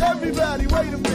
Everybody, wait a minute.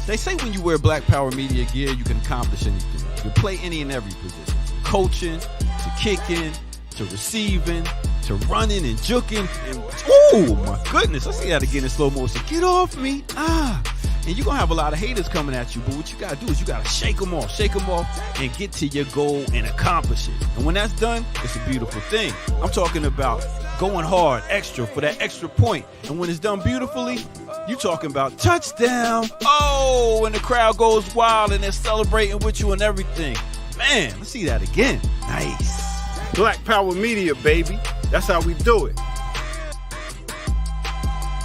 They say when you wear Black Power Media gear, you can accomplish anything. You can play any and every position. From coaching, to kicking, to receiving, to running and juking. And, oh my goodness, I see that again in slow motion. Get off me. And you're going to have a lot of haters coming at you, but what you got to do is you got to shake them off, and get to your goal and accomplish it. And when that's done, it's a beautiful thing. I'm talking about going hard, extra, for that extra point. And when it's done beautifully, you talking about touchdown. Oh, and the crowd goes wild and they're celebrating with you and everything. Man, let's see that again. Nice. Black Power Media, baby. That's how we do it.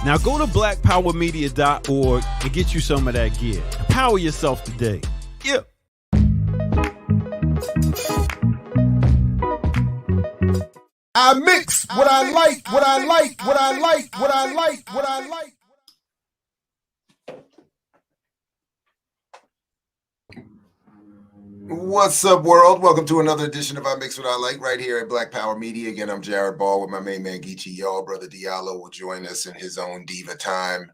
Now go to blackpowermedia.org and get you some of that gear. Empower yourself today. Yeah. I mix what I like, what I like, what I like, what I like, what I like. What's up, world? Welcome to another edition of I Mix What I Like right here at Black Power Media. Again, I'm Jared Ball with my main man, Geechee. Y'all, brother Diallo will join us in his own diva time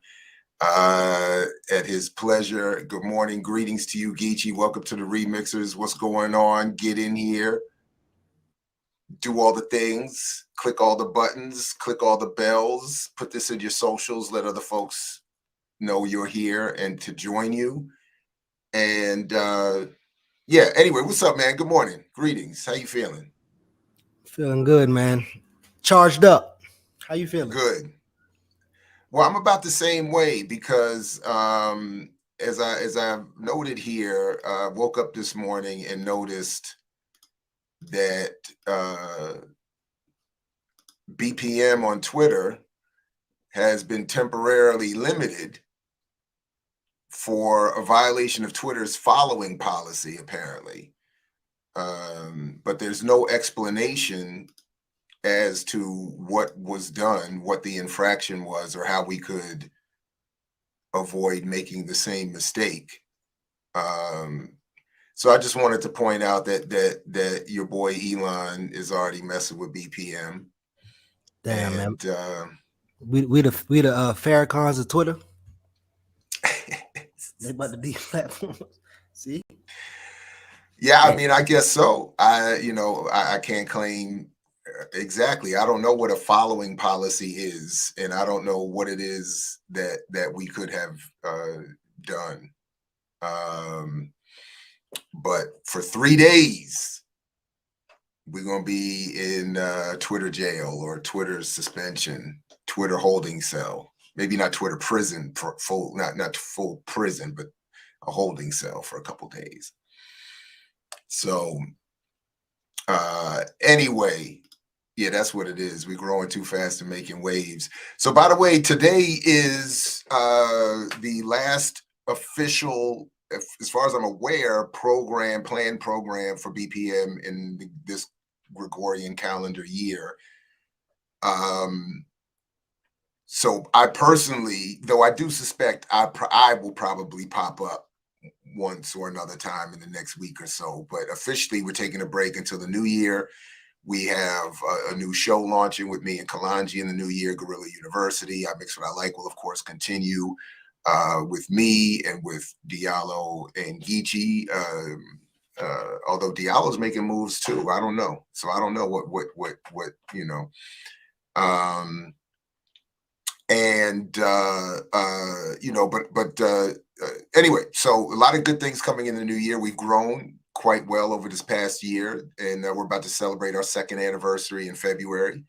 at his pleasure. Good morning. Greetings to you, Geechee. Welcome to the Remixers. What's going on? Get in here. Do all the things. Click all the buttons. Click all the bells. Put this in your socials. Let other folks know you're here and to join you. And yeah, anyway, what's up, man? Good morning. Greetings. How you feeling? Feeling good, man. Charged up. How you feeling? Good. Well, I'm about the same way because as I've noted here, woke up this morning and noticed that BPM on Twitter has been temporarily limited for a violation of Twitter's following policy, apparently. But there's no explanation as to what was done, what the infraction was, or how we could avoid making the same mistake. So I just wanted to point out that your boy Elon is already messing with BPM. Damn, and, man. We the Farrakhan's of Twitter. They about to deplatform. See? Yeah, I mean, I guess so. I can't claim exactly. I don't know what a following policy is, and I don't know what it is that we could have done. But for 3 days, we're gonna be in Twitter jail or Twitter suspension, Twitter holding cell. Maybe not Twitter prison, not full prison, but a holding cell for a couple days. So anyway, yeah, that's what it is. We're growing too fast and making waves. So by the way, today is the last official, as far as I'm aware, planned program for BPM in this Gregorian calendar year. So I personally, though I do suspect I will probably pop up once or another time in the next week or so, but officially we're taking a break until the new year. We have a new show launching with me and Kalanji in the new year, Guerrilla University. I Mix What I Like will, of course, continue with me and with Diallo and Geechee. Although Diallo's making moves too, I don't know. So I don't know what you know. Anyway, so a lot of good things coming in the new year. We've grown quite well over this past year, and we're about to celebrate our 2nd anniversary in February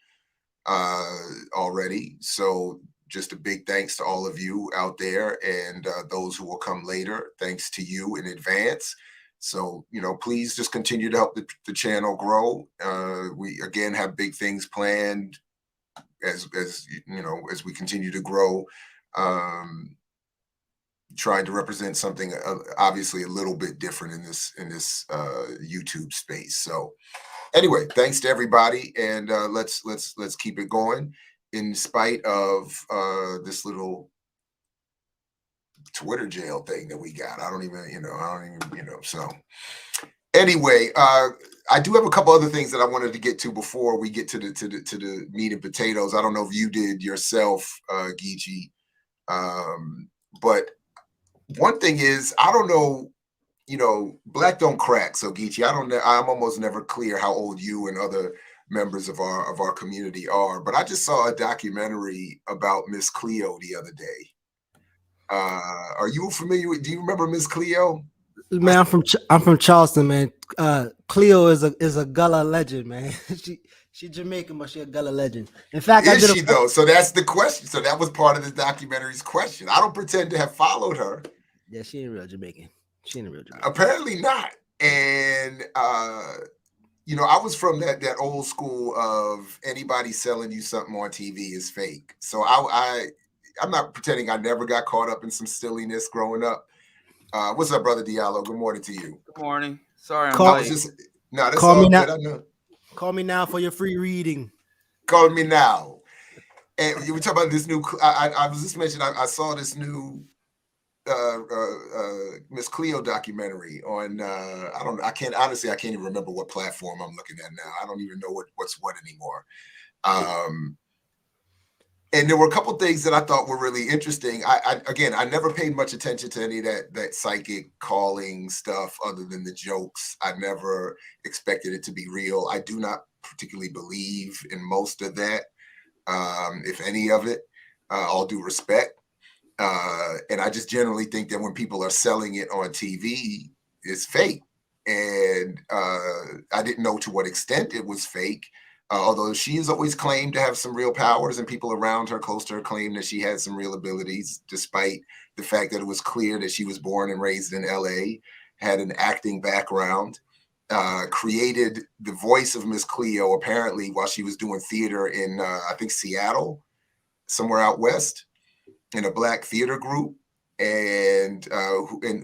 already. So just a big thanks to all of you out there and those who will come later. Thanks to you in advance. So, please just continue to help the channel grow. We, again, have big things planned as we continue to grow, trying to represent something obviously a little bit different in this YouTube space. So anyway, thanks to everybody, and let's keep it going in spite of this little Twitter jail thing that we got. I don't even so anyway, I do have a couple other things that I wanted to get to before we get to the meat and potatoes. I don't know if you did yourself, Geechee, but one thing is, I don't know, black don't crack. So Geechee, I don't know. I'm almost never clear how old you and other members of our community are, but I just saw a documentary about MsCleo the other day. Are you familiar with? Do you remember MsCleo? Man, I'm from Charleston, man. Cleo is a Gullah legend, man. She Jamaican, but she a Gullah legend. In fact, is she though? So that's the question. So that was part of the documentary's question. I don't pretend to have followed her. Yeah, she ain't real Jamaican. She ain't a real Jamaican. Apparently not. And I was from that old school of anybody selling you something on TV is fake. So I'm not pretending I never got caught up in some silliness growing up. What's up, brother Diallo? Good morning to you. Good morning. Sorry, I'm late. That's all good. I know. Call me now for your free reading. Call me now. And you were talking about this new. I was just mentioning. I saw this new MsCleo documentary on. I don't. I can't honestly. I can't even remember what platform I'm looking at now. I don't even know what's what anymore. And there were a couple things that I thought were really interesting. I never paid much attention to any of that psychic calling stuff other than the jokes. I never expected it to be real. I do not particularly believe in most of that, if any of it, all due respect. And I just generally think that when people are selling it on TV, it's fake. And I didn't know to what extent it was fake. Although she has always claimed to have some real powers, and people around her, close to her, claim that she had some real abilities, despite the fact that it was clear that she was born and raised in LA, had an acting background, created the voice of MsCleo apparently while she was doing theater in, I think, Seattle, somewhere out west, in a Black theater group. And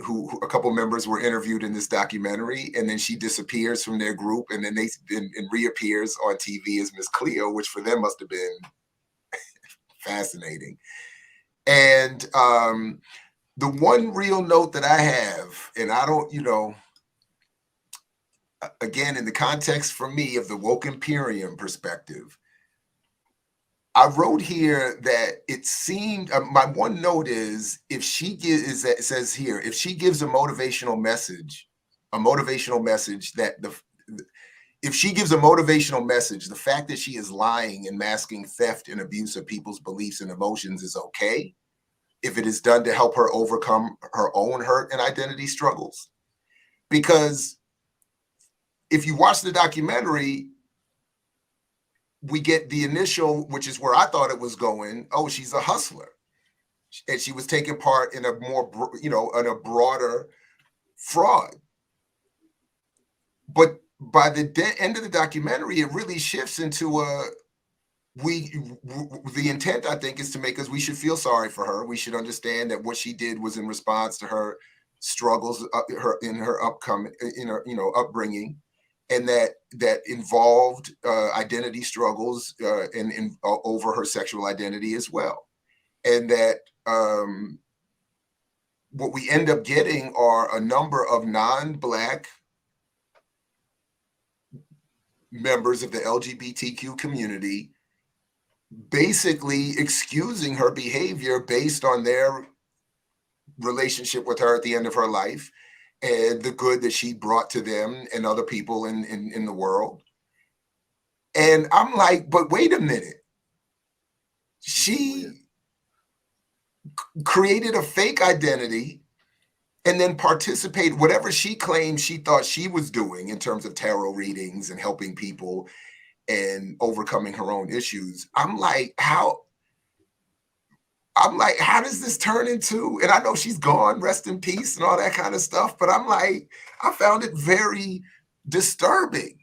who a couple members were interviewed in this documentary, and then she disappears from their group, and then and reappears on TV as MsCleo, which for them must have been fascinating. And the one real note that I have, and I don't, again, in the context for me of the woke imperium perspective, I wrote here that it seemed, my one note is, if she gives, it says here, if she gives a motivational message that if she gives a motivational message, the fact that she is lying and masking theft and abuse of people's beliefs and emotions is okay, if it is done to help her overcome her own hurt and identity struggles. Because if you watch the documentary, we get the initial, which is where I thought it was going. Oh, she's a hustler, and she was taking part in a more, in a broader fraud. But by the end of the documentary, it really shifts into the intent, I think, is to make us, we should feel sorry for her. We should understand that what she did was in response to her struggles, in her upbringing. And that involved identity struggles and over her sexual identity as well. And that what we end up getting are a number of non-Black members of the LGBTQ community basically excusing her behavior based on their relationship with her at the end of her life, and the good that she brought to them and other people in the world. And I'm like, but wait a minute. She created a fake identity and then participated, whatever she claimed she thought she was doing in terms of tarot readings and helping people and overcoming her own issues. I'm like, how does this turn into, and I know she's gone, rest in peace and all that kind of stuff, but I'm like, I found it very disturbing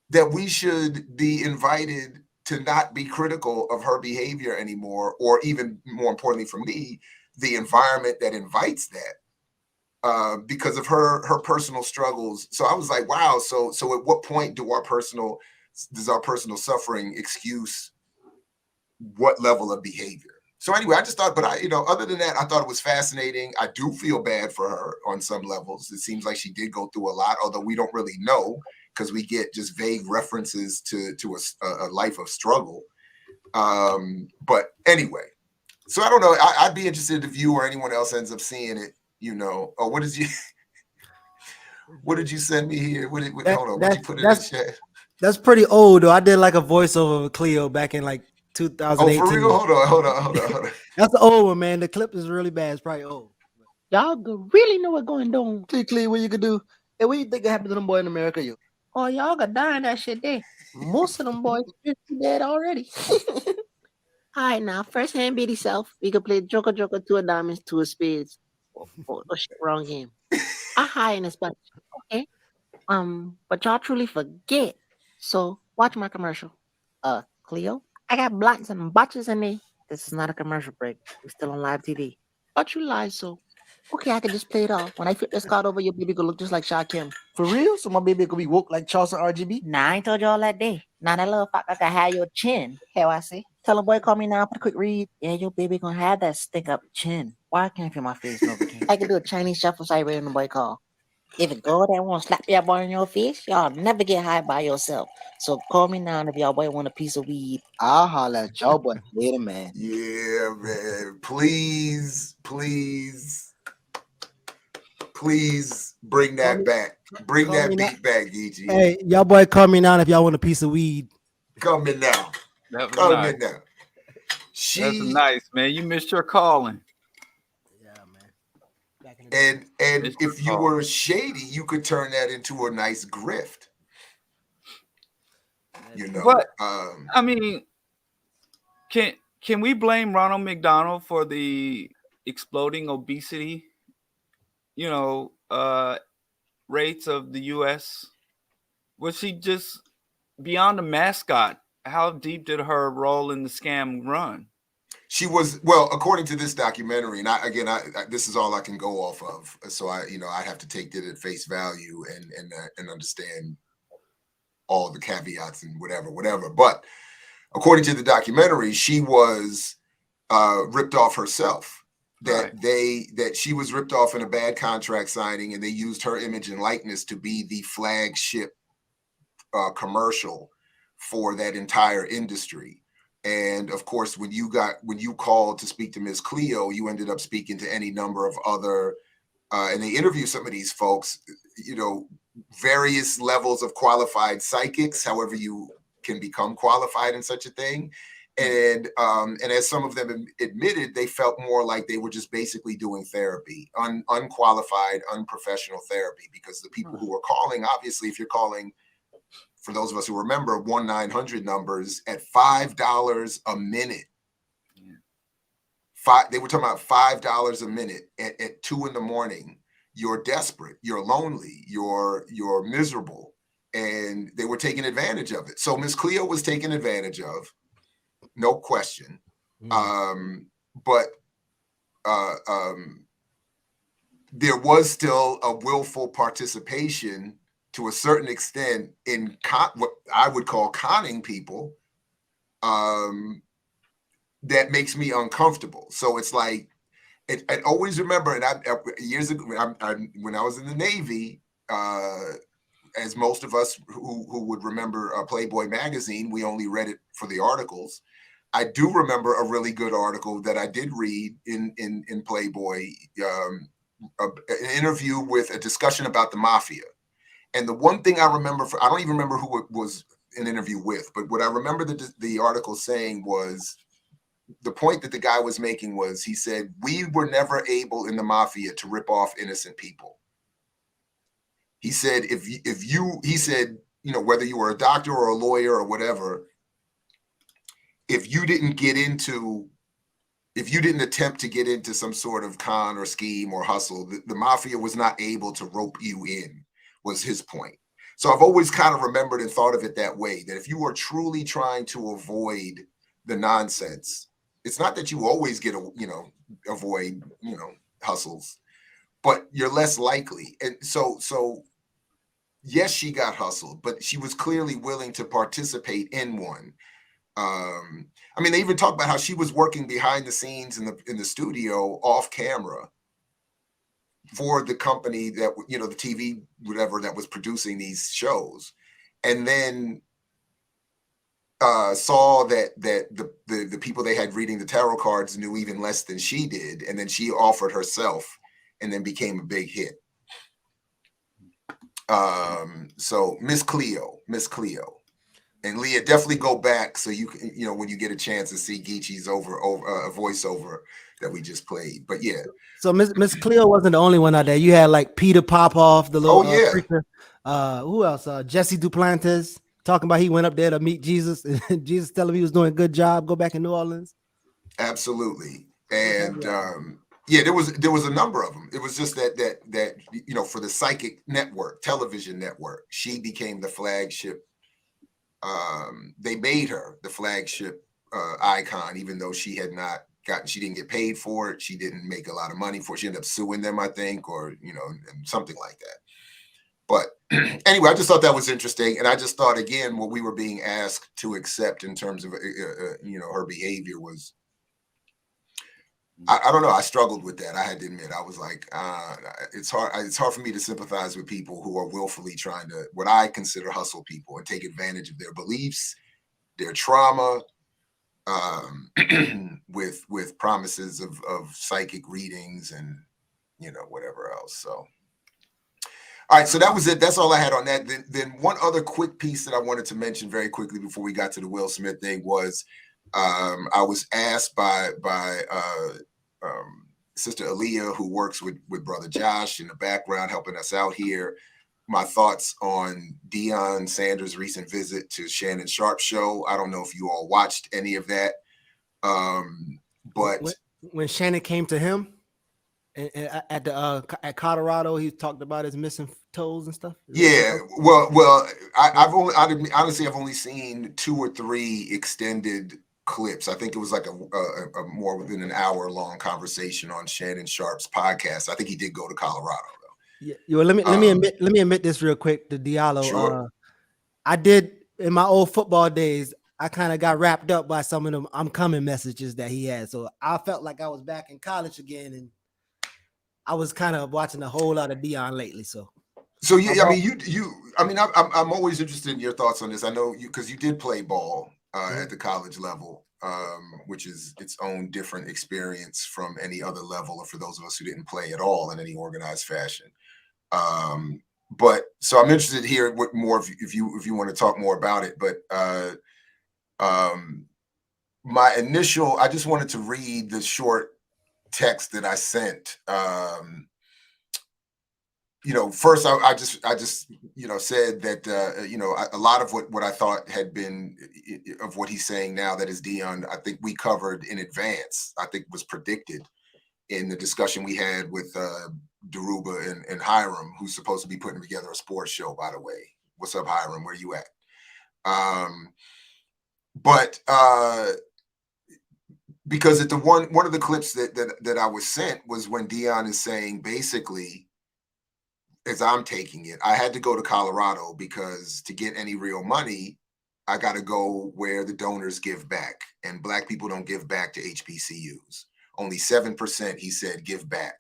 that we should be invited to not be critical of her behavior anymore, or even more importantly for me, the environment that invites that, because of her personal struggles. So I was like, wow, so at what point does our personal suffering excuse what level of behavior? So anyway, I just thought, but other than that, I thought it was fascinating. I do feel bad for her on some levels. It seems like she did go through a lot, although we don't really know because we get just vague references to a life of struggle. But anyway, so I don't know. I'd be interested if you or anyone else ends up seeing it, Oh, what did you send me here? Hold on, what did you put in the chat? That's pretty old, though. I did like a voiceover of Cleo back in like 2018. Oh, for real? Hold on. That's the old one, man. The clip is really bad. It's probably old. Y'all really know what's going on. See, Cleo, what you could do? Hey, what you think happened to them boys in America? Oh, y'all got dying that shit there. Most of them boys are dead already. All right, now, first hand beat yourself. We could play Joker, two of diamonds, two of spades. Oh shit, wrong game. I high in this bunch. Okay. But y'all truly forget. So watch my commercial. Cleo, I got blunts and botches in there. This is not a commercial break. We're still on live TV. But you lied, so Okay, I can just play it off. When I flip this card over, your baby gonna look just like Sha Kim. For real? So my baby gonna be woke like Charleston RGB? Nah, I ain't told you all that day. Now that little fucker can have your chin. Hell, I see. Tell a boy call me now for a quick read. Yeah, your baby gonna have that stick up chin. Why I can't feel my face? No, I can do a Chinese shuffle side when the boy call. If a girl that won't slap your boy in your face, y'all never get high by yourself. So call me now if y'all boy want a piece of weed. I'll holler at y'all boy. Wait a man. Yeah, man. Please bring that back. Bring that beat back, Geechee. Hey, y'all boy, call me now if y'all want a piece of weed. Come in now. That was Come nice. in now. That's nice, man. You missed your calling. Yeah, man. And if you were shady, you could turn that into a nice grift. You know, but I mean, can we blame Ronald McDonald for the exploding obesity, rates of the U.S.? Was she just beyond a mascot? How deep did her role in the scam run? She was, well, according to this documentary, and I this is all I can go off of. So I have to take it at face value and understand all the caveats and whatever. But according to the documentary, she was ripped off herself. That she was ripped off in a bad contract signing, and they used her image and likeness to be the flagship commercial for that entire industry. And of course, when you called to speak to MsCleo, you ended up speaking to any number of other, and they interview some of these folks, various levels of qualified psychics, however you can become qualified in such a thing. And as some of them admitted, they felt more like they were just basically doing therapy, unqualified, unprofessional therapy, because the people who were calling, obviously, if you're calling, for those of us who remember, 1-900 numbers at $5 a minute. They were talking about $5 a minute at 2 a.m. You're desperate, you're lonely, you're miserable, and they were taking advantage of it. So MsCleo was taken advantage of, no question. But there was still a willful participation to a certain extent in what I would call conning people, that makes me uncomfortable. So it's like, I always remember, and years ago, when I was in the Navy, as most of us who would remember Playboy magazine, we only read it for the articles. I do remember a really good article that I did read in Playboy, an interview with a discussion about the mafia. And the one thing I remember, I don't even remember who it was an interview with, but what I remember the article saying was, the point that the guy was making was, he said, we were never able in the mafia to rip off innocent people. He said, he said, whether you were a doctor or a lawyer or whatever, if you didn't attempt to get into some sort of con or scheme or hustle, the mafia was not able to rope you in, was his point. So I've always kind of remembered and thought of it that way, that if you are truly trying to avoid the nonsense, it's not that you always get, avoid, hustles, but you're less likely. And so yes, she got hustled, but she was clearly willing to participate in one. They even talk about how she was working behind the scenes in the studio off camera for the company that, the TV, whatever, that was producing these shows. And then saw that the people they had reading the tarot cards knew even less than she did. And then she offered herself and then became a big hit. So MsCleo. And Leah, definitely go back so you can, when you get a chance to see Geechee's over voiceover that we just played. But yeah. So MsCleo wasn't the only one out there. You had like Peter Popoff, the little preacher. Who else? Jesse Duplantis talking about he went up there to meet Jesus, and Jesus telling him he was doing a good job. Go back in New Orleans. Absolutely. And there was a number of them. It was just that for the psychic network, television network, she became the flagship. They made her the flagship icon, even though she had not she didn't get paid for it. She didn't make a lot of money for it. She ended up suing them, I think, or, something like that. But anyway, I just thought that was interesting. And I just thought, again, what we were being asked to accept in terms of, her behavior was, I don't know. I struggled with that. I had to admit, I was like, it's hard for me to sympathize with people who are willfully trying to, what I consider hustle people and take advantage of their beliefs, their trauma, with promises of psychic readings and, whatever else. So, all right. So that was it. That's all I had on that. Then one other quick piece that I wanted to mention very quickly before we got to the Will Smith thing was, I was asked by Sister Aaliyah, who works with Brother Josh in the background, helping us out here, my thoughts on DeionSanders' recent visit to ShannonSharpe show. I don't know if you all watched any of that, but when Shannon came to him at Colorado, he talked about his missing toes and stuff. Yeah, I've only seen 2 or 3 extended clips. I think it was like a more than an hour long conversation on ShannonSharpe's podcast. I think he did go to Colorado though. Yeah. Let me admit this real quick to Diallo. Sure. I did in my old football days. I kind of got wrapped up by some of them "I'm coming" messages that he had. So I felt like I was back in college again, and I was kind of watching a whole lot of Deion lately. So yeah, I'm always interested in your thoughts on this. I know you because you did play ball at the college level, which is its own different experience from any other level, or for those of us who didn't play at all in any organized fashion. But so I'm interested to hear what more if you want to talk more about it. But I just wanted to read the short text that I sent. First I just said that a lot of what I thought had been of what he's saying now, that is Deion, I think we covered in advance. I think was predicted in the discussion we had with Daruba and Hiram, who's supposed to be putting together a sports show, by the way. What's up, Hiram? Where you at? Because at the one of the clips that I was sent was when Deion is saying, basically, as I'm taking it, I had to go to Colorado because to get any real money, I got to go where the donors give back, and Black people don't give back to HBCUs. Only 7%, he said, give back.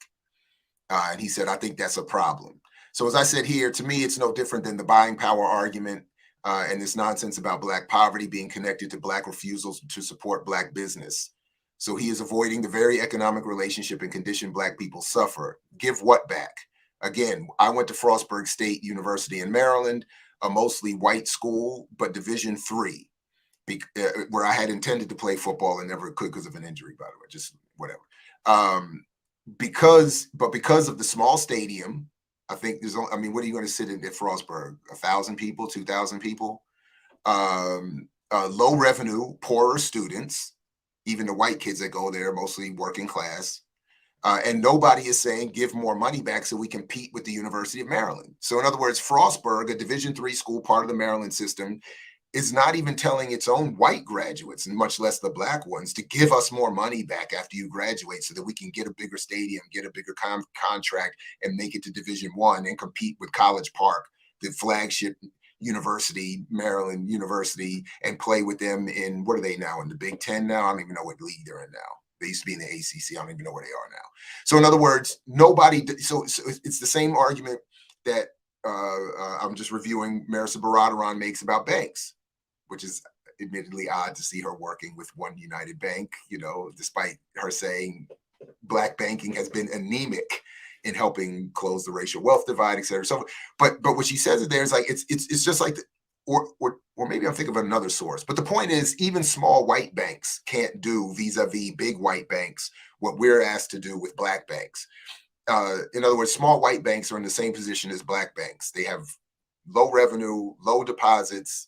And he said, I think that's a problem. So as I said here, to me, it's no different than the buying power argument and this nonsense about Black poverty being connected to Black refusals to support Black business. So he is avoiding the very economic relationship and condition Black people suffer. Give what back? Again, I went to Frostburg State University in Maryland, a mostly white school, but Division III, where I had intended to play football and never could because of an injury, by the way, just whatever. Because of the small stadium, I think what are you going to sit in at Frostburg? 1,000 people, 2,000 people? Low revenue, poorer students, even the white kids that go there, mostly working class. And nobody is saying give more money back so we compete with the University of Maryland. So in other words, Frostburg, a Division III school, part of the Maryland system, is not even telling its own white graduates, and much less the Black ones, to give us more money back after you graduate so that we can get a bigger stadium, get a bigger contract, and make it to Division I and compete with College Park, the flagship university, Maryland University, and play with them in, what are they now, in the Big Ten now? I don't even know what league they're in now. They used to be in the ACC. I don't even know where they are now. So in other words, so it's the same argument that I'm just reviewing Marissa Baradaran makes about banks, which is admittedly odd to see her working with One United Bank, despite her saying Black banking has been anemic in helping close the racial wealth divide, et cetera. So, but what she says there is like, it's just like, or maybe I'm thinking of another source, but the point is even small white banks can't do vis-a-vis big white banks what we're asked to do with Black banks. In other words, small white banks are in the same position as Black banks. They have low revenue, low deposits,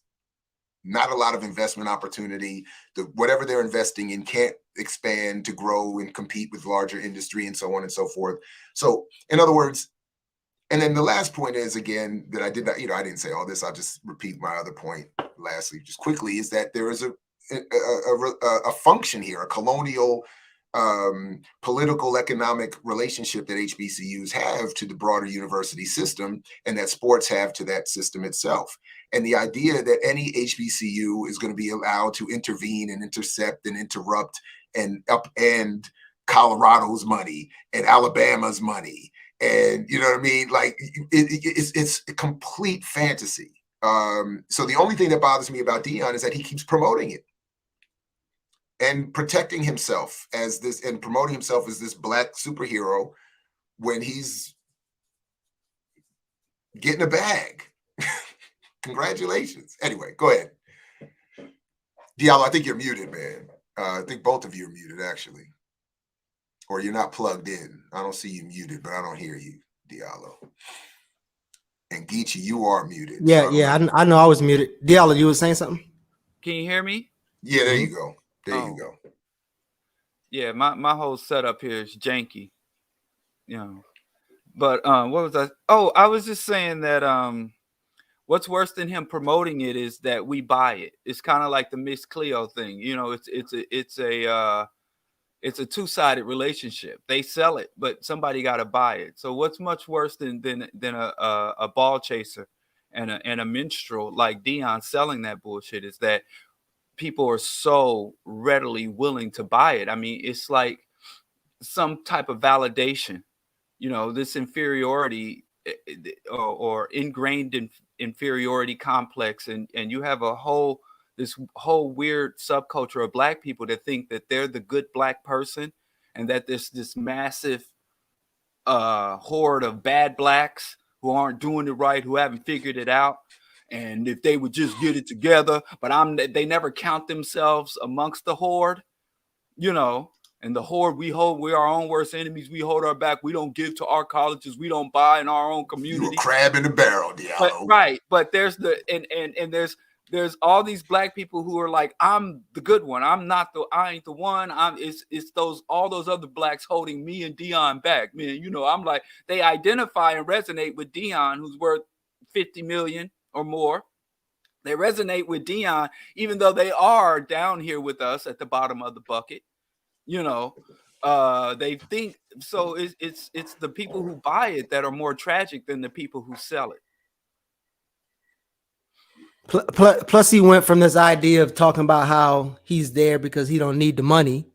not a lot of investment opportunity. Whatever they're investing in can't expand to grow and compete with larger industry and so on and so forth. So in other words, and then the last point is, again, that I did not, I didn't say all this. I'll just repeat my other point lastly, just quickly, is that there is a function here, a colonial political economic relationship that HBCUs have to the broader university system and that sports have to that system itself. And the idea that any HBCU is going to be allowed to intervene and intercept and interrupt and upend Colorado's money and Alabama's money, and you know what I mean? Like it's a complete fantasy. So the only thing that bothers me about Deion is that he keeps promoting it and protecting himself as this and promoting himself as this black superhero when he's getting a bag. Congratulations. Anyway, go ahead. Diallo, I think you're muted, man. I think both of you are muted, actually. Or you're not plugged in. I don't see you muted, but I don't hear you, Diallo. And Geechee, you are muted. Yeah, so I know I was muted. Diallo, you were saying something? Can you hear me? Yeah, there you go. There you go. Yeah, my whole setup here is janky. You know. But what was I? Oh, I was just saying that what's worse than him promoting it is that we buy it. It's kind of like the MsCleo thing. You know, it's a two-sided relationship. They sell it, but somebody got to buy it. So what's much worse than a ball chaser and a minstrel like Deion selling that bullshit is that people are so readily willing to buy it. I mean, it's like some type of validation, you know, this inferiority or ingrained inferiority complex. And you have this whole weird subculture of black people that think that they're the good black person and that there's this massive horde of bad blacks who aren't doing it right, who haven't figured it out. And if they would just get it together, but they never count themselves amongst the horde, you know, and the horde we're our own worst enemies. We hold our back. We don't give to our colleges. We don't buy in our own community. You're a crab in the barrel, Diallo. But, right. But there's there's all these black people who are like, I'm the good one. I ain't the one. It's all those other blacks holding me and Deion back, man. You know, I'm like, they identify and resonate with Deion, who's worth 50 million or more. They resonate with Deion, even though they are down here with us at the bottom of the bucket. You know, they think so. It's the people who buy it that are more tragic than the people who sell it. Plus, he went from this idea of talking about how he's there because he don't need the money,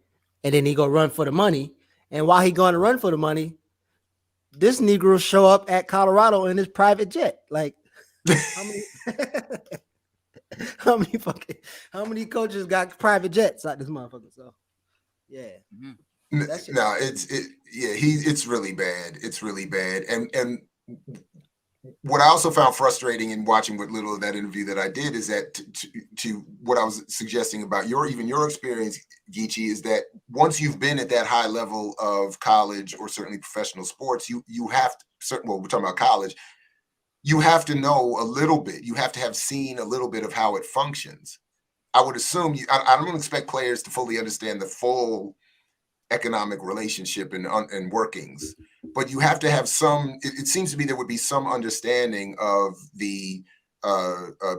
and then he go run for the money. And while he going to run for the money, this Negro show up at Colorado in his private jet. Like, how many coaches got private jets out this motherfucker? So, yeah. No, it's really bad. It's really bad. And what I also found frustrating in watching what little of that interview that I did is that to what I was suggesting about your experience, Geechee, is that once you've been at that high level of college or certainly professional sports, you have to, well, we're talking about college, you have to know a little bit. You have to have seen a little bit of how it functions. I would assume I don't expect players to fully understand the full economic relationship and workings, but you have to have some. It seems to me there would be some understanding of the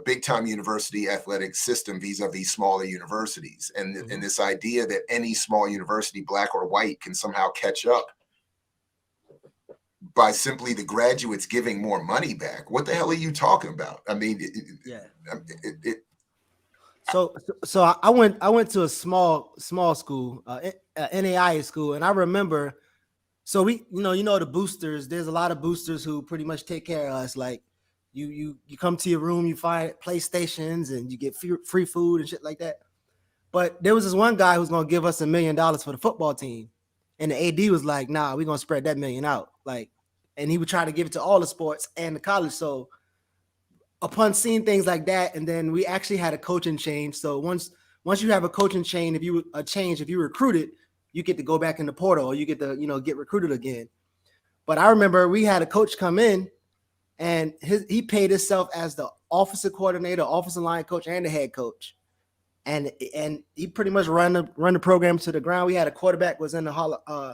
big time university athletic system vis-a-vis smaller universities, and this idea that any small university, black or white, can somehow catch up by simply the graduates giving more money back. What the hell are you talking about? I mean, So I went to a small school, NAIA school, and I remember. So we, you know the boosters. There's a lot of boosters who pretty much take care of us. Like you come to your room, you find PlayStations, and you get free food and shit like that. But there was this one guy who's gonna give us $1 million for the football team, and the AD was like, "Nah, we're gonna spread that $1 million out." Like, and he would try to give it to all the sports and the college. So upon seeing things like that, and then we actually had a coaching change. So once you have a coaching change, if you recruited, you get to go back in the portal, or you get to get recruited again. But I remember we had a coach come in, and he paid himself as the offensive coordinator, offensive line coach, and the head coach, and he pretty much run the program to the ground. We had a quarterback was in the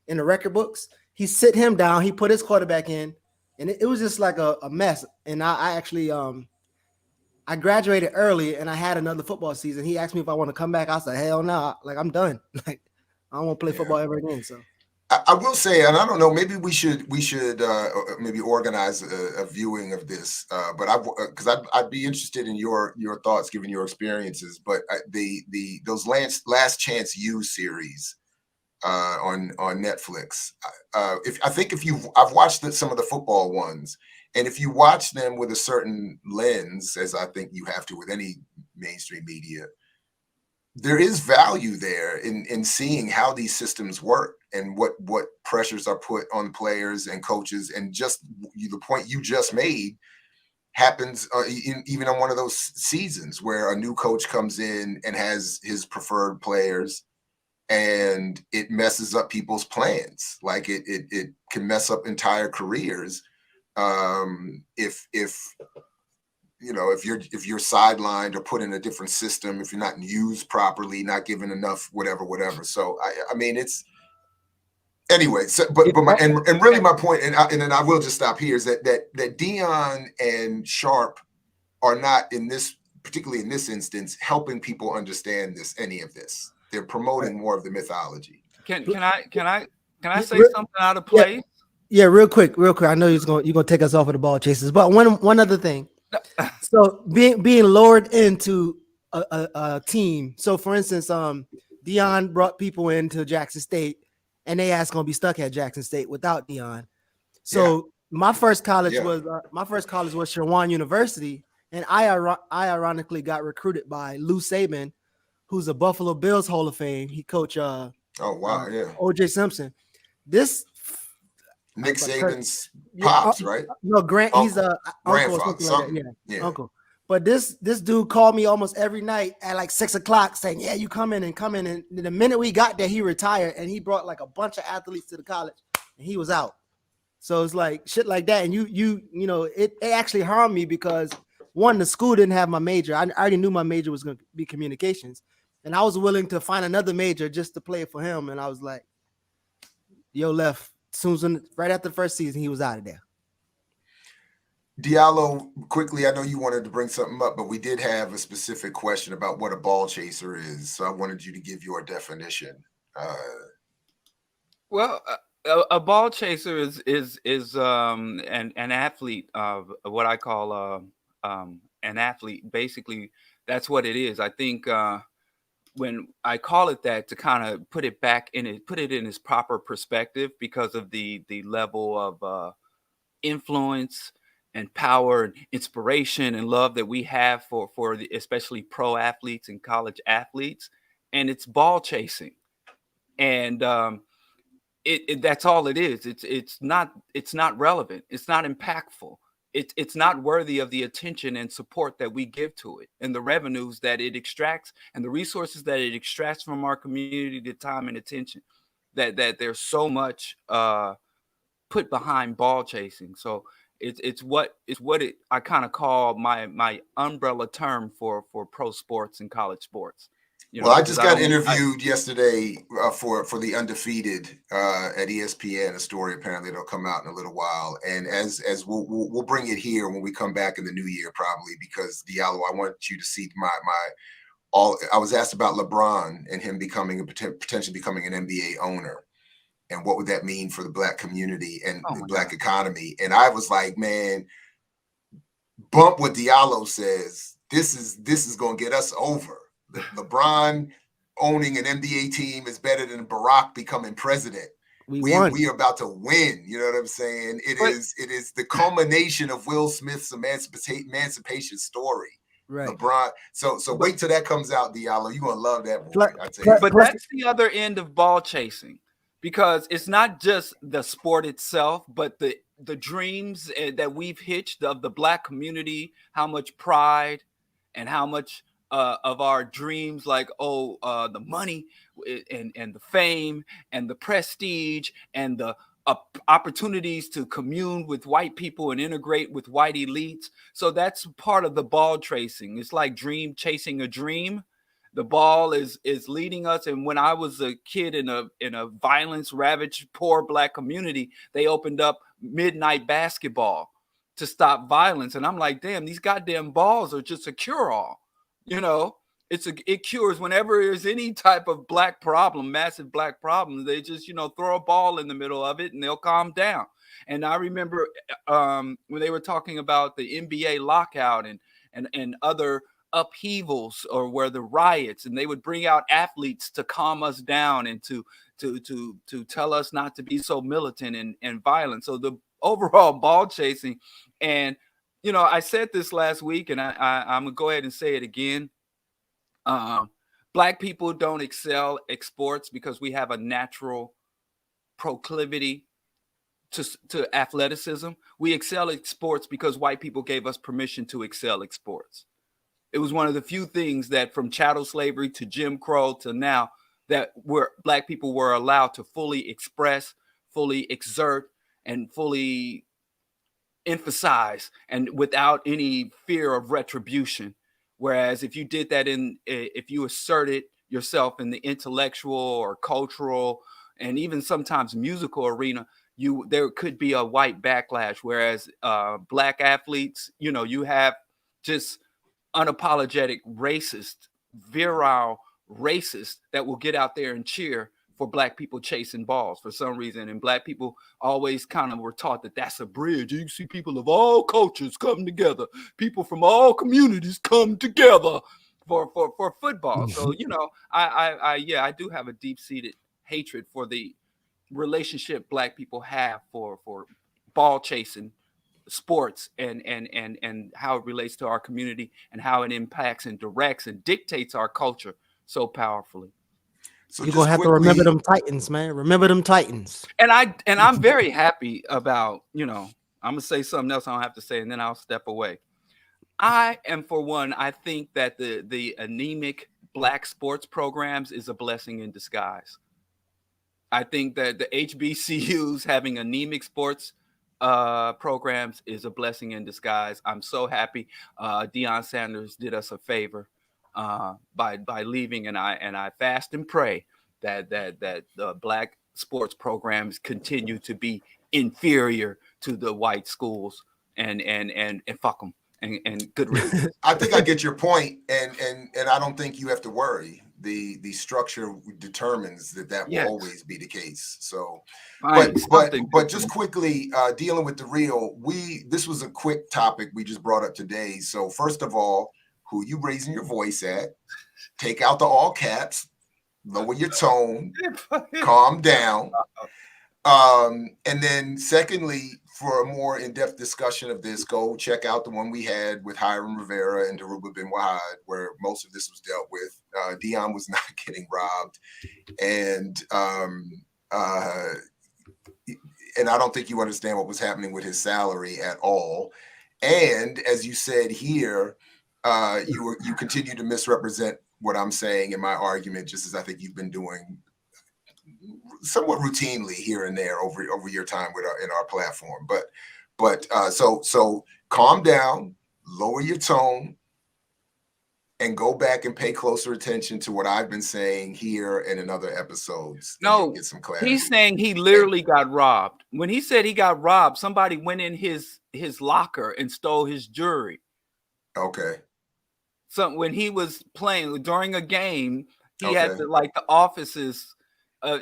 record books. He sit him down, he put his quarterback in. And it was just like a mess. And I actually I graduated early, and I had another football season. He asked me if I want to come back. I said, hell no. Like, I'm done. Like, I don't want to play football ever again. So I will say, and I don't know, maybe we should maybe organize a viewing of this. But I'd be interested in your thoughts, given your experiences. But those Last Chance U series on Netflix. I've watched some of the football ones, and if you watch them with a certain lens, as I think you have to with any mainstream media, there is value there in seeing how these systems work and what pressures are put on players and coaches, and just the point you just made happens even on one of those seasons where a new coach comes in and has his preferred players, and it messes up people's plans. Like it can mess up entire careers if you're sidelined or put in a different system, if you're not used properly, not given enough, whatever. So I mean, it's anyway. So, but really my point, and then I will just stop here, is that Deion and Sharpe are not particularly in this instance, helping people understand any of this. They're promoting more of the mythology. Can I say something out of place? Yeah, real quick. I know you're gonna take us off of the ball chasers, but one other thing. So being lured into a team. So for instance, Deion brought people into Jackson State, and they asked gonna be stuck at Jackson State without Deion. So my first college was Shawan University, and I ironically got recruited by Lou Saban, who's a Buffalo Bills Hall of Fame. He coached O.J. Simpson. This Nick Saban's pops, right? No, Grant. Uncle. He's a uncle or something like that. Uncle. But this dude called me almost every night at like 6 o'clock saying, "Yeah, you come in." And the minute we got there, he retired, and he brought like a bunch of athletes to the college, and he was out. So it's like shit like that, and it actually harmed me because one, the school didn't have my major. I already knew my major was going to be communications, and I was willing to find another major just to play for him. And I was like, "Yo, left." Right after the first season, he was out of there. Diallo, quickly, I know you wanted to bring something up, but we did have a specific question about what a ball chaser is. So I wanted you to give your definition. Well, a ball chaser is an athlete of what I call an athlete. Basically, that's what it is. I think when I call it that, to kind of put it in its proper perspective, because of the level of influence and power and inspiration and love that we have for especially pro athletes and college athletes, and it's ball chasing, and that's all it is. It's not relevant. It's not impactful. It's not worthy of the attention and support that we give to it, and the revenues that it extracts, and the resources that it extracts from our community, the time and attention that there's so much put behind ball chasing. So it's what I kind of call my umbrella term for pro sports and college sports. I just got interviewed yesterday for the Undefeated at ESPN, a story apparently that'll come out in a little while. And as we'll bring it here when we come back in the new year, probably, because Diallo, I want you to see I was asked about LeBron and him potentially becoming an NBA owner, and what would that mean for the Black community and the Black economy. And I was like, man, bump what Diallo says. This is going to get us over. LeBron owning an NBA team is better than Barack becoming president. We are about to win. You know what I'm saying? It is the culmination of Will Smith's emancipation story. Right. LeBron. So wait till that comes out, Diallo. You're gonna love that boy. But that's the other end of ball chasing, because it's not just the sport itself, but the dreams that we've hitched of the Black community, how much pride and how much of our dreams, like the money and the fame and the prestige and the opportunities to commune with white people and integrate with white elites. So that's part of the ball chasing. It's like chasing a dream. The ball is leading us. And when I was a kid in a violence ravaged poor Black community, they opened up midnight basketball to stop violence. And I'm like, damn, these goddamn balls are just a cure-all. it cures whenever there's any type of black problem, massive black problem. They just, throw a ball in the middle of it and they'll calm down. And I remember when they were talking about the NBA lockout and other upheavals, or where the riots, and they would bring out athletes to calm us down and to tell us not to be so militant and violent. So the overall ball chasing, and I said this last week, and I'm gonna go ahead and say it again. Black people don't excel at sports because we have a natural proclivity to athleticism. We excel at sports because white people gave us permission to excel at sports. It was one of the few things that, from chattel slavery to Jim Crow to now, that black people were allowed to fully express, fully exert, and fully emphasize, and without any fear of retribution. Whereas if you did that if you asserted yourself in the intellectual or cultural and even sometimes musical arena, there could be a white backlash. Whereas black athletes, you have just unapologetic racist, virile racist that will get out there and cheer for black people chasing balls for some reason. And black people always kind of were taught that that's a bridge. You see people of all cultures come together. People from all communities come together for football. So, I do have a deep-seated hatred for the relationship black people have for ball chasing, sports, and how it relates to our community and how it impacts and directs and dictates our culture so powerfully. So you're gonna have to remember them Titans, man. Remember them Titans. And I'm very happy about, I'm gonna say something else I don't have to say, and then I'll step away. I am, for one, I think that the anemic black sports programs is a blessing in disguise. I think that the HBCUs having anemic sports programs is a blessing in disguise. I'm so happy DeionSanders did us a favor by leaving, and I fast and pray that the black sports programs continue to be inferior to the white schools, and fuck them, and good reason. I think I get your point, and I don't think you have to worry. The structure determines that will always be the case. So, but just quickly dealing with the real, this was a quick topic we just brought up today. So first of all, who you raising your voice at? Take out the all caps, lower your tone, calm down. And then secondly, for a more in-depth discussion of this, go check out the one we had with Hiram Rivera and Daruba bin Wahad, where most of this was dealt with. Deion was not getting robbed. And I don't think you understand what was happening with his salary at all. And as you said here, you continue to misrepresent what I'm saying in my argument, just as I think you've been doing somewhat routinely here and there over your time in our platform. But so calm down, lower your tone, and go back and pay closer attention to what I've been saying here and in other episodes. No, get some clarity. He's saying he literally got robbed. When he said he got robbed, somebody went in his locker and stole his jewelry. Okay. So when he was playing during a game, he had the offices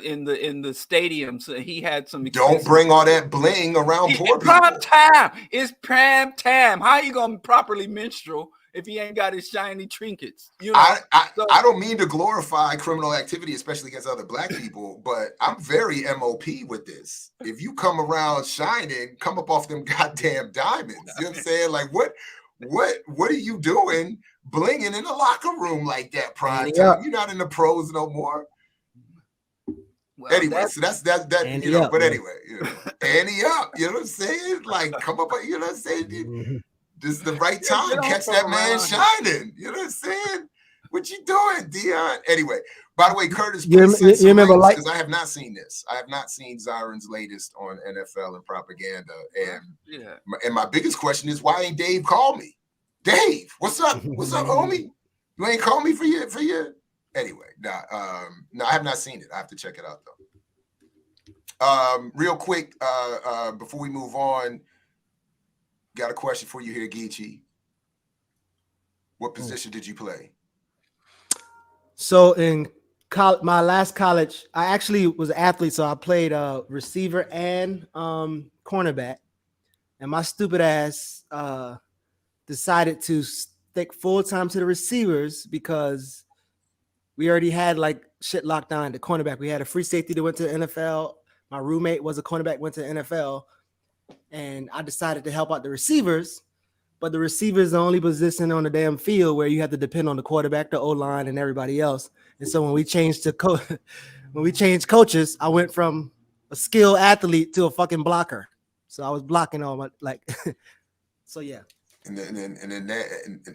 in the stadium, so he had some. Don't bring all that bling around poor people. Prime time. It's prime time. How you gonna properly minstrel if he ain't got his shiny trinkets? I don't mean to glorify criminal activity, especially against other black people, but I'm very MOP with this. If you come around shining, come up off them goddamn diamonds. You know what I'm saying? Like what are you doing blinging in the locker room like that, prime time? You're not in the pros no more. Well, anyway, so that's that but anyway, Annie up, you know what I'm saying? Like, come up, you know what I'm saying? This is the right time. Catch that man shining. You know what I'm saying? What you doing, Deion? Anyway, by the way, Curtis, please send some links, because I have not seen this. I have not seen Zyron's latest on NFL and propaganda. And my biggest question is, why ain't Dave call me? Dave, what's up? What's up, homie? You ain't call me for your. Anyway, no, I have not seen it. I have to check it out though. Real quick, before we move on, got a question for you here, Geechee. What position did you play? So in my last college, I actually was an athlete, so I played receiver and cornerback. And my stupid ass decided to stick full time to the receivers because we already had like shit locked down at the cornerback. We had a free safety that went to the NFL. My roommate was a cornerback, went to the NFL, and I decided to help out the receivers. But the receiver is the only position on the damn field where you have to depend on the quarterback, the O-line, and everybody else. And so when we changed coaches, I went from a skilled athlete to a fucking blocker. So I was blocking all my so yeah. And then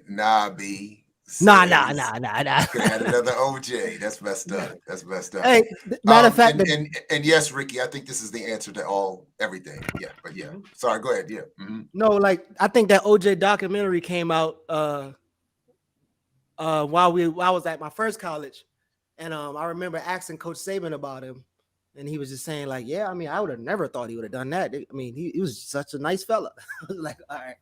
nah. Could have had another OJ. That's messed up. That's messed up. Hey, matter of fact, and yes, Ricky, I think this is the answer to everything. Yeah, but yeah. Sorry, go ahead. Yeah. Mm-hmm. No, like I think that OJ documentary came out while I was at my first college, and I remember asking Coach Saban about him, and he was just saying like, yeah, I mean, I would have never thought he would have done that. I mean, he was such a nice fella. Like, all right.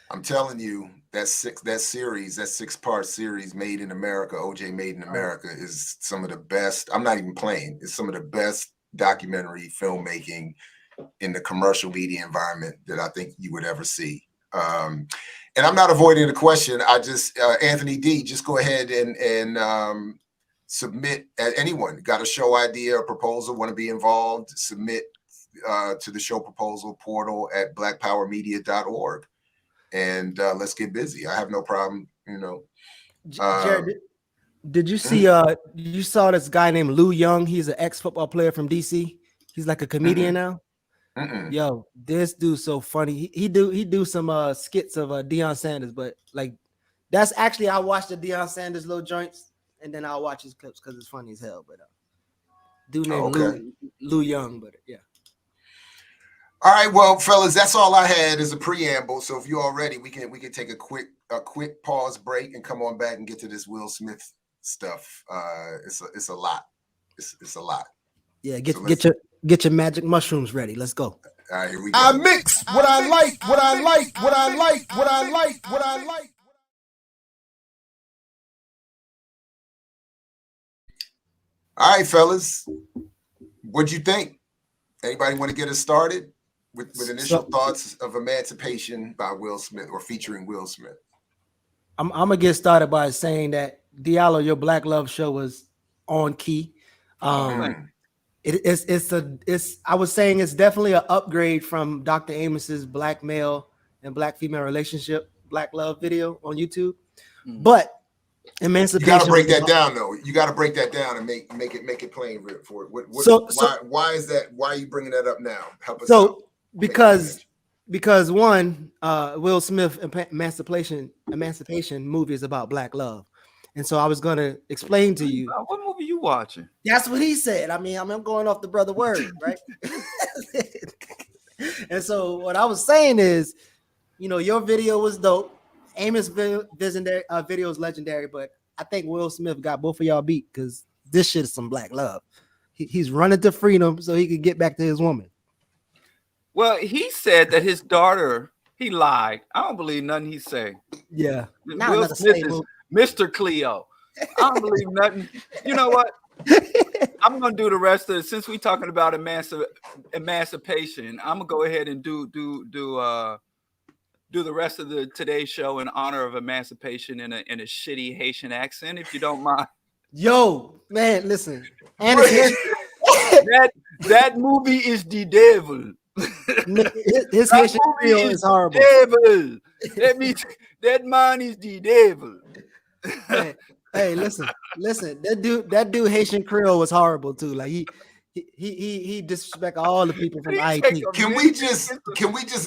I'm telling you, that 6-part series, Made in America, OJ Made in America, is some of the best. I'm not even playing. It's some of the best documentary filmmaking in the commercial media environment that I think you would ever see. And I'm not avoiding the question. I just, Anthony D, just go ahead and submit. Anyone got a show idea or proposal, want to be involved, submit to the show proposal portal at blackpowermedia.org. And let's get busy. I have no problem, Jared, did you see you saw this guy named Lou Young? He's an ex-football player from DC. He's like a comedian now. Yo, this dude's so funny. He do some skits of DeionSanders, but like that's actually, I watched the DeionSanders little joints and then I'll watch his clips because it's funny as hell. But dude named Lou Young, but yeah. All right, well, fellas, that's all I had as a preamble. So if you're all ready, we can take a quick pause break and come on back and get to this Will Smith stuff. It's a lot. It's a lot. Yeah, get your magic mushrooms ready. Let's go. All right, here we go. I mix what I like. All right, fellas, what'd you think? Anybody want to get us started with initial thoughts of Emancipation by Will Smith or featuring Will Smith? I'm gonna get started by saying that Diallo, your Black Love show was on key. It's I was saying it's definitely an upgrade from Dr. Amos's Black male and Black female relationship Black Love video on YouTube. But Emancipation. You got to break that down, though. You got to break that down and make it plain for it. Why is that? Why are you bringing that up now? Help us out. Because one, Will Smith Emancipation movie is about Black love, and so I was going to explain to you. What movie you watching? That's what he said. I mean, I'm going off the brother word, right? And so what I was saying is, your video was dope. Amos' video is legendary, but I think Will Smith got both of y'all beat because this shit is some Black love. He's running to freedom so he could get back to his woman. Well, he said that his daughter, he lied. I don't believe nothing he say. Yeah. Will Smith is MsCleo. I don't believe nothing. You know what? I'm going to do the rest of it. Since we're talking about emancipation, I'm going to go ahead and do the rest of the Today Show in honor of emancipation in a shitty Haitian accent, if you don't mind. Yo, man, listen. And that movie is the devil. His Haitian Creole is horrible. Devil. That means that man is the devil. Hey, listen. That dude Haitian Creole was horrible too. Like he disrespect all the people from IT. Can we just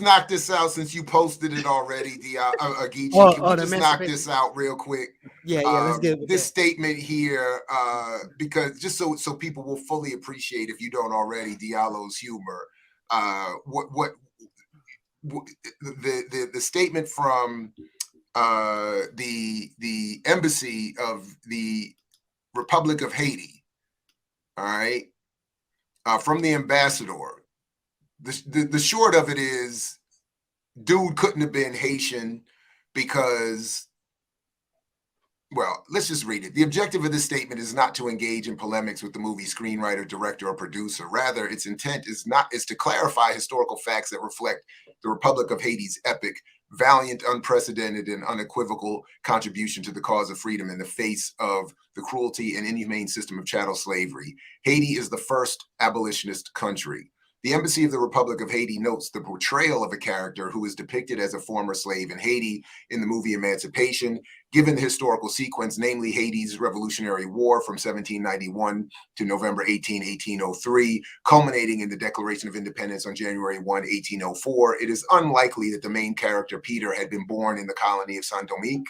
knock this out since you posted it already, Geechee? Can we just knock this out real quick? Yeah, let's get this statement here, because just so people will fully appreciate, if you don't already, Diallo's humor. The statement from the embassy of the Republic of Haiti, all right, from the ambassador. The short of it is, dude couldn't have been Haitian because Well, let's just read it. The objective of this statement is not to engage in polemics with the movie screenwriter, director, or producer. Rather, its intent is to clarify historical facts that reflect the Republic of Haiti's epic, valiant, unprecedented, and unequivocal contribution to the cause of freedom in the face of the cruelty and inhumane system of chattel slavery. Haiti is the first abolitionist country. The Embassy of the Republic of Haiti notes the portrayal of a character who is depicted as a former slave in Haiti in the movie Emancipation. Given the historical sequence, namely Haiti's Revolutionary War from 1791 to November 18, 1803, culminating in the Declaration of Independence on January 1, 1804, it is unlikely that the main character, Peter, had been born in the colony of Saint-Domingue,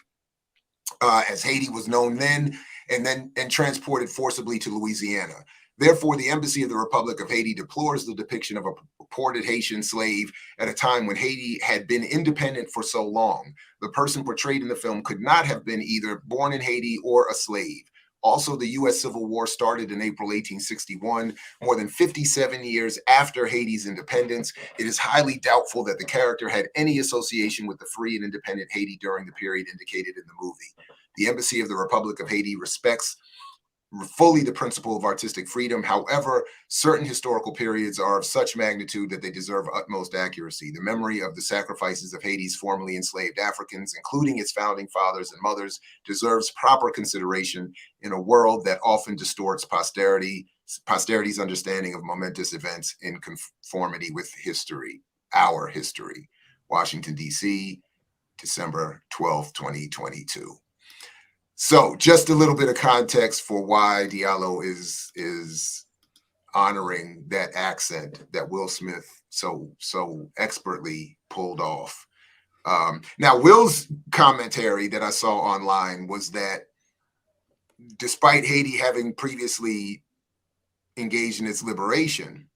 as Haiti was known then, and transported forcibly to Louisiana. Therefore, the Embassy of the Republic of Haiti deplores the depiction of a purported Haitian slave at a time when Haiti had been independent for so long. The person portrayed in the film could not have been either born in Haiti or a slave. Also, the U.S. Civil War started in April 1861, more than 57 years after Haiti's independence. It is highly doubtful that the character had any association with the free and independent Haiti during the period indicated in the movie. The Embassy of the Republic of Haiti respects fully the principle of artistic freedom. However, certain historical periods are of such magnitude that they deserve utmost accuracy. The memory of the sacrifices of Haiti's formerly enslaved Africans, including its founding fathers and mothers, deserves proper consideration in a world that often distorts posterity's understanding of momentous events in conformity with history, our history. Washington, D.C., December 12th, 2022. So just a little bit of context for why Diallo is honoring that accent that Will Smith so expertly pulled off. Now, Will's commentary that I saw online was that despite Haiti having previously engaged in its liberation,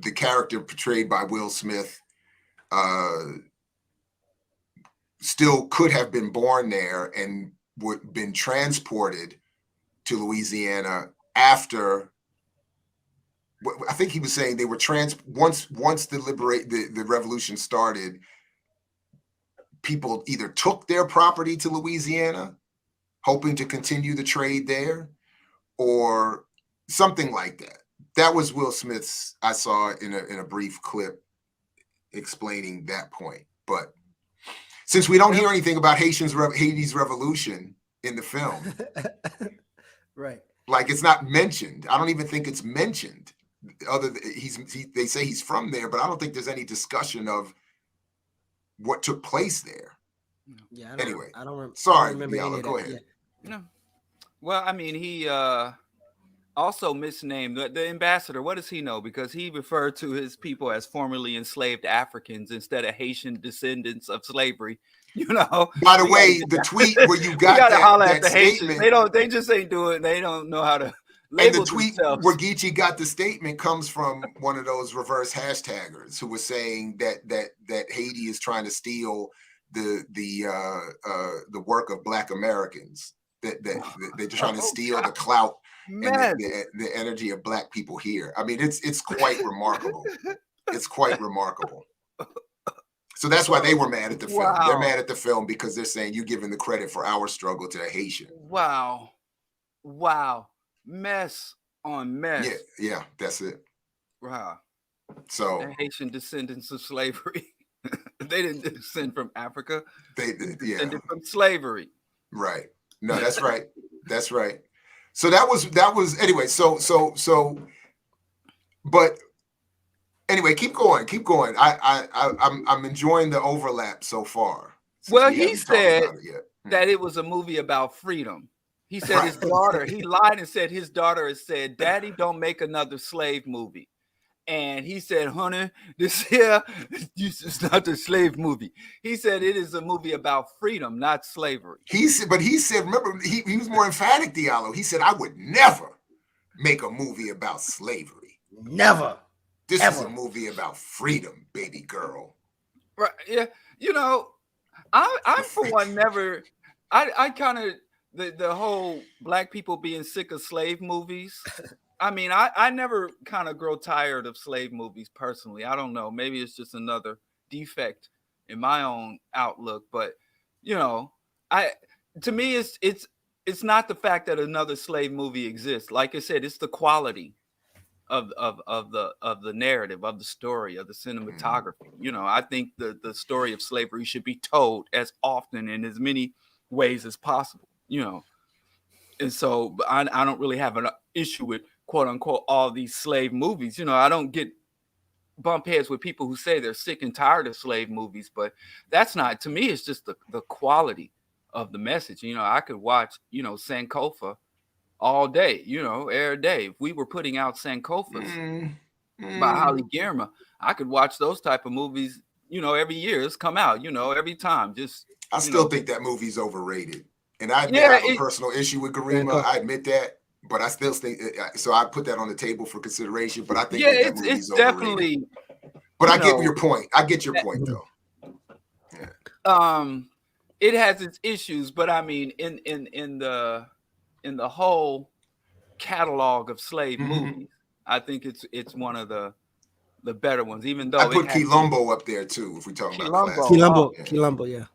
the character portrayed by Will Smith still could have been born there and would been transported to Louisiana after. I think he was saying they were once the revolution started, people either took their property to Louisiana, hoping to continue the trade there, or something like that. That was Will Smith's. I saw in a brief clip explaining that point, but. Since we don't hear anything about Haiti's revolution in the film, right? Like it's not mentioned. I don't even think it's mentioned. They say he's from there, but I don't think there's any discussion of what took place there. Yeah. Anyway, I don't remember. Sorry, Diallo, go ahead. Yeah. No. Well, I mean, he also misnamed the ambassador. What does he know? Because he referred to his people as formerly enslaved Africans instead of Haitian descendants of slavery. You know. By the way, the tweet where you got that statement, they just ain't doing. They don't know how to. And the tweet where Geechee got the statement comes from one of those reverse hashtaggers who was saying that Haiti is trying to steal the work of Black Americans. That they're trying to steal the clout and the energy of Black people here. I mean, it's quite remarkable. It's quite remarkable. So that's why they were mad at the film. Wow. They're mad at the film because they're saying you're giving the credit for our struggle to the Haitian. Wow. Mess on mess. Yeah, that's it. Wow. So the Haitian descendants of slavery. They didn't descend from Africa. They descended from slavery. Right. No, that's right. That's right. So that was anyway. So, but anyway, keep going. I'm enjoying the overlap so far. Well, he said that it was a movie about freedom. He said his daughter, he lied and said his daughter has said, "Daddy, don't make another slave movie." And he said, "Honey, this here is not a slave movie." He said it is a movie about freedom, not slavery. He said, remember, he was more emphatic, Diallo. He said, "I would never make a movie about slavery. Never. This is a movie about freedom, baby girl." Right. Yeah. You know, I for one never, I kind of, the whole Black people being sick of slave movies. I mean, I never kind of grow tired of slave movies personally. I don't know. Maybe it's just another defect in my own outlook. But, you know, to me, it's not the fact that another slave movie exists. Like I said, it's the quality of the narrative, of the story, of the cinematography. You know, I think the story of slavery should be told as often in as many ways as possible. You know, and so I don't really have an issue with quote unquote all these slave movies. You know, I don't get bump heads with people who say they're sick and tired of slave movies, but that's not, to me, it's just the quality of the message. You know, I could watch, you know, Sankofa all day, you know, every day. If we were putting out Sankofas by Holly Guillermo, I could watch those type of movies, you know, every year. It's come out, you know, every time. Just I still think that movie's overrated. And I admit I have a personal issue with Garima. I admit that. But I still think, so I put that on the table for consideration. But I think that movie's overrated. Definitely. But I get your point. I get your point, though. Yeah. It has its issues, but I mean, in the whole catalog of slave movies, I think it's one of the better ones. Even though I put Quilombo up there too, if we talk about Quilombo, yeah.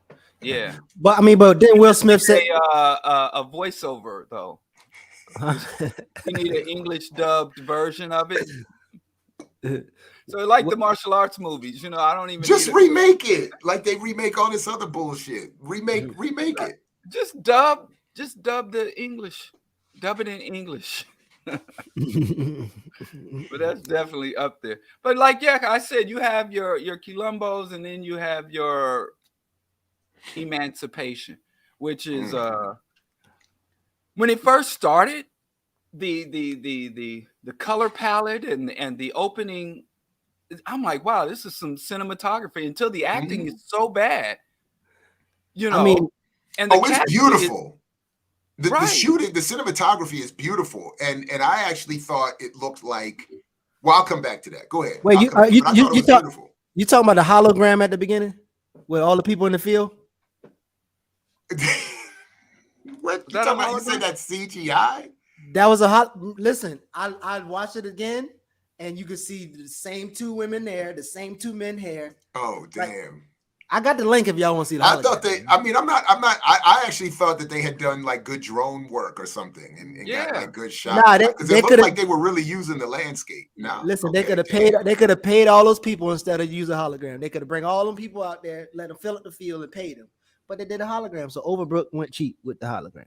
Yeah. But I mean, but then Will Smith said a voiceover though. You need an English dubbed version of it. So like the martial arts movies, you know, I don't even just remake it like they remake all this other bullshit. Remake it. Just dub the English. Dub it in English. But that's definitely up there. But like I said, you have your Quilombos, and then you have your Emancipation, which is when it first started, the color palette and the opening, I'm like, wow, this is some cinematography, until the acting is so bad. You know, I mean, and it's beautiful. The shooting, the cinematography is beautiful. And I actually thought it looked like, well, I'll come back to that. Go ahead. Wait, you talking about the hologram at the beginning with all the people in the field? What you talking about? You said that's CGI? That was listen, I watched it again, and you could see the same two women there, the same two men here. Oh, damn. I got the link if y'all want to see the hologram. I thought I actually thought that they had done like good drone work or something and got like good shots. Because it looked like they were really using the landscape. No. Listen, they could have paid all those people instead of using a hologram. They could have bring all them people out there, let them fill up the field and pay them. But they did a hologram, so Overbrook went cheap with the hologram.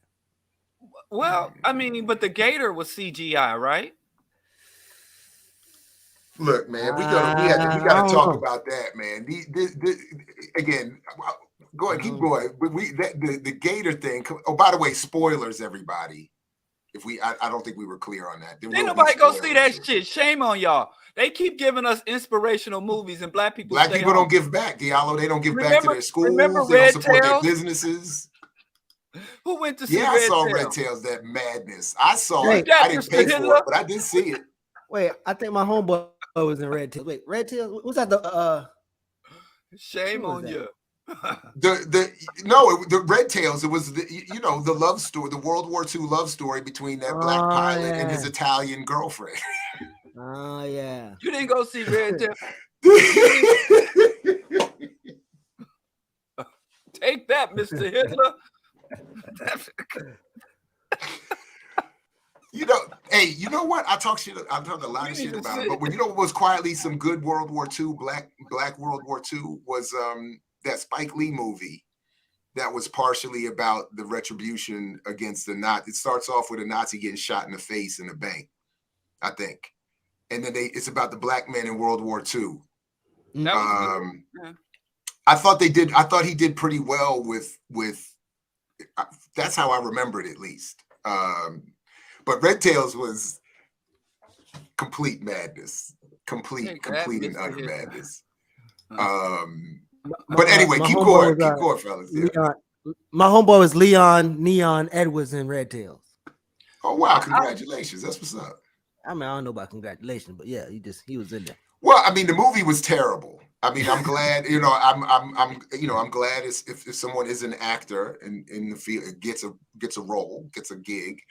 Well, I mean, but the gator was CGI, right? Look, man, we gotta talk about that, man. Again, go ahead, keep going. But the gator thing. Oh, by the way, spoilers, everybody. I don't think we were clear on that. Ain't nobody go see that shit. Shame on y'all. They keep giving us inspirational movies, and black people don't give back, Diallo. They don't give back to their schools. They don't support their businesses. Who went to see Red Tails? Yeah, I saw Red Tails, that madness. I saw it. I didn't pay for it, but I did see it. Wait, I think my homeboy was in Red Tails. Wait, Red Tails? Was that the Shame on you. The Red Tails, it was the love story, the World War II love story between that black pilot and his Italian girlfriend. Oh yeah. You didn't go see Red Tails. Take that, Mr. Hitler. Hey, you know what? I talk a lot of shit about it. But when what was quietly some good World War II, black World War II was that Spike Lee movie that was partially about the retribution against the Nazi. It starts off with a Nazi getting shot in the face in a bank, I think. And then it's about the black men in World War II. I thought he did pretty well with that's how I remember it, at least. But Red Tails was complete madness, complete and utter madness. But anyway, keep going, fellas. Yeah. My homeboy was Neon Edwards in Red Tails. Oh wow! Congratulations, that's what's up. I mean, I don't know about congratulations, but yeah, he was in there. Well, I mean, the movie was terrible. I mean, I'm glad, I'm glad if someone is an actor in the field, gets a role, gets a gig.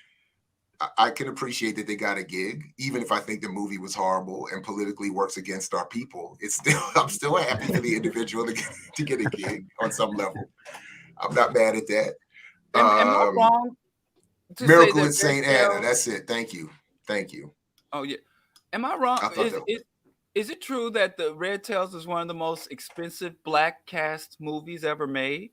I can appreciate that they got a gig, even if I think the movie was horrible and politically works against our people. I'm still happy for the individual to get a gig on some level. I'm not mad at that. Am I wrong? Miracle at St. Anna. That's it. Thank you. Oh yeah. Am I wrong? Is it true that the Red Tails is one of the most expensive black cast movies ever made?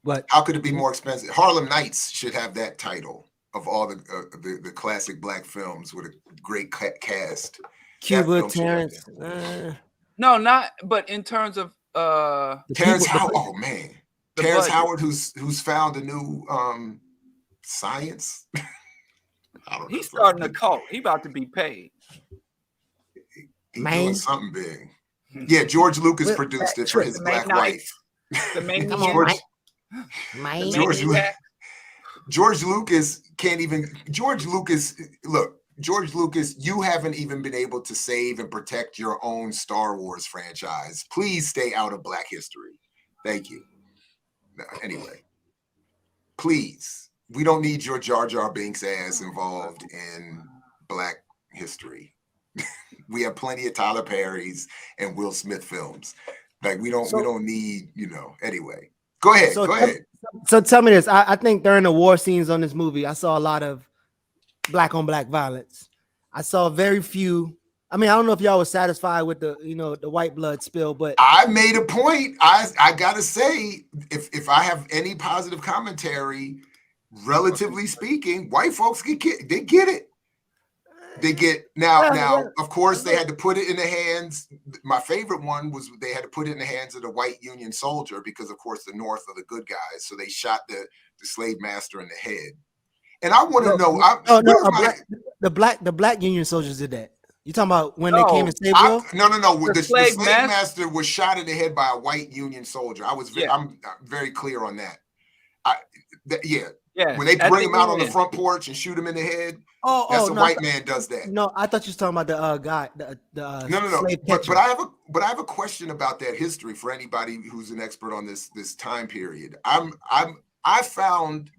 What? How could it be more expensive? Harlem Nights should have that title of all the classic black films with a great cast. Cuba, Terrence. No, not. But in terms of Terrence Howard. Oh man, Terrence Howard, who's found a new science. He's starting a cult. He about to be paid. He's doing something big. Yeah, George Lucas produced it for his black wife. The main George Lucas can't even. George Lucas, you haven't even been able to save and protect your own Star Wars franchise. Please stay out of Black history. Thank you. No, anyway, please. We don't need your Jar Jar Binks ass involved in Black history. We have plenty of Tyler Perry's and Will Smith films. Like we don't need, anyway. Go ahead. So tell me this. I think during the war scenes on this movie, I saw a lot of black on black violence. I saw very few. I mean, I don't know if y'all was satisfied with the white blood spill, but I made a point. I gotta say, if I have any positive commentary, relatively speaking, white folks they get it. They get now. Of course, they had to put it in the hands. My favorite one was they had to put it in the hands of the white Union soldier because, of course, the North are the good guys. So they shot the slave master in the head. And I want to know. The black Union soldiers did that. You talking about when they came and saved you? No. The slave master was shot in the head by a white Union soldier. I'm very clear on that. Yeah. When they bring him out on the front porch and shoot him in the head, that's a white man does that. No, I thought you were talking about the guy. No. But I have a question about that history for anybody who's an expert on this time period. I found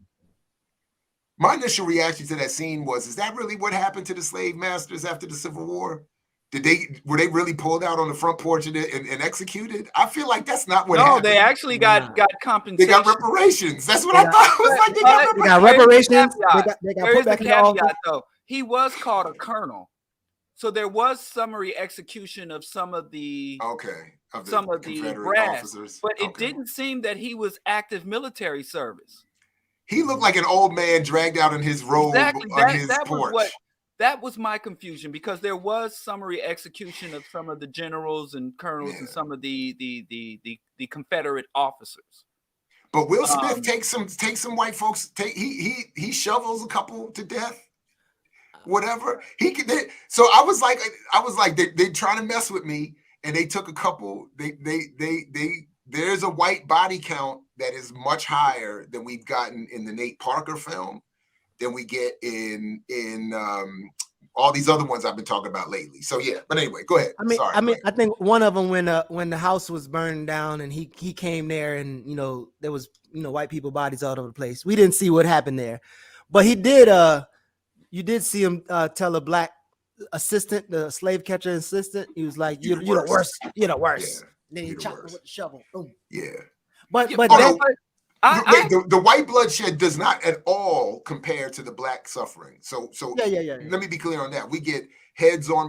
my initial reaction to that scene was, is that really what happened to the slave masters after the Civil War? Were they really pulled out on the front porch and executed? I feel like that's not what happened. No, they actually got compensation. They got reparations. That's what I thought. It was like they got reparations. They got put back in the office. Though. He was called a colonel, so there was summary execution of some of the brass, officers. But it didn't seem that he was active military service. He looked like an old man dragged out in his robe on his porch. That was my confusion because there was summary execution of some of the generals and colonels and some of the Confederate officers. But Will Smith takes some white folks. He shovels a couple to death. Whatever he could. So I was like, they trying to mess with me, and they took a couple. There's a white body count that is much higher than we've gotten in the Nate Parker film, than we get in all these other ones I've been talking about lately. So yeah, but anyway, go ahead. I think one of them when the house was burning down and he came there and there was white people bodies all over the place. We didn't see what happened there, but he did. You did see him tell a black assistant, the slave catcher assistant, he was like, "You're the worst. You're the worst." Yeah, then he chopped him with the shovel. Boom. Yeah, but the white bloodshed does not at all compare to the black suffering. So yeah. Let me be clear on that. We get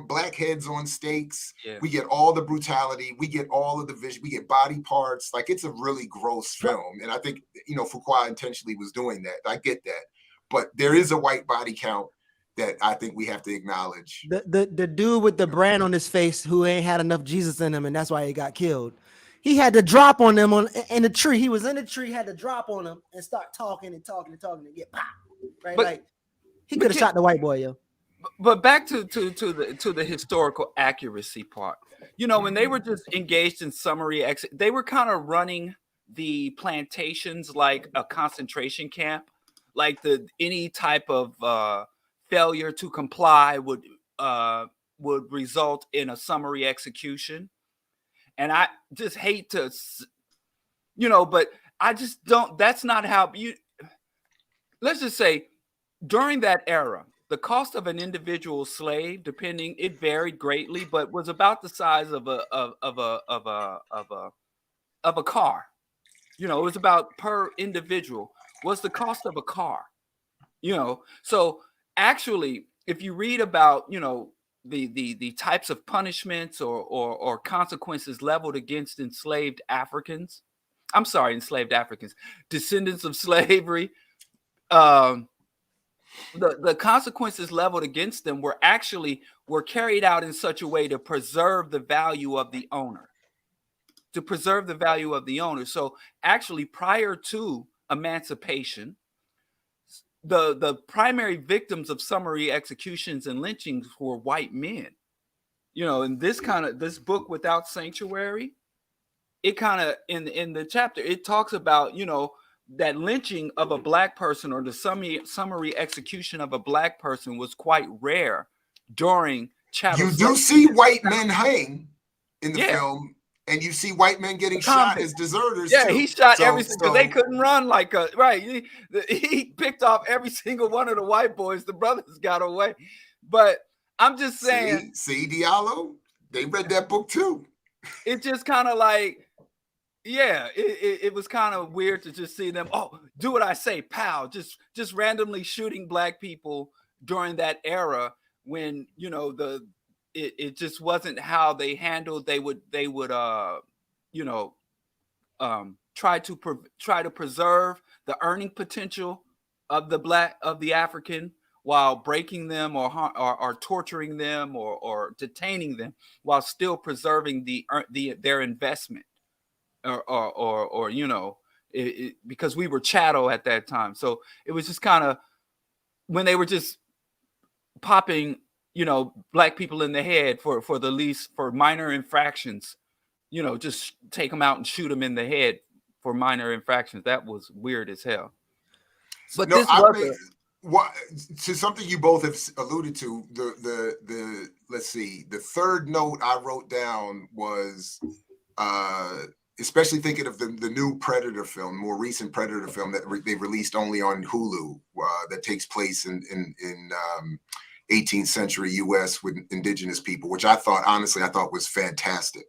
black heads on stakes. Yeah. We get all the brutality. We get all of the vision. We get body parts. Like, it's a really gross film. And I think, Fuqua intentionally was doing that. I get that. But there is a white body count that I think we have to acknowledge. The dude with the brand on his face who ain't had enough Jesus in him, and that's why he got killed. He had to drop on them in the tree. He was in the tree, had to drop on them and start talking and get pop. Right? Like, he could have shot the white boy, yo. But back to the historical accuracy part. When they were just engaged in summary they were kind of running the plantations like a concentration camp. Like any type of failure to comply would result in a summary execution. And I just hate to, but I just don't, that's not how let's just say during that era, the cost of an individual slave, it varied greatly, but was about the size of a car. You know, it was about per individual. What's the cost of a car? You know, so actually, if you read about, you know, the types of punishments or consequences leveled against enslaved Africans, descendants of slavery, the consequences leveled against them were carried out in such a way to preserve the value of the owner. So actually, prior to emancipation, the primary victims of summary executions and lynchings were white men. You know, in this book, Without Sanctuary, it kind of in the chapter, it talks about, you know, that lynching of a black person or the summary execution of a black person was quite rare during chattel You do slavery. see white men hang in the film, and you see white men getting shot as deserters. Yeah, too. he shot because they couldn't run like a right. He picked off every single one of the white boys. The brothers got away, but I'm just saying. See, Diallo, they read that book too. It just kind of like, yeah, it was kind of weird to just see them. Oh, do what I say, pow! Just randomly shooting black people during that era when, you know, it just wasn't how they handled. They would you know, try to preserve the earning potential of the African while breaking them or torturing them or detaining them while still preserving their investment or you know, because we were chattel at that time. So it was just kind of when they were just popping, you know, black people in the head for minor infractions, you know, just take them out and shoot them in the head for minor infractions. That was weird as hell. But no, to something you both have alluded to, the let's see, the third note I wrote down was especially thinking of the new Predator film, more recent Predator film that they released only on Hulu, that takes place in 18th century US with indigenous people, which I thought was fantastic.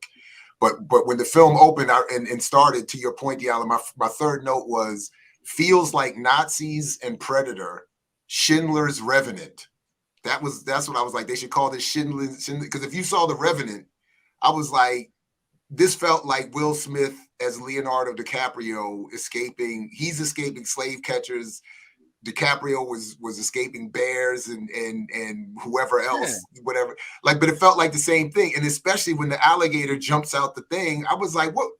But when the film opened and started, to your point, Diallo, my third note was, feels like Nazis and Predator, Schindler's Revenant. That's what I was like. They should call this Schindler, because if you saw The Revenant, I was like, this felt like Will Smith as Leonardo DiCaprio escaping. He's escaping slave catchers. DiCaprio was escaping bears and whoever else, whatever. Like, but it felt like the same thing. And especially when the alligator jumps out the thing, I was like, what?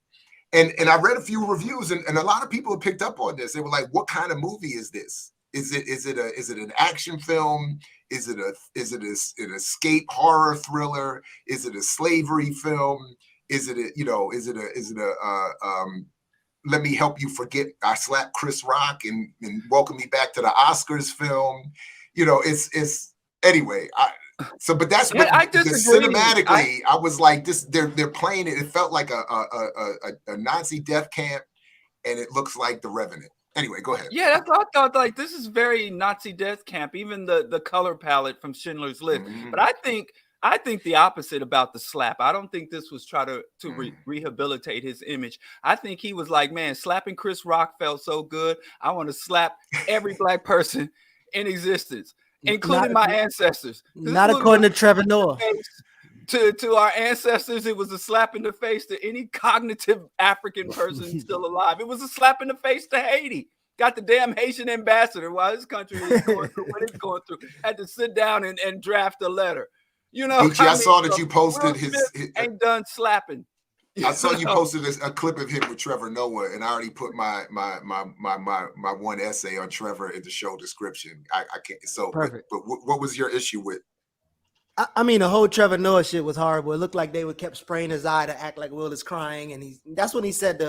And I read a few reviews, and a lot of people have picked up on this. They were like, what kind of movie is this? Is it an action film? Is it an escape horror thriller? Is it a slavery film? Is it let me help you forget I slapped Chris Rock and welcome me back to the Oscars film? You know, it's anyway. But that's what cinematically. I was like, this. They're playing it. It felt like a Nazi death camp, and it looks like The Revenant. Anyway, go ahead. Yeah, that's what I thought. Like, this is very Nazi death camp. Even the color palette from Schindler's List. Mm-hmm. But I think the opposite about the slap. I don't think this was try to rehabilitate his image. I think he was like, man, slapping Chris Rock felt so good. I want to slap every black person in existence, including my ancestors. Not according to Trevor Noah. To our ancestors, it was a slap in the face to any cognitive African person still alive. It was a slap in the face to Haiti. Got the damn Haitian ambassador while his country is going through what it's going through. Had to sit down and draft a letter. You know, I saw that you posted his ain't done slapping. I saw you posted a clip of him with Trevor Noah, and I already put my one essay on Trevor in the show description. I can't. So, perfect. But what was your issue with? I mean, the whole Trevor Noah shit was horrible. It looked like they kept spraying his eye to act like Will is crying, and that's when he said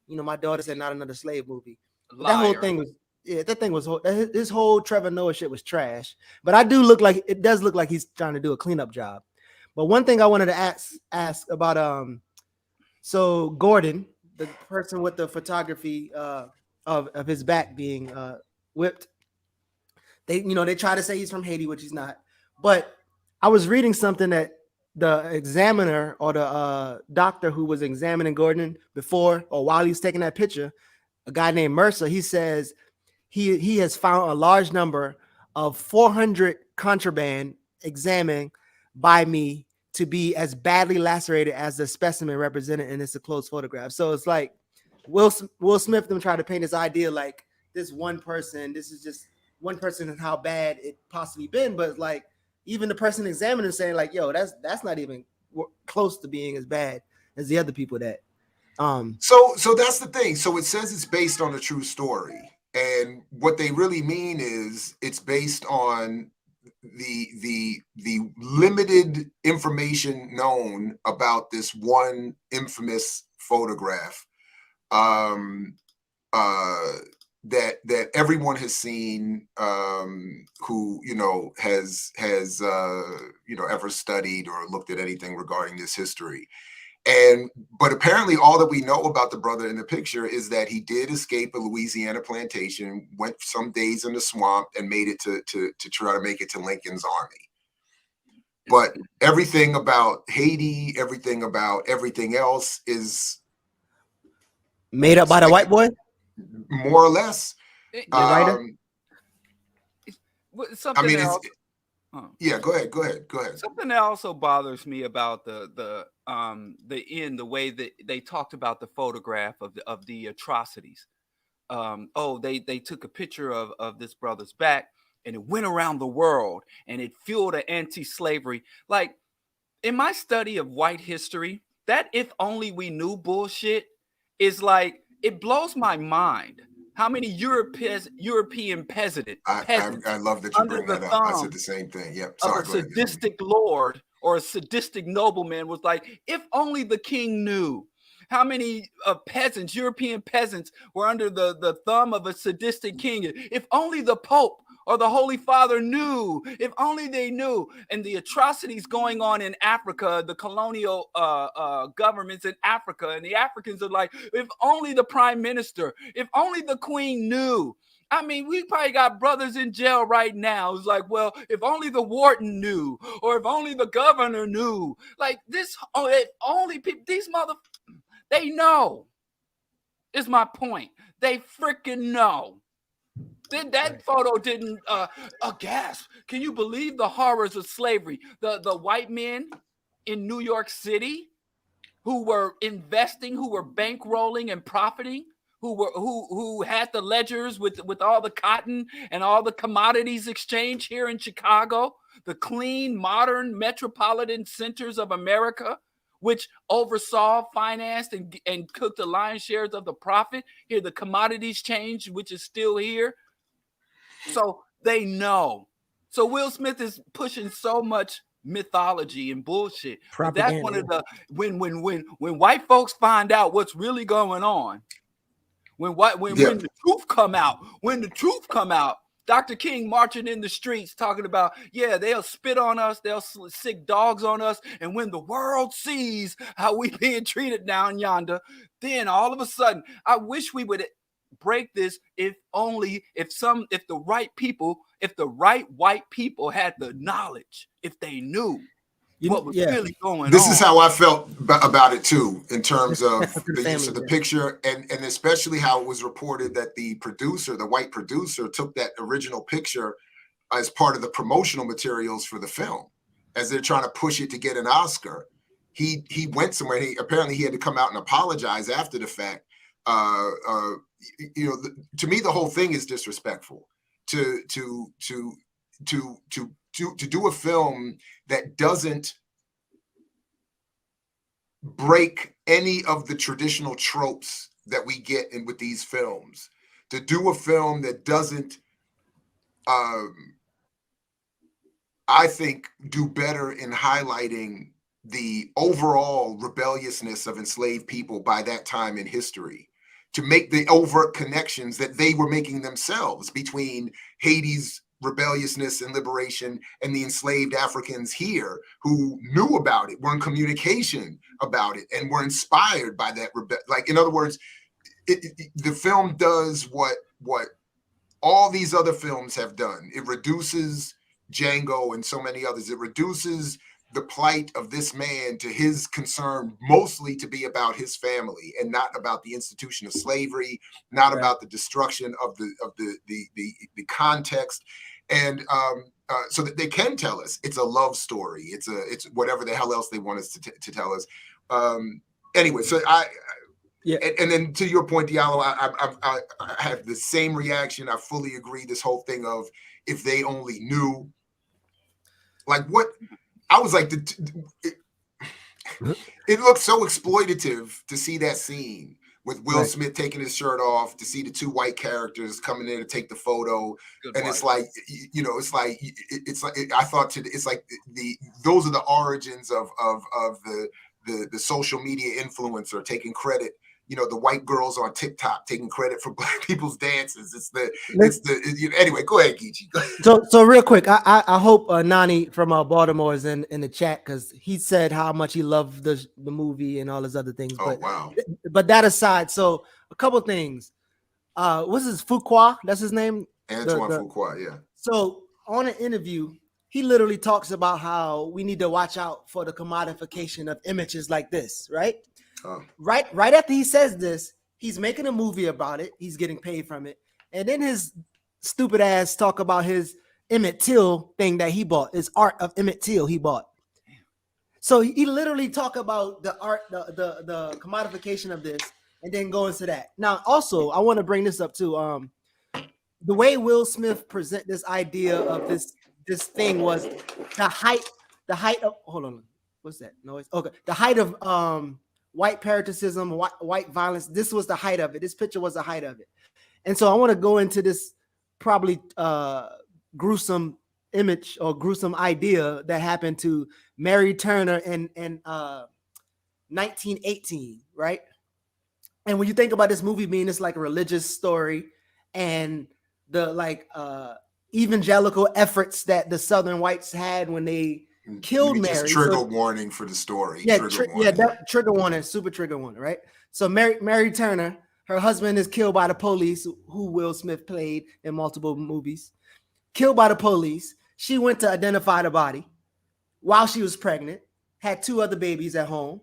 my daughter said not another slave movie. That whole thing was. Yeah, that thing was this whole Trevor Noah shit was trash. But it does look like he's trying to do a cleanup job. But one thing I wanted to ask about so Gordon, the person with the photography of his back being whipped, they try to say he's from Haiti, which he's not. But I was reading something that the examiner or the doctor who was examining Gordon before or while he was taking that picture, a guy named Mercer, he says he has found a large number of 400 contraband examined by me to be as badly lacerated as the specimen represented in this close photograph. So it's like Will Smith them try to paint this idea like this one person, this is just one person and how bad it possibly been, but like even the person examining saying like, yo, that's not even close to being as bad as the other people that. So that's the thing. So it says it's based on a true story, and what they really mean is it's based on the limited information known about this one infamous photograph that everyone has seen who has ever studied or looked at anything regarding this history. But apparently all that we know about the brother in the picture is that he did escape a Louisiana plantation, went some days in the swamp, and made it to try to make it to Lincoln's army. But everything about Haiti, everything about everything else is made up by the white boy, more or less. Something else. Yeah, go ahead. Something that also bothers me about the end, the way that they talked about the photograph of the atrocities. They took a picture of this brother's back, and it went around the world, and it fueled an anti-slavery. Like in my study of white history, that if only we knew bullshit is like, it blows my mind. How many European peasants? I love that you bring that up. I said the same thing. Yep. Sorry, a sadistic lord or a sadistic nobleman was like, if only the king knew. How many peasants, European peasants, were under the thumb of a sadistic king? If only the Pope or the Holy Father knew. If only they knew. And the atrocities going on in Africa, the colonial governments in Africa, and the Africans are like, if only the prime minister, if only the queen knew. I mean, we probably got brothers in jail right now. It's like, well, if only the warden knew, or if only the governor knew. Like this, if only people, these motherfuckers, they know. Is my point. They freaking know. That photo didn't gasp. Can you believe the horrors of slavery? The white men in New York City who were investing, who were bankrolling and profiting, who had the ledgers with all the cotton and all the commodities exchange here in Chicago, the clean, modern metropolitan centers of America, which oversaw, financed, and cooked the lion's shares of the profit. Here, the commodities change, which is still here. So they know. So Will Smith is pushing so much mythology and bullshit. That's one of the when white folks find out what's really going on. When the truth come out, Dr. King marching in the streets talking about, yeah, they'll spit on us, they'll sick dogs on us, and when the world sees how we being treated down yonder, then all of a sudden, I wish we would break this if the right white people had the knowledge, if they knew what was really going on. This is how I felt about it too, in terms of the use of the picture, and especially how it was reported that the white producer, took that original picture as part of the promotional materials for the film, as they're trying to push it to get an Oscar. He went somewhere. Apparently he had to come out and apologize after the fact. To me, the whole thing is disrespectful. To do a film that doesn't break any of the traditional tropes that we get in with these films, to do a film that doesn't, I think, do better in highlighting the overall rebelliousness of enslaved people by that time in history, to make the overt connections that they were making themselves between Haiti's rebelliousness and liberation and the enslaved Africans here who knew about it, were in communication about it, and were inspired by that. Like, in other words, the film does what all these other films have done. It reduces Django and so many others. It reduces the plight of this man to his concern mostly to be about his family and not about the institution of slavery, not about the destruction of the context, and so that they can tell us it's a love story, it's whatever the hell else they want us to tell us. Anyway, so and then to your point, Diallo, I have the same reaction. I fully agree. This whole thing of if they only knew, like what. I was like, it looked so exploitative to see that scene with Will Smith taking his shirt off, to see the two white characters coming in to take the photo. It's like, it's like I thought it's like those are the origins of the social media influencer taking credit. The white girls on TikTok taking credit for black people's dances. Anyway, go ahead, Geechee. So real quick, I hope Nani from Baltimore is in the chat, because he said how much he loved the movie and all his other things. Oh, wow. But that aside, so a couple things. What's his Fuqua? That's his name? Antoine Fuqua, yeah. So on an interview, he literally talks about how we need to watch out for the commodification of images like this, right? Right after he says this, he's making a movie about it. He's getting paid from it. And then his stupid ass talk about his Emmett Till thing that he bought, his art of Emmett Till he bought. So he literally talk about the art, the commodification of this, and then go into that. Now, also, I want to bring this up too. The way Will Smith present this idea of this thing was the height of, hold on, what's that noise? Okay, the height of white patriotism, white violence. This was the height of it. This picture was the height of it. And so I want to go into this probably gruesome image or gruesome idea that happened to Mary Turner in 1918, right? And when you think about this movie being this like a religious story and the like evangelical efforts that the Southern whites had when they killed Mary. Trigger warning for the story. Yeah, trigger warning, super trigger warning, right? So Mary Turner, her husband is killed by the police, who Will Smith played in multiple movies. Killed by the police. She went to identify the body while she was pregnant, had 2 other babies at home.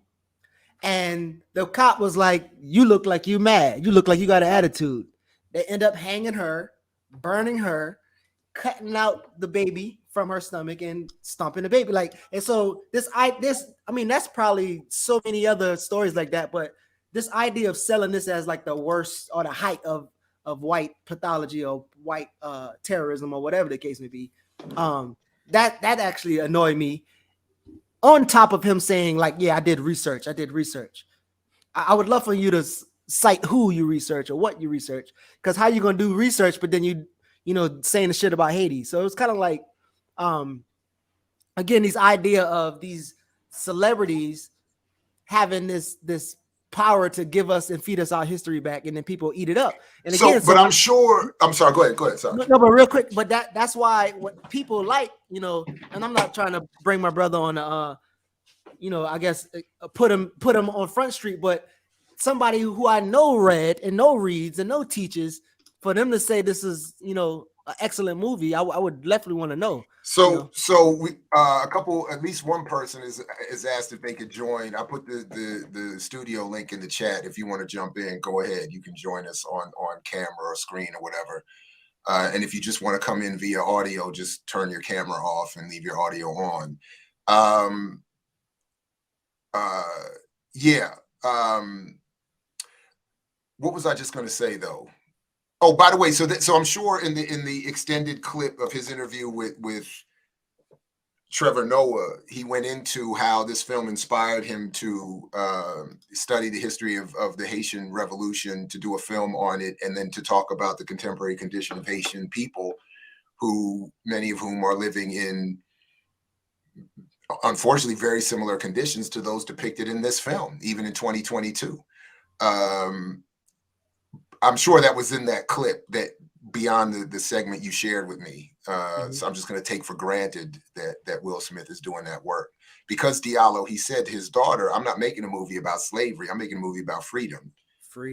And the cop was like, you look like you mad. You look like you got an attitude. They end up hanging her, burning her, cutting out the baby from her stomach and stomping the baby. Like, and so I mean, that's probably so many other stories like that, but this idea of selling this as like the worst or the height of white pathology or white terrorism or whatever the case may be, that actually annoyed me. On top of him saying like, yeah, I did research. I would love for you to cite who you research or what you research, because how you gonna do research, but then you saying the shit about Haiti. So it's kind of like, again, this idea of these celebrities having this power to give us and feed us our history back, and then people eat it up. And again, I'm sure. I'm sorry. Go ahead. Sorry. No, but real quick. But that's why what people like, and I'm not trying to bring my brother on, I guess put him on Front Street, but somebody who I know read and reads and teaches, for them to say this is, an excellent movie, I would definitely want to know. So we at least one person is asked if they could join. I put the studio link in the chat. If you want to jump in, go ahead. You can join us on camera or screen or whatever. And if you just want to come in via audio, just turn your camera off and leave your audio on. What was I just going to say though? Oh, by the way, so I'm sure in the extended clip of his interview with Trevor Noah, he went into how this film inspired him to study the history of the Haitian Revolution, to do a film on it, and then to talk about the contemporary condition of Haitian people, who many of whom are living in, unfortunately, very similar conditions to those depicted in this film, even in 2022. I'm sure that was in that clip, that beyond the segment you shared with me. So I'm just going to take for granted that Will Smith is doing that work. Because Diallo, he said to his daughter, I'm not making a movie about slavery. I'm making a movie about freedom.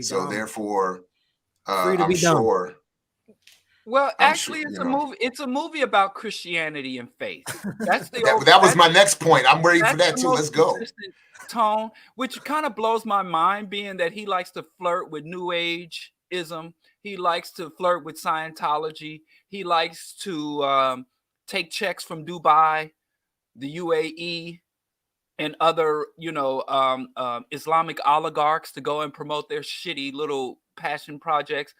So therefore, I'm sure. Well, actually, it's a movie. It's a movie about Christianity and faith. That's the that was my next point. I'm ready for that too. Let's go. Tone, which kind of blows my mind, being that he likes to flirt with New Age-ism. He likes to flirt with Scientology. He likes to take checks from Dubai, the UAE, and other, Islamic oligarchs to go and promote their shitty little passion projects.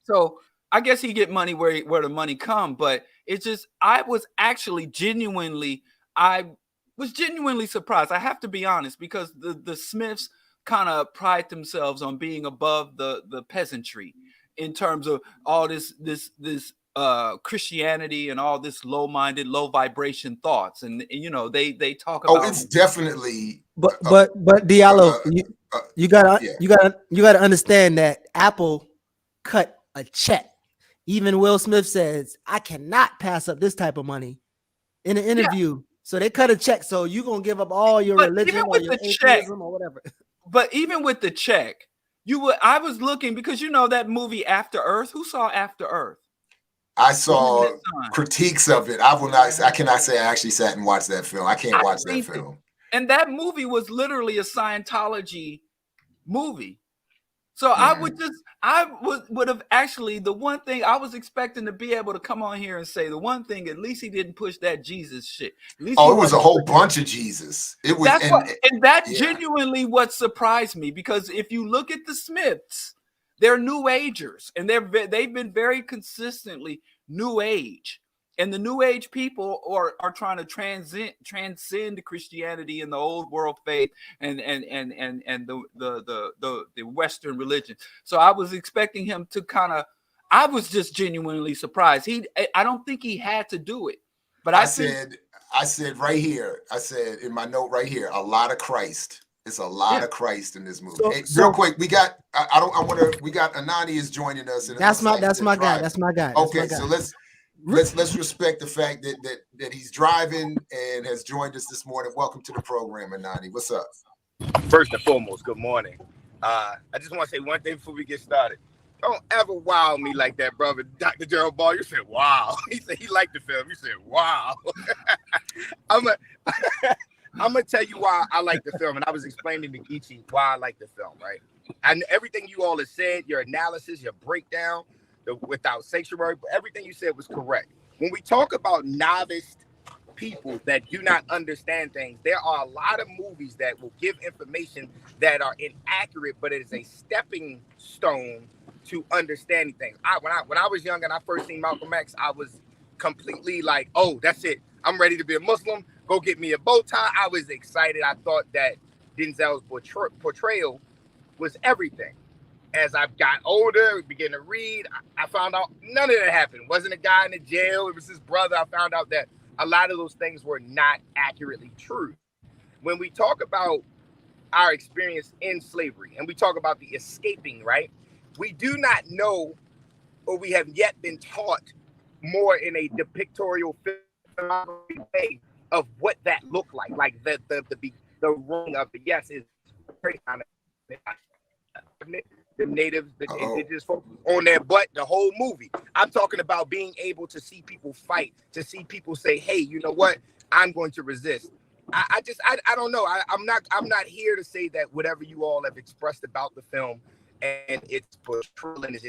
So I guess he get money where the money come, but it's just I was genuinely surprised. I have to be honest, because the Smiths kind of pride themselves on being above the peasantry in terms of all this Christianity and all this low-minded, low vibration thoughts, and they talk about. Oh, it's definitely. But Diallo, you gotta understand that Apple cut a check. Even Will Smith says, I cannot pass up this type of money in an interview. Yeah. So they cut a check. So you're going to give up all your religion or your atheism or whatever. But even with the check, I was looking, because that movie After Earth. Who saw After Earth? I saw critiques of it. I cannot say I actually sat and watched that film. I can't watch that film. And that movie was literally a Scientology movie. So I would have actually, the one thing I was expecting to be able to come on here and say, the one thing, at least he didn't push that Jesus shit. At least it was a whole bunch of Jesus. It was, genuinely what surprised me, because if you look at the Smiths, they're New Agers, and they've been very consistently New Age. And the New Age people are trying to transcend Christianity and the old world faith and the Western religion. So I was expecting him to I was just genuinely surprised. I don't think he had to do it, but I said right here. I said in my note right here, a lot of Christ. It's a lot of Christ in this movie. Real quick, we got. We got Anani is joining us. And that's my guy. That's my guy. Okay, so let's respect the fact that he's driving and has joined us this morning. Welcome to the program, Anani. What's up? First and foremost, good morning. I just want to say one thing before we get started. Don't ever wow me like that, brother. Dr. Gerald Ball, you said wow. He said he liked the film. You said wow. I'm gonna tell you why I like the film, and I was explaining to Geechee why I like the film, right? And everything you all have said, your analysis, your breakdown, without sanctuary, but everything you said was correct. When we talk about novice people that do not understand things, there are a lot of movies that will give information that are inaccurate, but it is a stepping stone to understanding things. When I was young and I first seen Malcolm X, I was completely like, oh, that's it. I'm ready to be a Muslim. Go get me a bow tie. I was excited. I thought that Denzel's portrayal was everything. As I've got older, began to read, I found out none of that happened. Wasn't a guy in the jail. It was his brother. I found out that a lot of those things were not accurately true. When we talk about our experience in slavery and we talk about the escaping, right? We do not know, or we have yet been taught more in a depictorial way of what that looked like the wrong of the yes is very kind of the natives, the indigenous folks on their butt the whole movie. I'm talking about being able to see people fight, to see people say, hey, you know what? I'm going to resist. I don't know. I'm not here to say that whatever you all have expressed about the film and its portrayal and its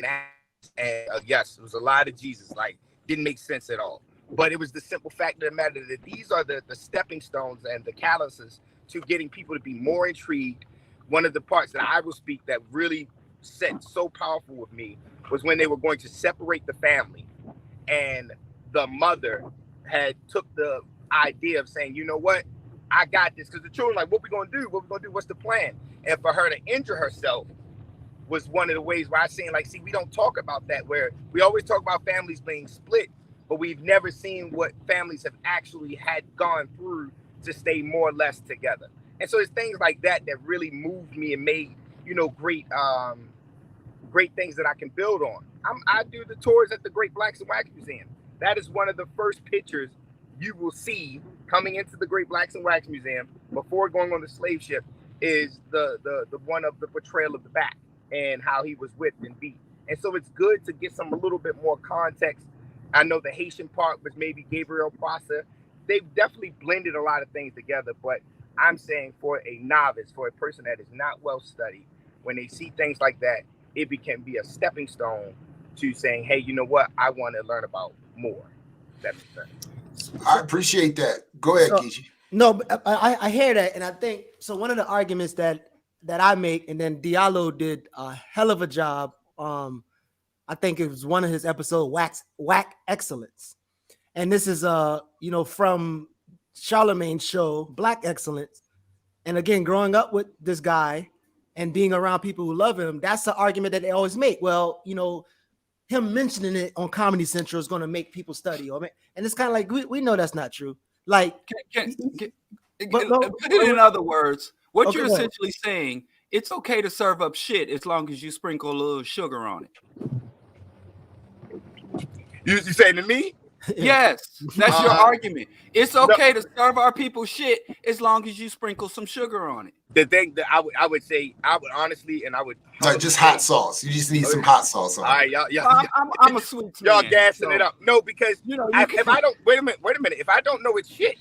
and yes, it was a lot of Jesus, like didn't make sense at all. But it was the simple fact of the matter that these are the stepping stones and the calluses to getting people to be more intrigued. One of the parts that I will speak that really set so powerful with me was when they were going to separate the family, and the mother had took the idea of saying, you know what, I got this, because the children like, what we gonna do? What's the plan? And for her to injure herself was one of the ways where I seen like, see, we don't talk about that, where we always talk about families being split, but we've never seen what families have actually had gone through to stay more or less together. And so it's things like that that really moved me and made, great things that I can build on. I do the tours at the Great Blacks and Wax Museum. That is one of the first pictures you will see coming into the Great Blacks and Wax Museum before going on the slave ship is the one of the portrayal of the back and how he was whipped and beat. And so it's good to get a little bit more context. I know the Haitian part was maybe Gabriel Prosser. They've definitely blended a lot of things together, but I'm saying for a novice, for a person that is not well studied, when they see things like that, it can be a stepping stone to saying, hey, you know what? I want to learn about more. That makes sense. I appreciate that. Go ahead, Geechee. No, I hear that, and I think so. One of the arguments that I make, and then Diallo did a hell of a job. I think it was one of his episodes, Whack Excellence, and this is from Charlemagne's show, Black Excellence. And again, growing up with this guy and being around people who love him, that's the argument that they always make. Well, him mentioning it on Comedy Central is going to make people study, and it's kind of like we know that's not true. Like, in other words, what you're essentially saying, it's okay to serve up shit as long as you sprinkle a little sugar on it. You saying to me? Yes, that's your argument. It's okay to serve our people shit as long as you sprinkle some sugar on it. The thing that I would say, I would honestly, and I would like just hot sauce. You just need some hot sauce on it. All right, y'all. I'm a sweet y'all man, gassing it up. No, because if I don't wait a minute. If I don't know it's shit,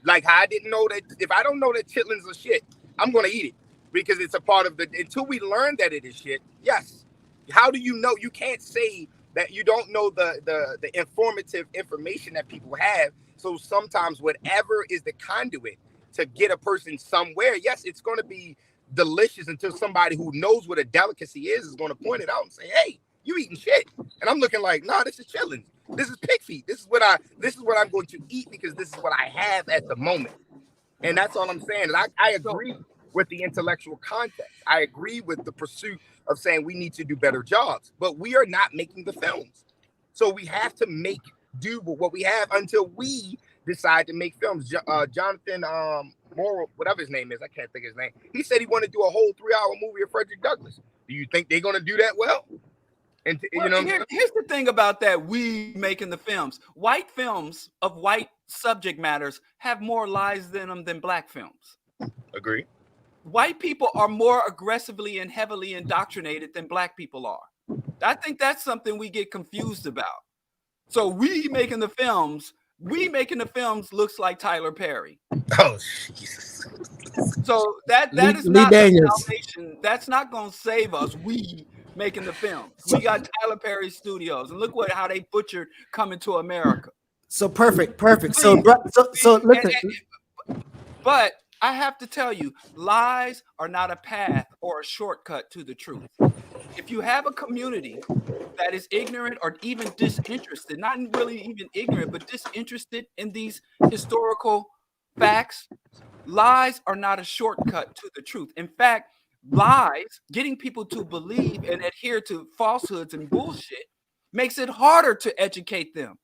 like I didn't know that. If I don't know that chitlins are shit, I'm gonna eat it because it's a part of the. Until we learn that it is shit. Yes. How do you know? You can't say that you don't know the informative information that people have. So sometimes whatever is the conduit to get a person somewhere, yes, it's going to be delicious until somebody who knows what a delicacy is going to point it out and say, hey, you eating shit. And I'm looking like, nah, this is chillin'. This is pig feet. This is what I'm going to eat because this is what I have at the moment. And that's all I'm saying. And I agree with the intellectual context. I agree with the pursuit of saying we need to do better jobs, but we are not making the films. So we have to make do with what we have until we decide to make films. Jonathan Morrow, whatever his name is, I can't think of his name. He said he wanted to do a whole 3-hour movie of Frederick Douglass. Do you think they're going to do that well? And here's the thing about that, we making the films. White films of white subject matters have more lies in them than black films. Agree. White people are more aggressively and heavily indoctrinated than black people are. I think that's something we get confused about. So we making the films looks like Tyler Perry. Oh, Jesus. So that is not the salvation. That's not going to save us. We making the films. We got Tyler Perry Studios, and look how they butchered Coming to America. So perfect. So listen. But I have to tell you, lies are not a path or a shortcut to the truth. If you have a community that is ignorant or even disinterested, not really even ignorant, but disinterested in these historical facts, lies are not a shortcut to the truth. In fact, lies, getting people to believe and adhere to falsehoods and bullshit, makes it harder to educate them.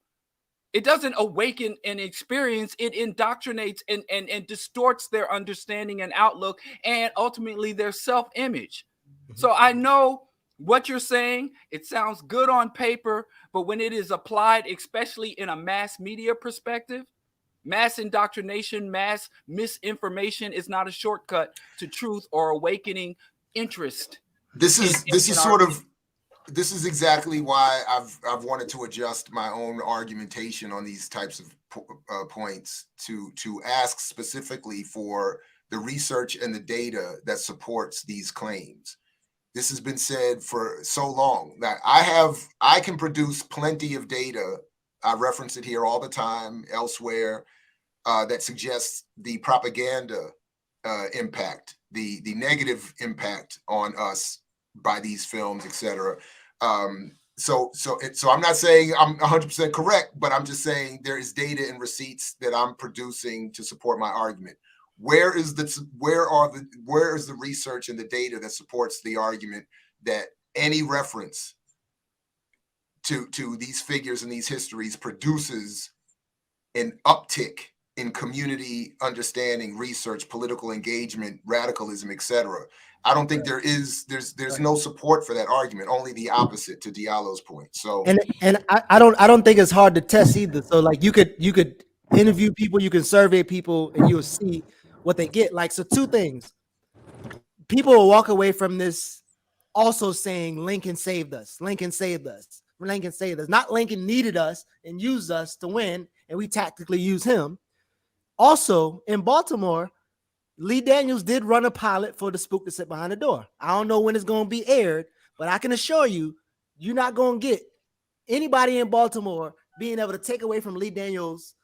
It doesn't awaken an experience. It indoctrinates and distorts their understanding and outlook and ultimately their self-image. So I know what you're saying. It sounds good on paper, but when it is applied, especially in a mass media perspective, mass indoctrination, mass misinformation is not a shortcut to truth or awakening interest. This is exactly why I've wanted to adjust my own argumentation on these types of points to ask specifically for the research and the data that supports these claims. This has been said for so long that I can produce plenty of data. I reference it here all the time elsewhere that suggests the propaganda impact, the negative impact on us by these films, etc. So I'm not saying I'm 100% correct, but I'm just saying there is data and receipts that I'm producing to support my argument. Where is the research and the data that supports the argument that any reference to these figures and these histories produces an uptick in community understanding, research, political engagement, radicalism, etc.? I don't think there's no support for that argument, only the opposite, to Diallo's point. So and I don't think it's hard to test either. So like you could interview people, you can survey people, and you'll see what they get. Like, so two things. People will walk away from this also saying Lincoln saved us. Lincoln saved us. Lincoln saved us. Not Lincoln needed us and used us to win, and we tactically use him. Also, in Baltimore, Lee Daniels did run a pilot for the spook to sit behind the door. I don't know when it's going to be aired, but I can assure you, you're not going to get anybody in Baltimore being able to take away from Lee Daniels'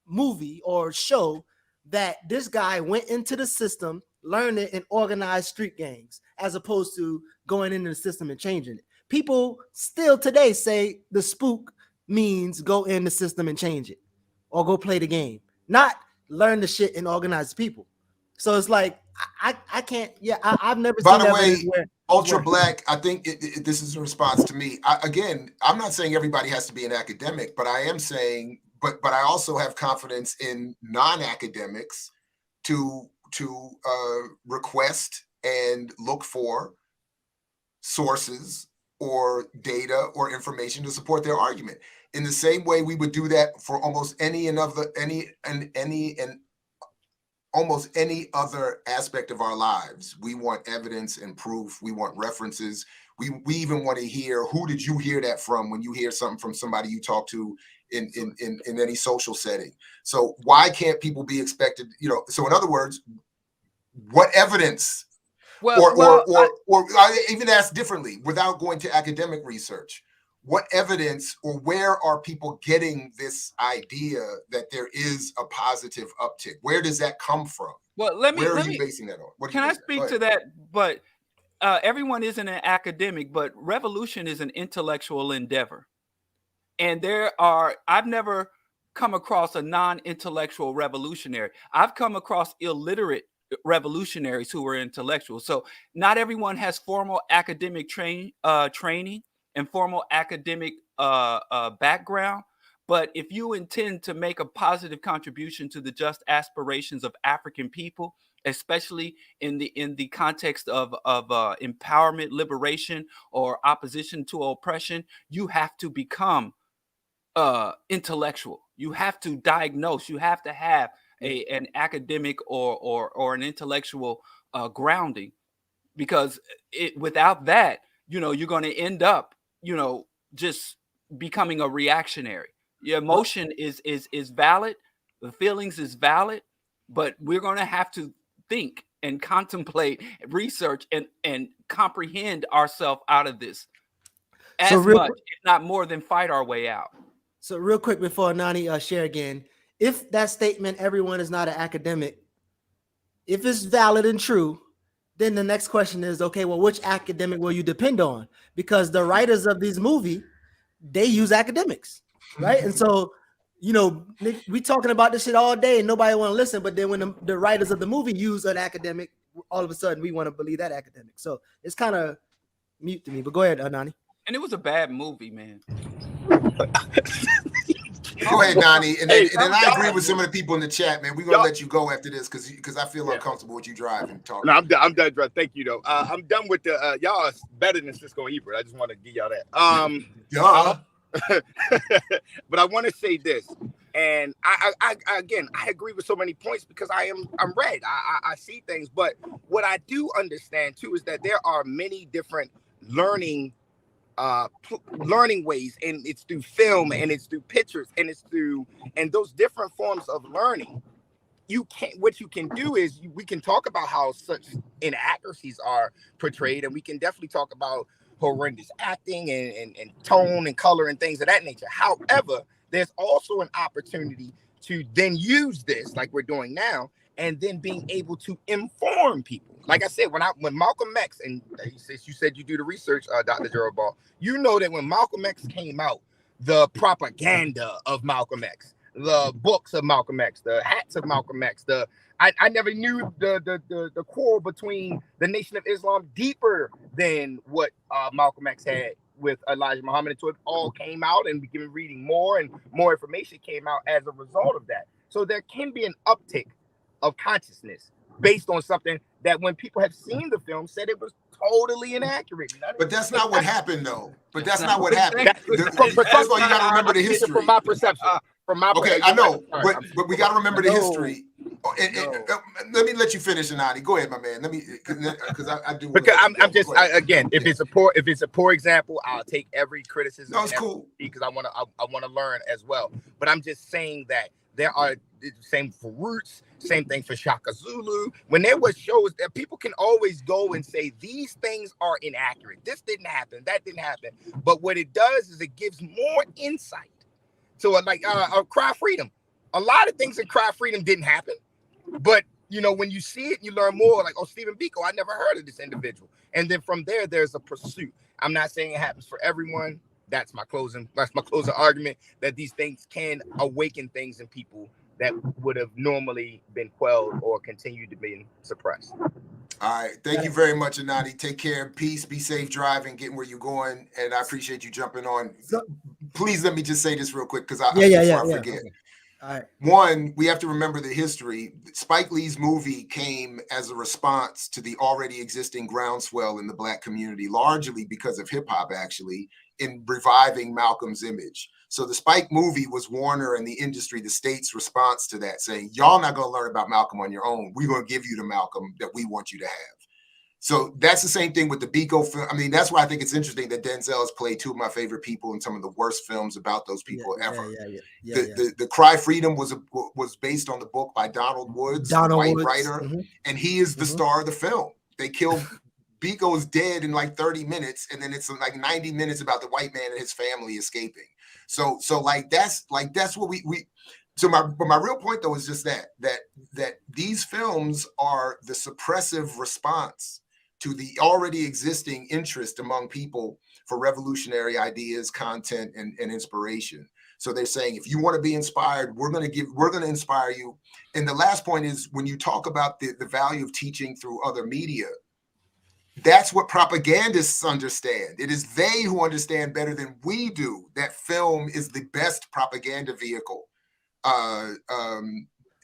movie or show that this guy went into the system, learned it, and organized street gangs, as opposed to going into the system and changing it. People still today say the spook means go in the system and change it, or go play the game, not learn the shit and organize people. So it's like I can't. Yeah, I've never. By seen the way, Ultra Black. I think this is a response to me. I'm not saying everybody has to be an academic, but I am saying, but I also have confidence in non-academics to request and look for sources or data or information to support their argument. In the same way we would do that for almost any other aspect of our lives. We want evidence and proof. We want references. We even want to hear, who did you hear that from when you hear something from somebody you talk to in any social setting. So why can't people be expected, so in other words, what evidence, or I even ask differently without going to academic research, what evidence or where are people getting this idea that there is a positive uptick? Where does that come from? Well, where are you basing that on? Can I speak to that? But everyone isn't an academic, but revolution is an intellectual endeavor. And I've never come across a non-intellectual revolutionary. I've come across illiterate revolutionaries who were intellectual. So not everyone has formal academic training and formal academic background. But if you intend to make a positive contribution to the just aspirations of African people, especially in the context of empowerment, liberation, or opposition to oppression, you have to become intellectual. You have to diagnose. You have to have an academic or an intellectual grounding, because without that, you're going to end up, just becoming a reactionary. Your emotion is valid, the feelings is valid, but we're going to have to think and contemplate, research, and comprehend ourselves out of this as much, if not more, than fight our way out. So real quick before Nani share again, if that statement, everyone is not an academic, if it's valid and true, then the next question is, okay, well, which academic will you depend on? Because the writers of this movie, they use academics, right? And so, we talking about this shit all day and nobody want to listen, but then when the writers of the movie use an academic, all of a sudden we want to believe that academic. So it's kind of mute to me, but go ahead, Nani. And it was a bad movie, man. Go ahead, Nani. And then I agree with some of the people in the chat, man. We're going to let you go after this because I feel uncomfortable with you driving. Talking. No, I'm done. Thank you, though. I'm done with the y'all are better than Cisco and Ebert. I just want to give y'all that. But I want to say this, and I again, I agree with so many points because I'm red. I see things, but what I do understand too is that there are many different learning ways, and it's through film, and it's through pictures, and those different forms of learning. What you can do is we can talk about how such inaccuracies are portrayed, and we can definitely talk about horrendous acting and tone and color and things of that nature. However, there's also an opportunity to then use this like we're doing now, and then being able to inform people. Like I said, when Malcolm X, and you said you do the research, Dr. Gerald Ball, you know that when Malcolm X came out, the propaganda of Malcolm X, the books of Malcolm X, the hats of Malcolm X, I never knew the quarrel between the Nation of Islam deeper than what Malcolm X had with Elijah Muhammad. And so it all came out, and we began reading more, and more information came out as a result of that. So there can be an uptick of consciousness based on something that, when people have seen the film, said it was totally inaccurate. But that's not what happened, though. But that's not what happened. First of all, you got to remember the history. From my perception. from my okay, I know, but we got to remember the history. Let me let you finish, Anani. Go ahead, my man. Let me, because I do. Because again, if it's a poor example, I'll take every criticism. No, it's cool because I want to learn as well. But I'm just saying that there are same for Roots, same thing for Shaka Zulu. When there were shows that people can always go and say these things are inaccurate. This didn't happen. That didn't happen. But what it does is it gives more insight. So like Cry Freedom, a lot of things in Cry Freedom didn't happen. But, you know, when you see it, you learn more like, oh, Stephen Biko, I never heard of this individual. And then from there, there's a pursuit. I'm not saying it happens for everyone. That's my closing argument, that these things can awaken things in people that would have normally been quelled or continued to be suppressed. All right. Thank you very much, Anani. Take care. Peace. Be safe driving, getting where you're going. And I appreciate you jumping on. Please let me just say this real quick because I forget. Okay. All right. One, we have to remember the history. Spike Lee's movie came as a response to the already existing groundswell in the Black community, largely because of hip hop, actually, in reviving Malcolm's image. So the Spike movie was Warner and the industry, the state's response to that, saying, y'all not going to learn about Malcolm on your own. We're going to give you the Malcolm that we want you to have. So that's the same thing with the Biko film. I mean, that's why I think it's interesting that Denzel has played two of my favorite people in some of the worst films about those people ever. The Cry Freedom was based on the book by Donald Woods, a white writer, and he is the star of the film. They killed Biko's dead in like 30 minutes, and then it's like 90 minutes about the white man and his family escaping. So that's what we. So my real point though is just that these films are the suppressive response to the already existing interest among people for revolutionary ideas, content, and inspiration. So they're saying, if you want to be inspired, we're going to inspire you. And the last point is, when you talk about the value of teaching through other media, that's what propagandists understand. It is they who understand better than we do that film is the best propaganda vehicle.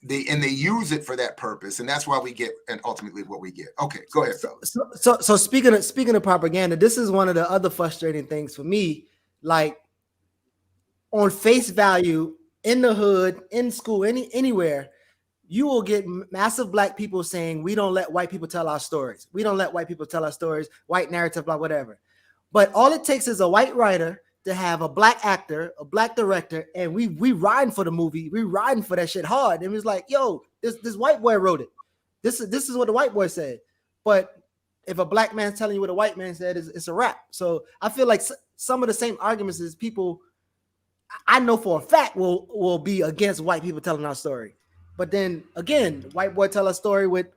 They use it for that purpose, and that's why we get, and ultimately what we get. Okay, go ahead, fellas. So speaking of propaganda, this is one of the other frustrating things for me. Like, on face value, in the hood, in school, anywhere, you will get massive Black people saying, we don't let white people tell our stories. We don't let white people tell our stories, white narrative, blah, whatever. But all it takes is a white writer to have a Black actor, a Black director, and we riding for the movie. We riding for that shit hard. And it's like, yo, this white boy wrote it. This is what the white boy said. But if a Black man's telling you what a white man said, it's a wrap. So I feel like some of the same arguments as people I know for a fact will be against white people telling our story. But then again, white boy tell a story with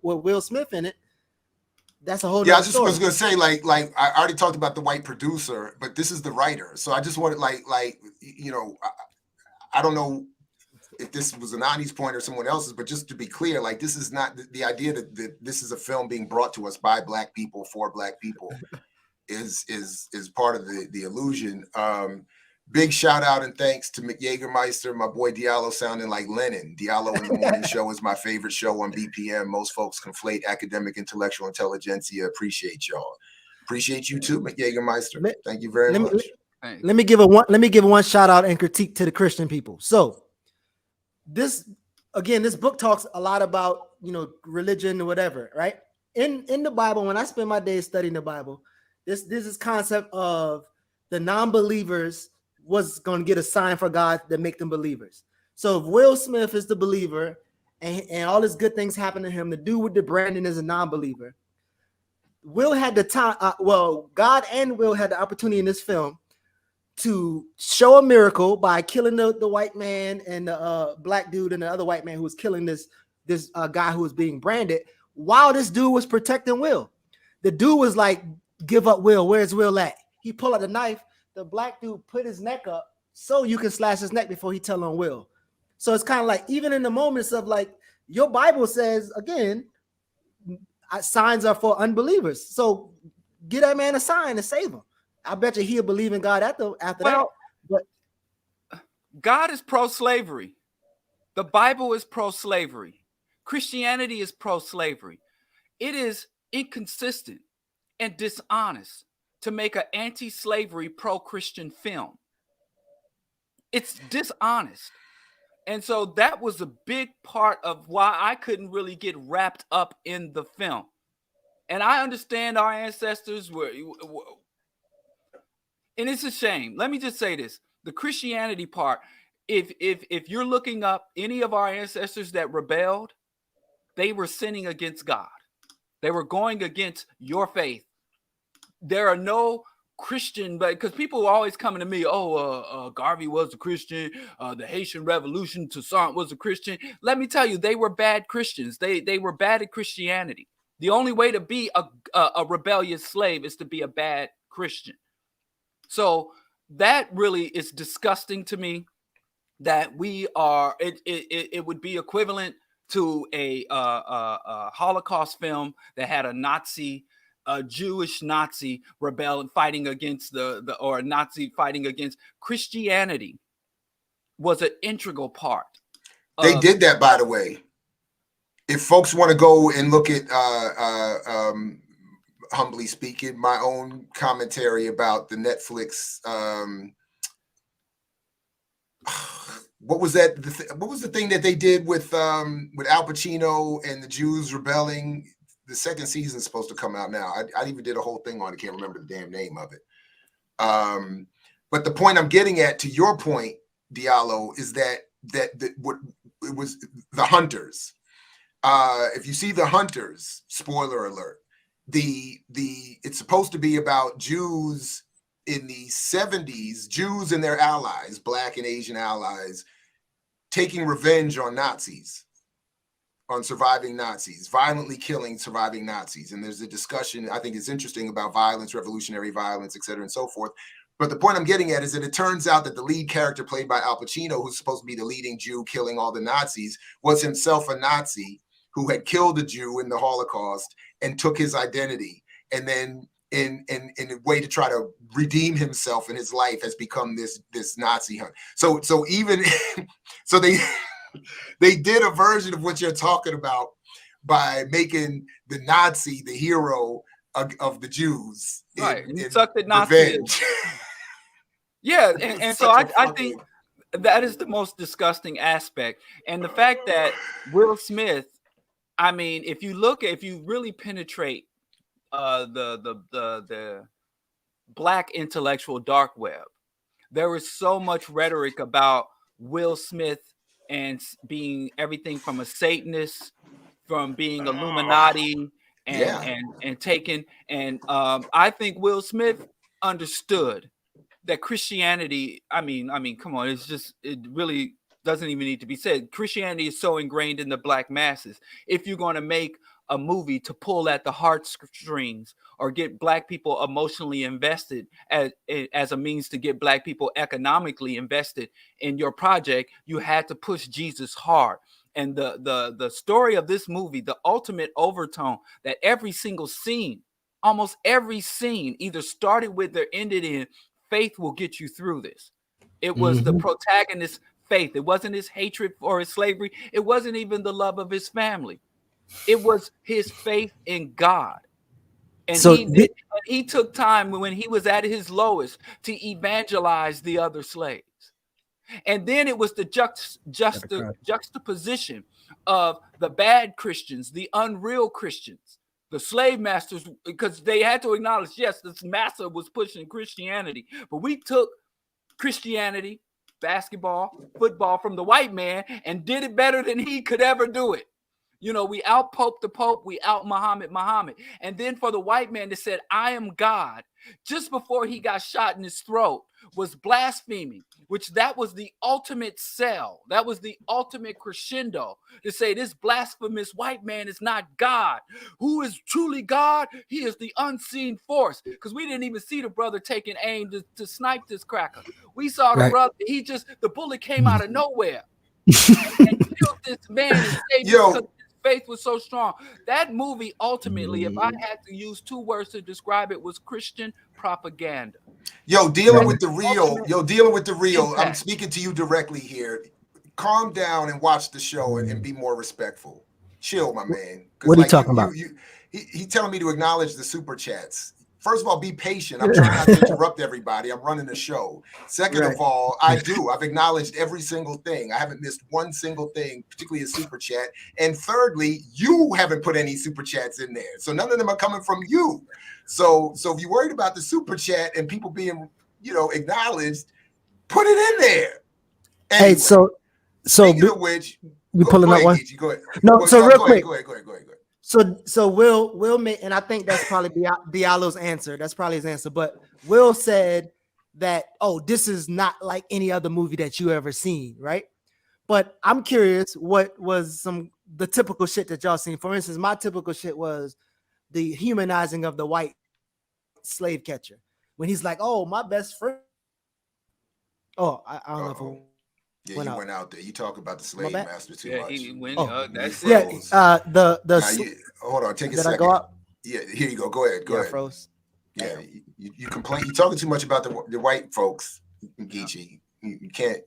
Will Smith in it. That's a whole. Yeah, I just was gonna say, like I already talked about the white producer, but this is the writer. So I just wanted, I don't know if this was Anani's point or someone else's, but just to be clear, like, this is not the idea that this is a film being brought to us by Black people for Black people is part of the illusion. Big shout out and thanks to McYagermeister, my boy Diallo sounding like Lennon. Diallo in the Morning Show is my favorite show on BPM. Most folks conflate academic intellectual intelligentsia. Appreciate y'all. Appreciate you too, McYagermeister. Thank you very much. Let me give one shout out and critique to the Christian people. So this book talks a lot about, religion or whatever, right? In the Bible, when I spend my days studying the Bible, this is concept of the non-believers was going to get a sign for God that make them believers. So if Will Smith is the believer and all these good things happen to him, the dude with the branding is a non-believer. Will had the time, God and Will had the opportunity in this film to show a miracle by killing the white man and the Black dude and the other white man who was killing this guy who was being branded, while this dude was protecting Will. The dude was like, give up Will. Where's Will at? He pulled out the knife. The Black dude put his neck up so you can slash his neck before he tell on Will. So it's kind of like, even in the moments of like, your Bible says, again, signs are for unbelievers. So get that man a sign and save him. I bet you he'll believe in God after that. But God is pro-slavery. The Bible is pro-slavery. Christianity is pro-slavery. It is inconsistent and dishonest to make an anti-slavery, pro-Christian film. It's dishonest. And so that was a big part of why I couldn't really get wrapped up in the film. And I understand our ancestors were, and it's a shame. Let me just say this. The Christianity part, if you're looking up any of our ancestors that rebelled, they were sinning against God. They were going against your faith. There are no Christian, but because people are always coming to me, Garvey was a Christian, the Haitian Revolution, Toussaint was a Christian. Let me tell you, they were bad Christians. They were bad at Christianity. The only way to be a rebellious slave is to be a bad Christian. So that really is disgusting to me. That we are, it would be equivalent to a Holocaust film that had a Jewish Nazi rebel fighting against or a Nazi fighting against Christianity was an integral part. They did that, by the way. If folks want to go and look at, humbly speaking, my own commentary about the Netflix, what was that? What was the thing that they did with Al Pacino and the Jews rebelling? The second season is supposed to come out now. I even did a whole thing on it. Can't remember the damn name of it. But the point I'm getting at, to your point, Diallo, is that what it was the Hunters. If you see the Hunters, spoiler alert, it's supposed to be about Jews in the 70s, Jews and their allies, Black and Asian allies, taking revenge on Nazis, on surviving Nazis, violently killing surviving Nazis. And there's a discussion, I think it's interesting, about violence, revolutionary violence, et cetera, and so forth. But the point I'm getting at is that it turns out that the lead character played by Al Pacino, who's supposed to be the leading Jew killing all the Nazis, was himself a Nazi who had killed a Jew in the Holocaust and took his identity. And then in a way to try to redeem himself in his life has become this Nazi hunt. So even so they did a version of what you're talking about by making the Nazi the hero of the Jews. Right. In sucked at Nazi. Yeah, and so I think that is the most disgusting aspect. And the fact that Will Smith, I mean, if you really penetrate the Black intellectual dark web, there was so much rhetoric about Will Smith and being everything from a Satanist, from being Illuminati, and taken. And I think Will Smith understood that Christianity, I mean, come on, it really doesn't even need to be said. Christianity is so ingrained in the Black masses. If you're going to make a movie to pull at the heartstrings or get Black people emotionally invested as a means to get Black people economically invested in your project, you had to push Jesus hard. And the story of this movie, the ultimate overtone, that every single scene, almost every scene, either started with or ended in, faith will get you through this. It was the protagonist's faith. It wasn't his hatred for his slavery. It wasn't even the love of his family. It was his faith in God. And so he took time when he was at his lowest to evangelize the other slaves. And then it was the juxtaposition of the bad Christians, the unreal Christians, the slave masters, because they had to acknowledge, yes, this master was pushing Christianity, but we took Christianity, basketball, football from the white man and did it better than he could ever do it. You know, we out-poped the Pope, we out-Muhammad. And then for the white man that said, I am God, just before he got shot in his throat, was blaspheming, which that was the ultimate sell. That was the ultimate crescendo to say this blasphemous white man is not God. Who is truly God? He is the unseen force. Because we didn't even see the brother taking aim to snipe this cracker. We saw the brother, the bullet came out of nowhere and killed this man and saved him because faith was so strong. That movie, ultimately, if I had to use two words to describe it, was Christian propaganda. Dealing with the real. I'm speaking to you directly here. Calm down and watch the show and be more respectful. Chill, my man. What are you talking about? He telling me to acknowledge the super chats. first of all, be patient. I'm trying not to interrupt everybody. I'm running the show. Second of all, I've acknowledged every single thing. I haven't missed one single thing, particularly a super chat. And thirdly, you haven't put any super chats in there. So none of them are coming from you. So if you're worried about the super chat and people being, acknowledged, put it in there. Anyway, hey, so speaking of which, you pulling up one? Go ahead. No, so real quick. Go ahead. So Will made, and I think that's probably Diallo's answer. That's probably his answer. But Will said that, this is not like any other movie that you ever seen, right? But I'm curious, what was the typical shit that y'all seen? For instance, my typical shit was the humanizing of the white slave catcher when he's like, "Oh, my best friend." Oh, I don't know if it you went out there. You talk about the slave master too much. He went, that's it. Hold on, take a second. Did I go up? Yeah, here you go. Go ahead. Go ahead. Froze. Yeah, you complain. You're talking too much about the white folks, Geechee. You can't.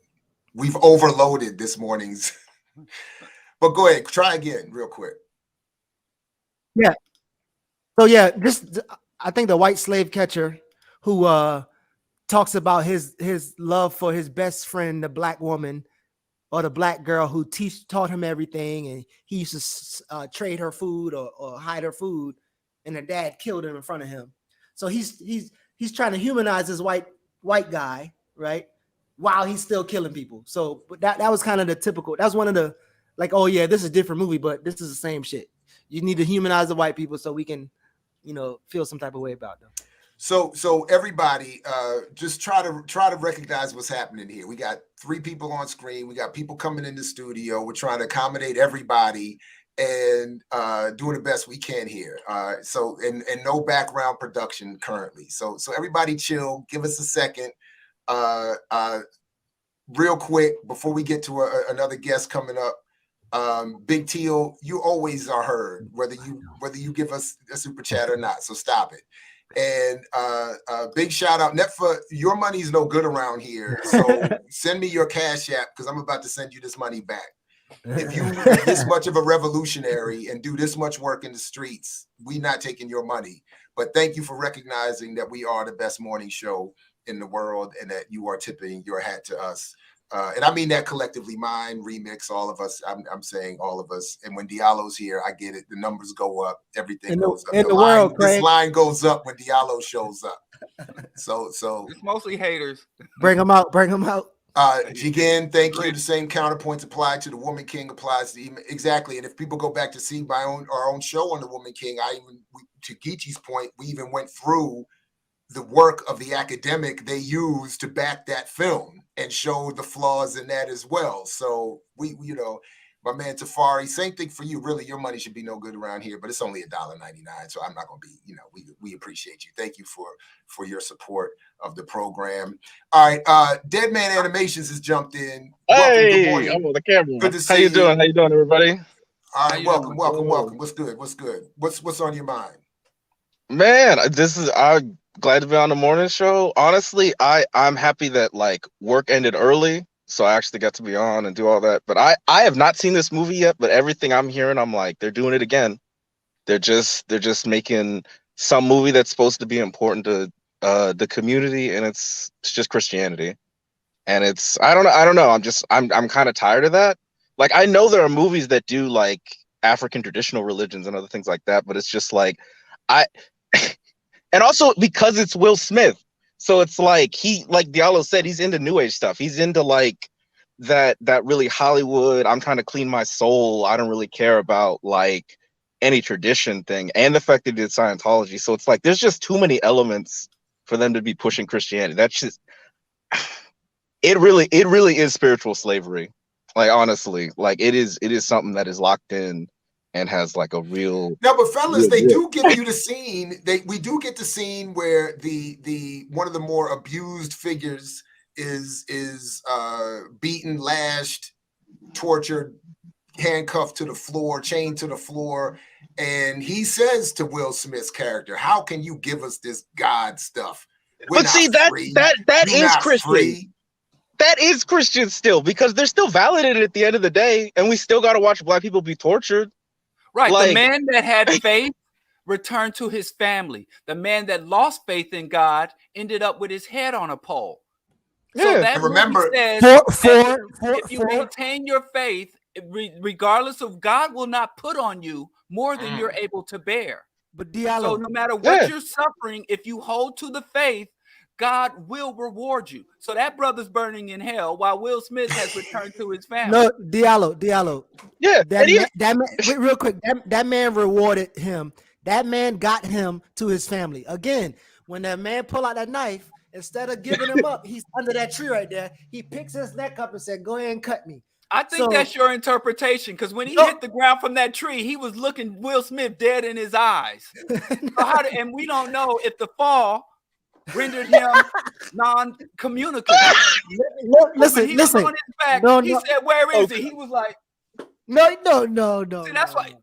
We've overloaded this morning's. But go ahead. Try again, real quick. Yeah. So I think the white slave catcher who talks about his love for his best friend, the black woman or the black girl who taught him everything, and he used to trade her food or hide her food, and her dad killed him in front of him. So he's trying to humanize this white guy, right? While he's still killing people. So that was kind of the typical. That's one of the this is a different movie, but this is the same shit. You need to humanize the white people so we can, feel some type of way about them. So everybody, just try to recognize what's happening here. We got 3 people on screen. We got people coming in the studio. We're trying to accommodate everybody and doing the best we can here. So no background production currently. So everybody chill. Give us a second. Real quick before we get to another guest coming up. Big Teal, you always are heard, whether you give us a super chat or not. So stop it. And big shout out, Netfa, your money's no good around here. So send me your Cash App because I'm about to send you this money back. If you are this much of a revolutionary and do this much work in the streets, we not taking your money. But thank you for recognizing that we are the best morning show in the world and that you are tipping your hat to us. And I mean that collectively, mine, Remix, all of us. I'm saying all of us. And when Diallo's here, I get it. The numbers go up. Everything goes up. This line goes up when Diallo shows up. So it's mostly haters. Bring them out. Again, thank you. The same counterpoints apply to the Woman King applies to exactly. And if people go back to see our own show on the Woman King, to Geechee's point, we even went through the work of the academic they used to back that film and show the flaws in that as well. So we my man Tafari, same thing for you. Really, your money should be no good around here, but it's only $1.99. So I'm not going to be, we appreciate you. Thank you for your support of the program. All right. Dead Man Animations has jumped in. Hey, I'm on the camera. Good to see you. How you doing, everybody? All right. Welcome. What's good? What's on your mind? Man, I'm glad to be on the morning show. Honestly, I'm happy that work ended early, so I actually got to be on and do all that. But I have not seen this movie yet, but everything I'm hearing, I'm like, they're doing it again. They're just making some movie that's supposed to be important to the community, and it's just Christianity. And it's I don't know. I'm kind of tired of that. I know there are movies that do African traditional religions and other things like that, but it's just and also because it's Will Smith. So it's he, like Diallo said, he's into new age stuff. He's into that really Hollywood, I'm trying to clean my soul, I don't really care about any tradition thing, and the fact that he did Scientology. So it's there's just too many elements for them to be pushing Christianity. That's just it really is spiritual slavery. Honestly, it is something that is locked in and has a real. No, but fellas, they do give you the scene. We do get the scene where the one of the more abused figures is beaten, lashed, tortured, handcuffed to the floor, chained to the floor, and he says to Will Smith's character, "How can you give us this God stuff?" But see, that is Christian. Free. That is Christian still, because they're still validated at the end of the day, and we still got to watch Black people be tortured. Right, the man that had faith returned to his family. The man that lost faith in God ended up with his head on a pole. So that remember, says if you maintain your faith, regardless of, God will not put on you more than you're able to bear. But Diallo, so no matter what you're suffering, if you hold to the faith, God will reward you. So that brother's burning in hell while Will Smith has returned to his family. No, Diallo. Yeah, that man, wait, real quick. That man rewarded him. That man got him to his family. Again, when that man pull out that knife, instead of giving him up, he's under that tree right there. He picks his neck up and said, "Go ahead and cut me." I think that's your interpretation, because when he hit the ground from that tree, he was looking Will Smith dead in his eyes. And we don't know if the fall rendered him non-communicative. Listen. On his back, he said, "Where is he?" He was like, "No." See, that's why.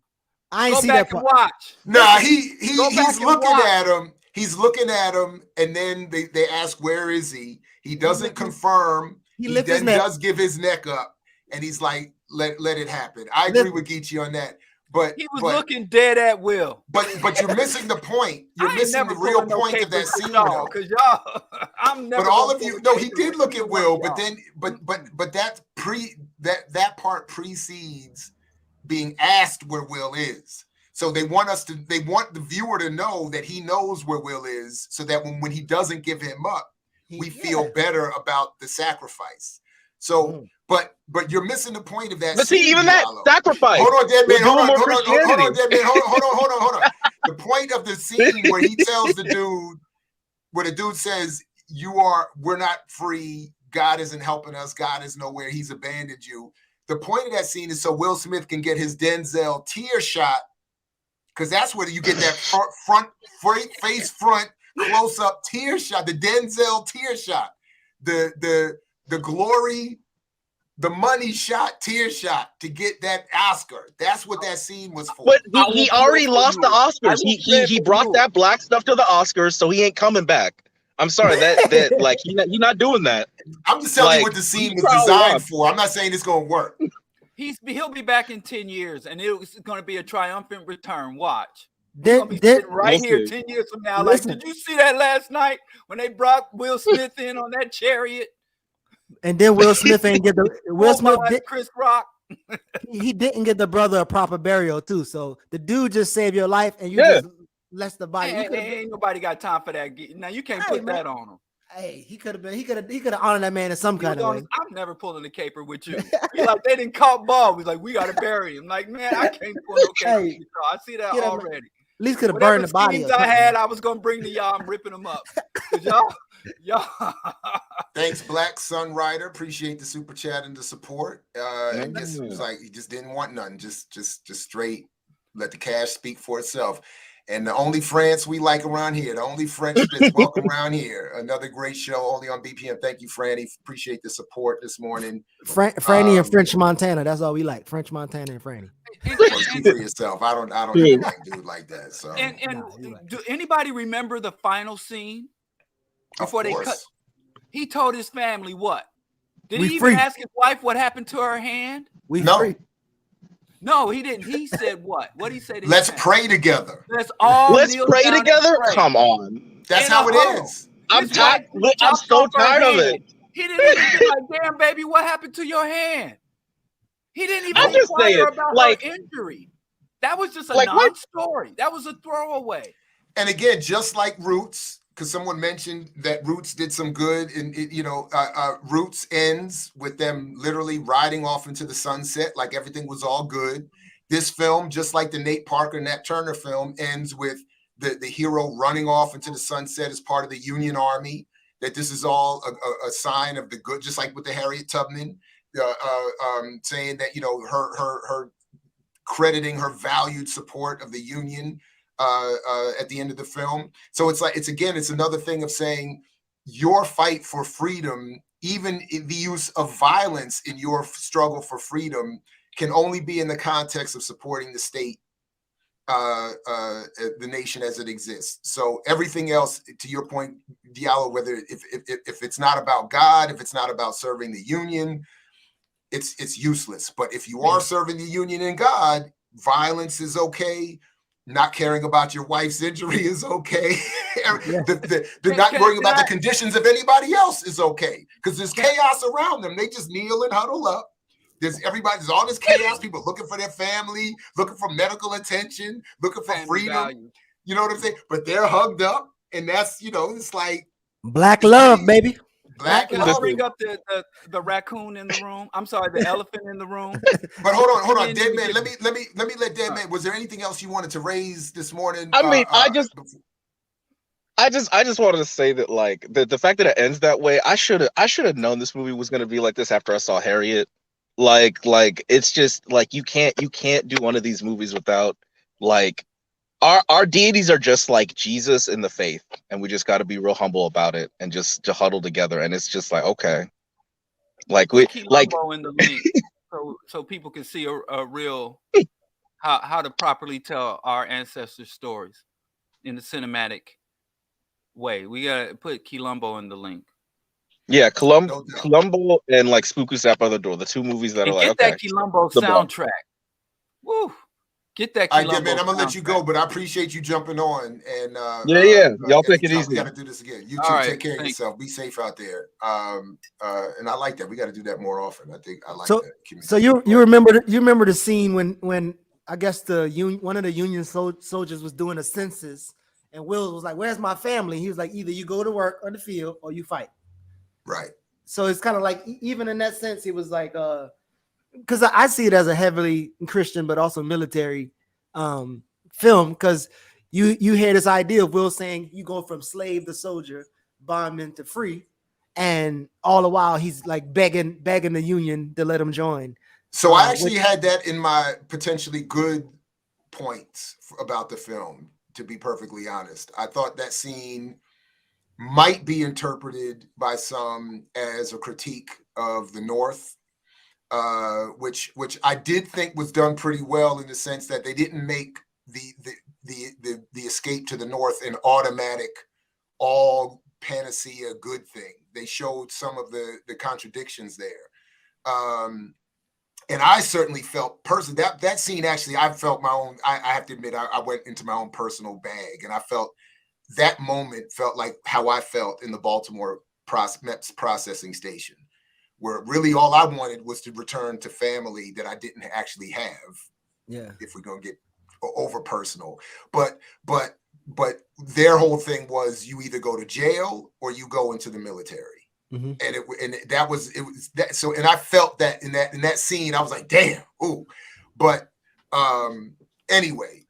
I ain't go see back that and watch. Nah, he's looking at him. He's looking at him, and then they ask, "Where is he?" He doesn't confirm. He then does give his neck up, and he's like, "Let it happen." I agree with Geechee on that. But he was looking dead at Will. But you're missing the point. You're missing the real point of that scene, though. Because y'all, I'm never. But all of you, no, he did look at Will. But then, but that part precedes being asked where Will is. So they want the viewer to know that he knows where Will is, so that when he doesn't give him up, we feel better about the sacrifice. So, but you're missing the point of that. But see, even that sacrifice. Hold on, dead man. Hold on, dead man. Hold on. The point of the scene where he tells the dude, where the dude says, we're not free. God isn't helping us. God is nowhere. He's abandoned you. The point of that scene is so Will Smith can get his Denzel tear shot, because that's where you get that face front close up tear shot, the Denzel tear shot, the glory, the money shot, tear shot to get that Oscar. That's what that scene was for. But he already lost the Oscars. He brought that black stuff to the Oscars, so he ain't coming back. I'm sorry that like he's not doing that. I'm just telling you what the scene was designed for. I'm not saying it's gonna work. He'll be back in 10 years, and it's going to be a triumphant return. Watch. Right here 10 years from now. Listen. Like, did you see that last night when they brought Will Smith in on that chariot? And then Will Smith ain't get the Chris Rock. He didn't get the brother a proper burial too. So the dude just saved your life, and you just left the body. Ain't nobody got time for that. Now you can't put that on him. Hey, he could have honored that man in some kind of way. I'm never pulling the caper with you. You're like, they didn't call ball. He's like, we got to bury him. Like, man, I can't pull no caper with you. I see that already. At least could have burned the body. I was gonna bring to y'all. I'm ripping them up. Y'all. Thanks, Black Sun Rider. Appreciate the super chat and the support. I guess it was like he just didn't want none. Just straight let the cash speak for itself. And the only France we like around here, the only French that's welcome around here. Another great show only on BPM. Thank you, Franny. Appreciate the support this morning. Franny and French Montana. That's all we like. French Montana and Franny. Speak for yourself. I don't even like dude like that. So do anybody remember the final scene before they cut? He told his family what? Did he even ask his wife what happened to her hand? Free. No, he didn't. He said what? What did he say? Let's pray together. Let's pray together. Come on. That's how it is. I'm tired. I'm so tired of it. He didn't even be like, damn, baby, what happened to your hand? He didn't even inquire about her injury. That was just a non-story. That was a throwaway. And again, just like Roots, because someone mentioned that Roots did some good, and Roots ends with them literally riding off into the sunset, like everything was all good. This film, just like the Nate Parker, Nat Turner film, ends with the hero running off into the sunset as part of the Union Army. That this is all a sign of the good, just like with the Harriet Tubman, saying that her crediting her valued support of the Union. At the end of the film. So it's another thing of saying your fight for freedom, even the use of violence in your struggle for freedom, can only be in the context of supporting the state, the nation as it exists. So everything else, to your point, Diallo, whether if it's not about God, if it's not about serving the Union, it's useless. But if you are serving the Union and God, violence is okay. not caring about your wife's injury is okay. the not worrying about the conditions of anybody else is okay, because there's chaos around them. They just kneel and huddle up. There's all this chaos. People looking for their family, looking for medical attention, looking for freedom. Value. You know what I'm saying? But they're hugged up, and that's, it's like black love, baby. Can I bring up the raccoon in the room? I'm sorry, the elephant in the room. But hold on, Dead Man. Let me let Dead Man. Was there anything else you wanted to raise this morning? I mean, I just wanted to say that, like, the fact that it ends that way, I should have known this movie was going to be like this after I saw Harriet. Like it's just like you can't do one of these movies without, like, our deities are just like Jesus in the faith, and we just got to be real humble about it and just to huddle together. And it's just like, okay, like we like in the link so people can see a real how to properly tell our ancestors' stories in the cinematic way. We gotta put Quilombo in the link. Yeah, Columbo and like Spookus Out by the Door, the two movies that are like, get that Quilombo soundtrack. Woo. Get that. I get, man. I'm gonna let you go, but I appreciate you jumping on. And y'all take it easy. We got to do this again. You too. Take care of yourself. Be safe out there. And I like that. We got to do that more often. I think I like that. So you remember the scene when I guess one of the Union soldiers was doing a census, and Will was like, "Where's my family?" He was like, "Either you go to work on the field or you fight." Right. So it's kind of like, even in that sense, it was like because I see it as a heavily Christian but also military film, because you hear this idea of Will saying you go from slave to soldier, bondman to free, and all the while he's like begging the Union to let him join. So I actually had that in my potentially good points about the film, to be perfectly honest. I thought that scene might be interpreted by some as a critique of the North, which I did think was done pretty well, in the sense that they didn't make the escape to the North an automatic, all panacea good thing. They showed some of the contradictions there. And I certainly felt personally that scene, actually, I felt my own, I have to admit, I went into my own personal bag, and I felt that moment felt like how I felt in the Baltimore MEPS processing station, where really all I wanted was to return to family that I didn't actually have. Yeah. If we're going to get over personal, but their whole thing was you either go to jail or you go into the military. Mm-hmm. And that was that. So, and I felt that in that scene, I was like, damn. Ooh. But anyway,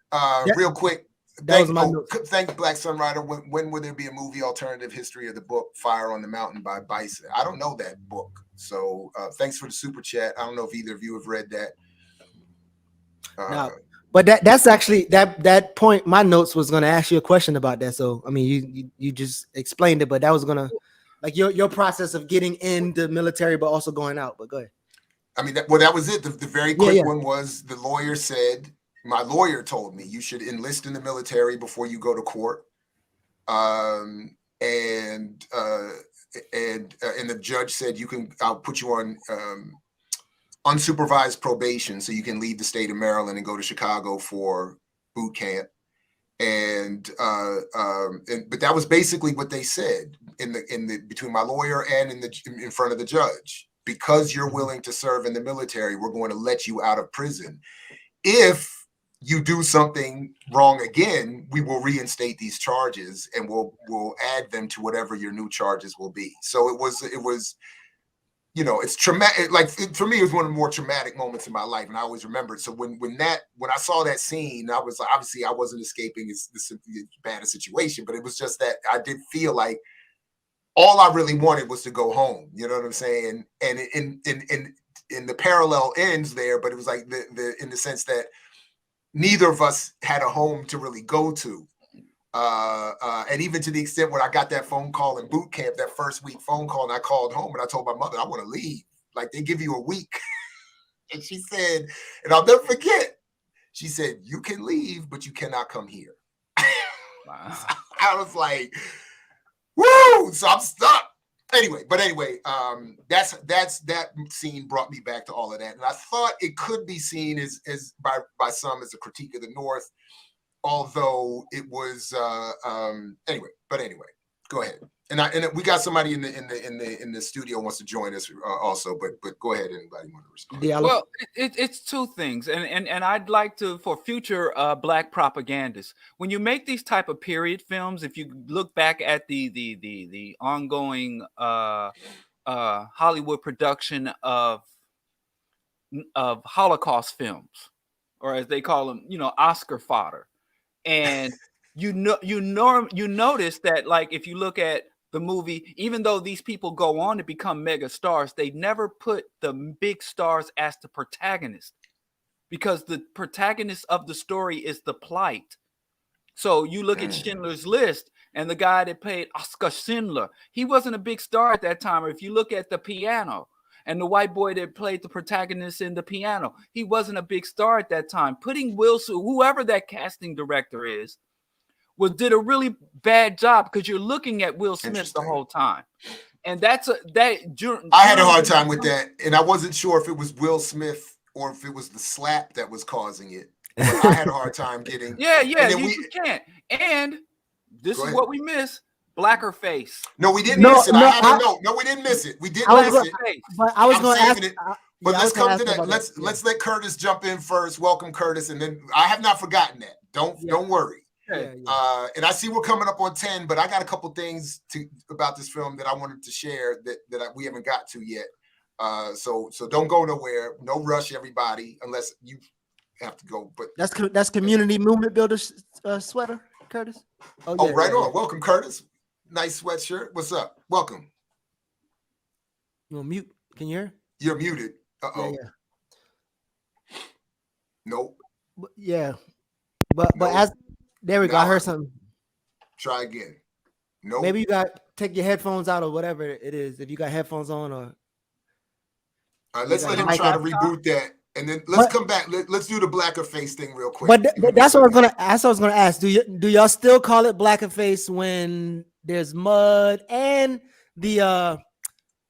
real quick. Thank Black Sunrider. When will there be a movie alternative history of the book Fire on the Mountain by Bison? I don't know that book. So thanks for the super chat. I don't know if either of you have read that. No, but that's actually that point. My notes was going to ask you a question about that. So I mean, you just explained it, but that was going to, like, your process of getting in the military but also going out. But go ahead. I mean, that was it. The very quick one was, the lawyer said, my lawyer told me you should enlist in the military before you go to court. And the judge said, I'll put you on unsupervised probation so you can leave the state of Maryland and go to Chicago for boot camp. But that was basically what they said between my lawyer and in front of the judge. Because you're willing to serve in the military, we're going to let you out of prison. If you do something wrong again, we will reinstate these charges and we'll add them to whatever your new charges will be. So it was, it's traumatic. Like, for me, it was one of the more traumatic moments in my life, and I always remember it. So when I saw that scene, I was like, obviously I wasn't escaping this bad a situation, but it was just that I did feel like all I really wanted was to go home. You know what I'm saying? And in the parallel ends there, but it was like in the sense that neither of us had a home to really go to. And even to the extent when I got that phone call in boot camp, that first week phone call, and I called home and I told my mother, I want to leave. Like, they give you a week. And she said, and I'll never forget, she said, you can leave, but you cannot come here. Wow. So I was like, woo! So I'm stuck. Anyway, that's that scene brought me back to all of that, and I thought it could be seen as by some as a critique of the North. although it was anyway. But anyway, go ahead. And we got somebody in the studio wants to join us also. But go ahead. Anybody want to respond? Well, it's two things, and I'd like to, for future Black propagandists, when you make these type of period films, if you look back at the ongoing Hollywood production of Holocaust films, or as they call them, Oscar fodder, and you notice that, like, if you look at the movie, even though these people go on to become mega stars, they never put the big stars as the protagonist, because the protagonist of the story is the plight. So you look at Schindler's List, and the guy that played Oscar Schindler, he wasn't a big star at that time. Or if you look at The Piano, and the white boy that played the protagonist in The Piano, he wasn't a big star at that time. Putting Wilson, whoever that casting director is, did a really bad job, because you're looking at Will Smith the whole time. And I had a hard time with that, and I wasn't sure if it was Will Smith or if it was the slap that was causing it. But I had a hard time getting. Yeah, you can't. And this is what we miss: blacker face. No, we didn't miss it. No, we didn't miss it. We didn't miss it. But I was going to ask it. But let's come to that. Let's let Curtis jump in first. Welcome, Curtis, and then I have not forgotten that. Don't worry. And I see we're coming up on 10, but I got a couple things about this film that I wanted to share that we haven't got to yet. So don't go nowhere. No rush, everybody, unless you have to go. But that's community movement builder sweater, Curtis. Right on. Welcome, Curtis. Nice sweatshirt. What's up? Welcome. You on mute? Can you hear? You're muted. Yeah. Nope. But as there we go. I heard something. Try again. Nope. Maybe you got take your headphones out or whatever it is. If you got headphones on, or all right, let's let him try to reboot that, and then let's come back. Let's do the blacker face thing real quick. But that's what I was gonna. That's what I was gonna ask. Do y'all still call it blacker face when there's mud? And the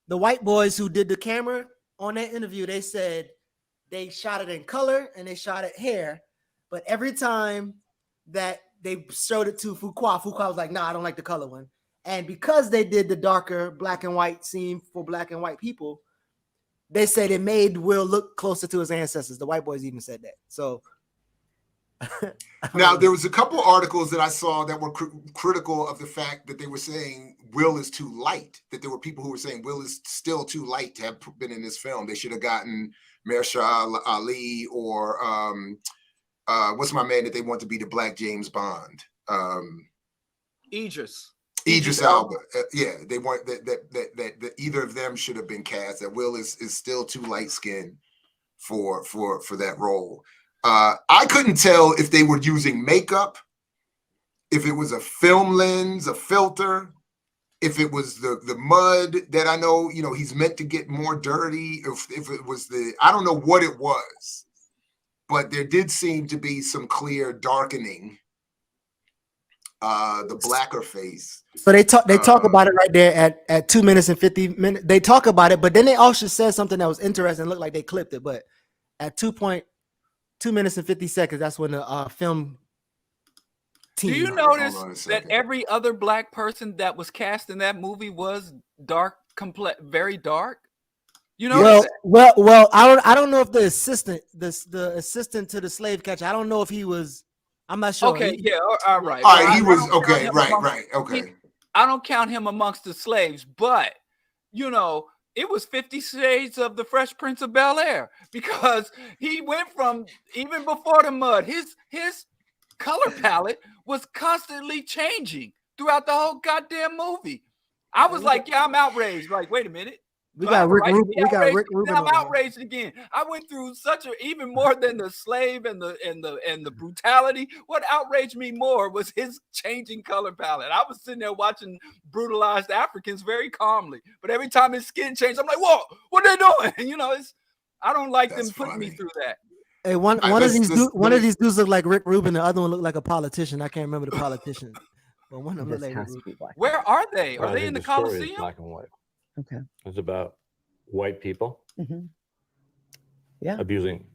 white boys who did the camera on that interview, they said they shot it in color and they shot it hair, but every time that they showed it to Fuqua was like, "Nah, I don't like the color one." And because they did the darker black and white scene for black and white people, they said it made Will look closer to his ancestors. The white boys even said that. So now there was a couple articles that I saw that were critical of the fact that they were saying Will is too light, that there were people who were saying Will is still too light to have been in this film. They should have gotten Mahershala Ali or what's my man that they want to be the Black James Bond? Idris Elba. They want that either of them should have been cast. That Will is still too light skinned for that role. I couldn't tell if they were using makeup, if it was a film lens, a filter, if it was the mud that I know he's meant to get more dirty. If it was I don't know what it was. But there did seem to be some clear darkening, the blacker face. So they talk about it right there at 2 minutes and 50 minutes. They talk about it, but then they also said something that was interesting. It looked like they clipped it, but at 2 minutes and 50 seconds, that's when the film team. Do you notice that every other black person that was cast in that movie was dark, very dark? You know, well, I don't know if the assistant to the slave catcher, I don't know if he was. I'm not sure. Okay, all right. All right, he was okay. Right. Okay. I don't count him amongst the slaves, but it was 50 Shades of the Fresh Prince of Bel-Air, because he went from, even before the mud, his color palette was constantly changing throughout the whole goddamn movie. I was like, I'm outraged. Like, wait a minute. We got Rick Rubin. I'm outraged again. I went through even more than the slave and the brutality. What outraged me more was his changing color palette. I was sitting there watching brutalized Africans very calmly, but every time his skin changed, I'm like, "Whoa, what are they doing?" I don't like them putting me through that. Hey, one of these dudes look like Rick Rubin. The other one looked like a politician. I can't remember the politician, but one of them looked like. Where are they? Are they in the Coliseum? Black and white. Okay. It's about white people. Mm-hmm. Yeah. Abusing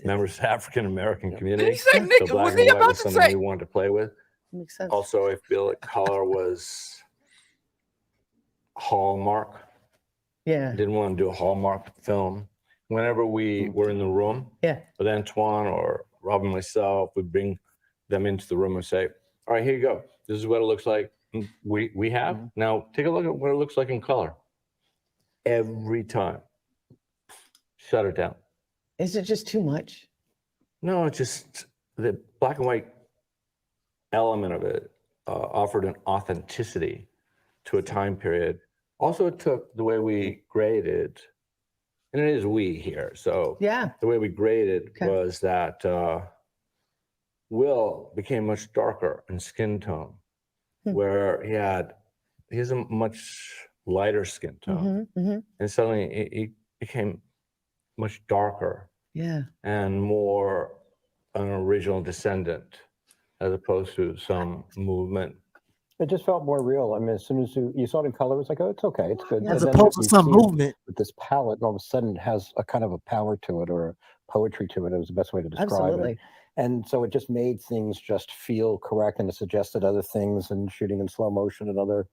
members of the African American community. Did he say nigga? So black Was and he white about was to something say? we wanted to play with. Makes sense. Also, I feel like color was hallmark. Yeah. Didn't want to do a hallmark film. Whenever we were in the room with Antoine or Rob and myself, we'd bring them into the room and say, all right, here you go. This is what it looks like. We have. Now take a look at what it looks like in color. Every time. Shut it down. Is it just too much? No, it's just the black and white element of it offered an authenticity to a time period. Also, it took the way we graded, and it is we here. So the way we graded was that Will became much darker in skin tone, where he has a much lighter skin tone, and suddenly he became much darker and more an original descendant as opposed to some movement. It just felt more real. I mean, as soon as you saw it in color, it was like, oh, it's okay, it's good. As opposed to some movement. With this palette, and all of a sudden it has a kind of a power to it or a poetry to it. It was the best way to describe it. And so it just made things just feel correct, and it suggested other things and shooting in slow motion and other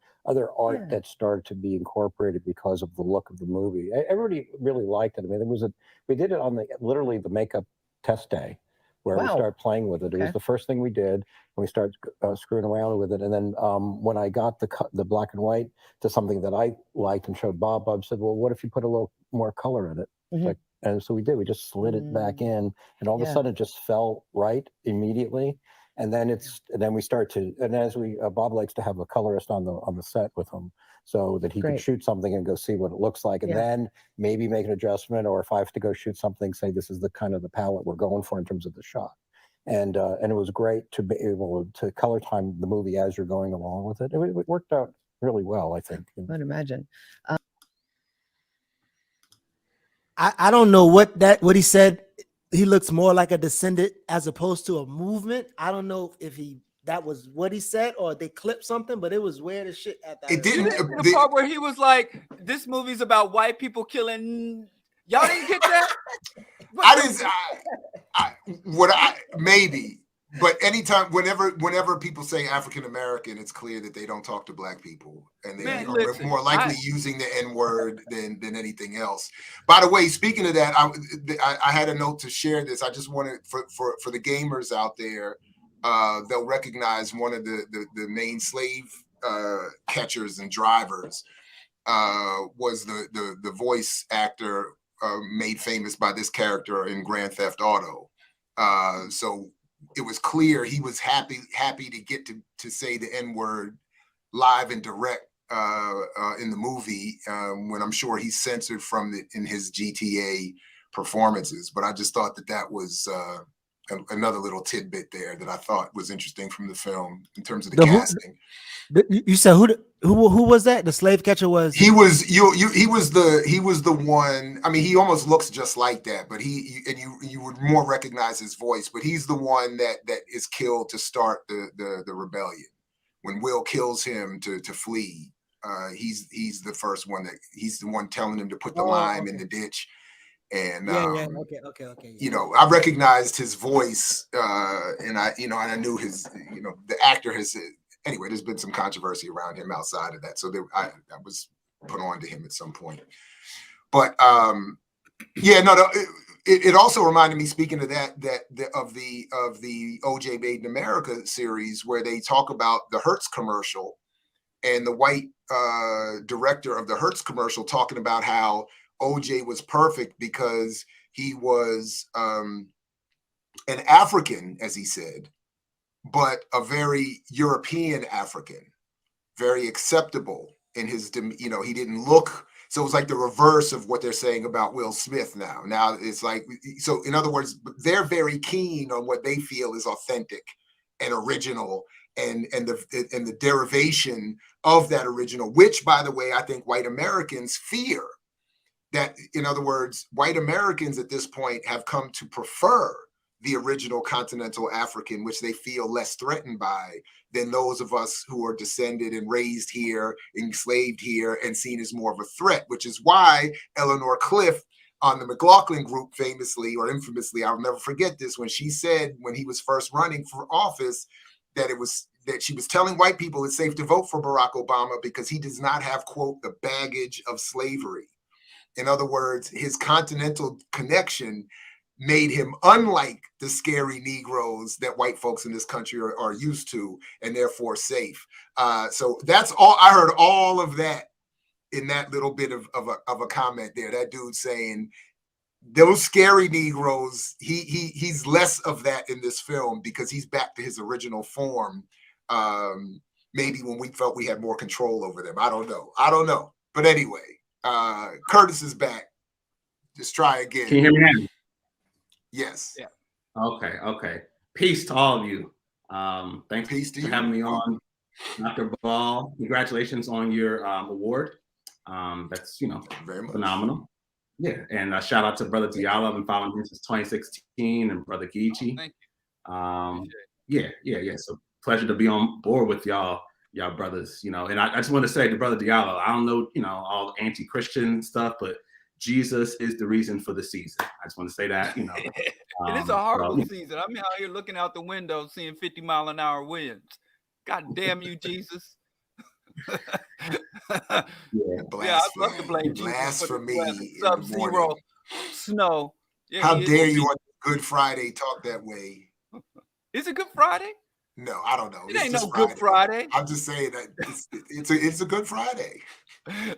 art that started to be incorporated because of the look of the movie. Everybody really liked it. I mean, we did it on literally the makeup test day, where we started playing with it. It was the first thing we did, and we started screwing around with it. And then when I got the black and white to something that I liked and showed Bob said, well, what if you put a little more color in it? Like, and so we did. We just slid it back in, and all of a sudden it just felt right immediately. And then we start to, and as Bob likes to have a colorist on the set with him, so that he could shoot something and go see what it looks like, and then maybe make an adjustment, or if I have to go shoot something, say this is the kind of the palette we're going for in terms of the shot. And it was great to be able to color time the movie as you're going along with it. It worked out really well, I think. I'd imagine. I don't know what he said. He looks more like a descendant as opposed to a movement. I don't know if that was what he said or they clipped something, but it was weird as shit at that. It didn't. The part where he was like, "This movie's about white people killing." Y'all didn't get that? Maybe. But anytime, whenever people say African American, it's clear that they don't talk to black people, and they are more likely using the N-word than anything else. By the way, speaking of that, I had a note to share this. I just wanted for the gamers out there, they'll recognize one of the main slave catchers and drivers was the voice actor made famous by this character in Grand Theft Auto. So it was clear he was happy to get to say the N-word live and direct in the movie, when I'm sure he's censored from it in his GTA performances. But I just thought that was another little tidbit there that I thought was interesting from the film in terms of the casting. You said who was that? The slave catcher was. He was the one. I mean, he almost looks just like that, but you would more recognize his voice. But he's the one that is killed to start the rebellion. When Will kills him to flee, he's the first one he's the one telling him to put the lime in the ditch. And okay. You know, I recognized his voice, and I knew his. You know, the actor has. Anyway, there's been some controversy around him outside of that, so I was put on to him at some point. But it also reminded me, speaking of that of the OJ Made in America series, where they talk about the Hertz commercial and the white director of the Hertz commercial talking about how OJ was perfect because he was an African, as he said, but a very European African, very acceptable in his, he didn't look, so it was like the reverse of what they're saying about Will Smith now. Now it's like, so in other words, they're very keen on what they feel is authentic and original and the derivation of that original, which, by the way, I think white Americans fear. That, in other words, white Americans at this point have come to prefer the original continental African, which they feel less threatened by than those of us who are descended and raised here, enslaved here, and seen as more of a threat, which is why Eleanor Clift on the McLaughlin group, famously or infamously, I'll never forget this, when she said when he was first running for office that she was telling white people it's safe to vote for Barack Obama because he does not have, quote, the baggage of slavery. In other words, his continental connection made him unlike the scary Negroes that white folks in this country are used to, and therefore safe. So that's all. I heard all of that in that little bit of a comment there. That dude saying those scary Negroes, he's less of that in this film because he's back to his original form. Maybe when we felt we had more control over them. I don't know. But anyway, Curtis is back. Just try again. Can you hear me now? Yes. Yeah. Okay. Peace to all of you. Thanks for having me on, Dr. Ball. Congratulations on your award. That's very much phenomenal. Yeah, and shout out to Brother Diallo. I've been following him since 2016, and Brother Geechee. Thank you. Yeah. So pleasure to be on board with y'all brothers. And I just want to say to Brother Diallo, I don't know, all anti-Christian stuff, but Jesus is the reason for the season. I just want to say that, And it's a horrible season. I'm out here looking out the window, seeing 50-mile-an-hour winds. God damn you, Jesus. I'd love to blame Jesus for the sub-zero snow. Yeah, how dare you on Good Friday talk that way? Is it Good Friday? No, I don't know. It ain't no Good Friday. I'm just saying that it's a Good Friday.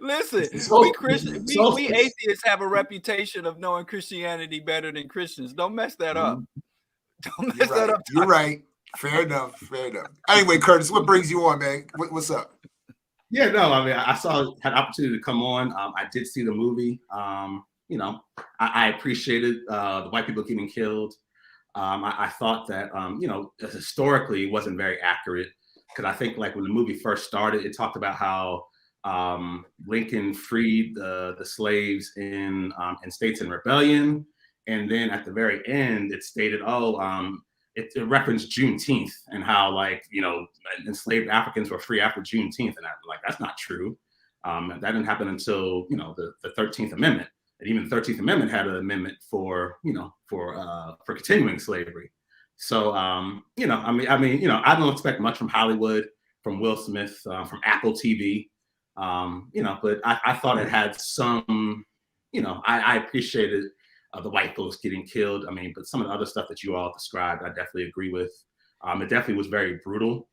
Listen, we atheists have a reputation of knowing Christianity better than Christians. Don't mess that up. Don't mess that up. You're right. Fair enough. Anyway, Curtis, what brings you on, man? What's up? Yeah, no, I mean, I had opportunity to come on. I did see the movie. I appreciated the white people getting killed. I thought that, historically it wasn't very accurate because I think like when the movie first started, it talked about how Lincoln freed the slaves in states in rebellion. And then at the very end, it stated, it referenced Juneteenth and how enslaved Africans were free after Juneteenth. And I'm like, that's not true. That didn't happen until, the 13th Amendment. And even the 13th Amendment had an amendment for continuing slavery. So, I don't expect much from Hollywood, from Will Smith, from Apple TV, but I thought it had some, I appreciated the white folks getting killed. I mean, but some of the other stuff that you all described, I definitely agree with. It definitely was very brutal.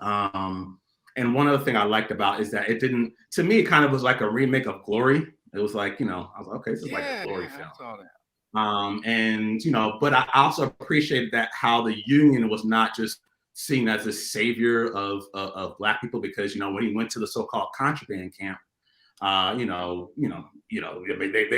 And one other thing I liked about is that it didn't, to me, it kind of was like a remake of Glory. It was like, I was like, okay, this is like a Glory film. But I also appreciated that how the Union was not just seen as a savior of Black people, because, when he went to the so-called contraband camp, they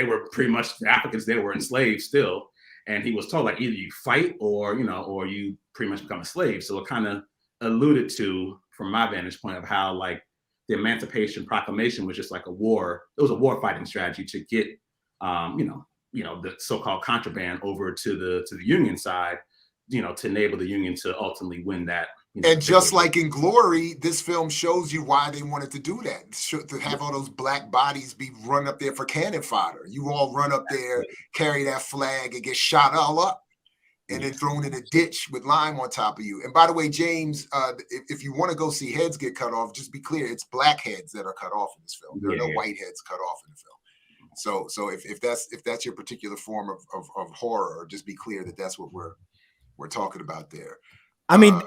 were pretty much the Africans, they were enslaved still. And he was told like, either you fight or you pretty much become a slave. So it kind of alluded to, from my vantage point, of how like the Emancipation Proclamation was just like a war. It was a war fighting strategy to get, the so-called contraband over to the Union side, to enable the Union to ultimately win that. And just like in Glory, this film shows you why they wanted to do that, to have all those Black bodies be run up there for cannon fodder. You all run up there, carry that flag, and get shot all up, and then thrown in a ditch with lime on top of you. And by the way, James, if you want to go see heads get cut off, just be clear, it's Black heads that are cut off in this film. There are no white heads cut off in the film. So if that's your particular form of horror, just be clear that that's what we're talking about there. I mean, a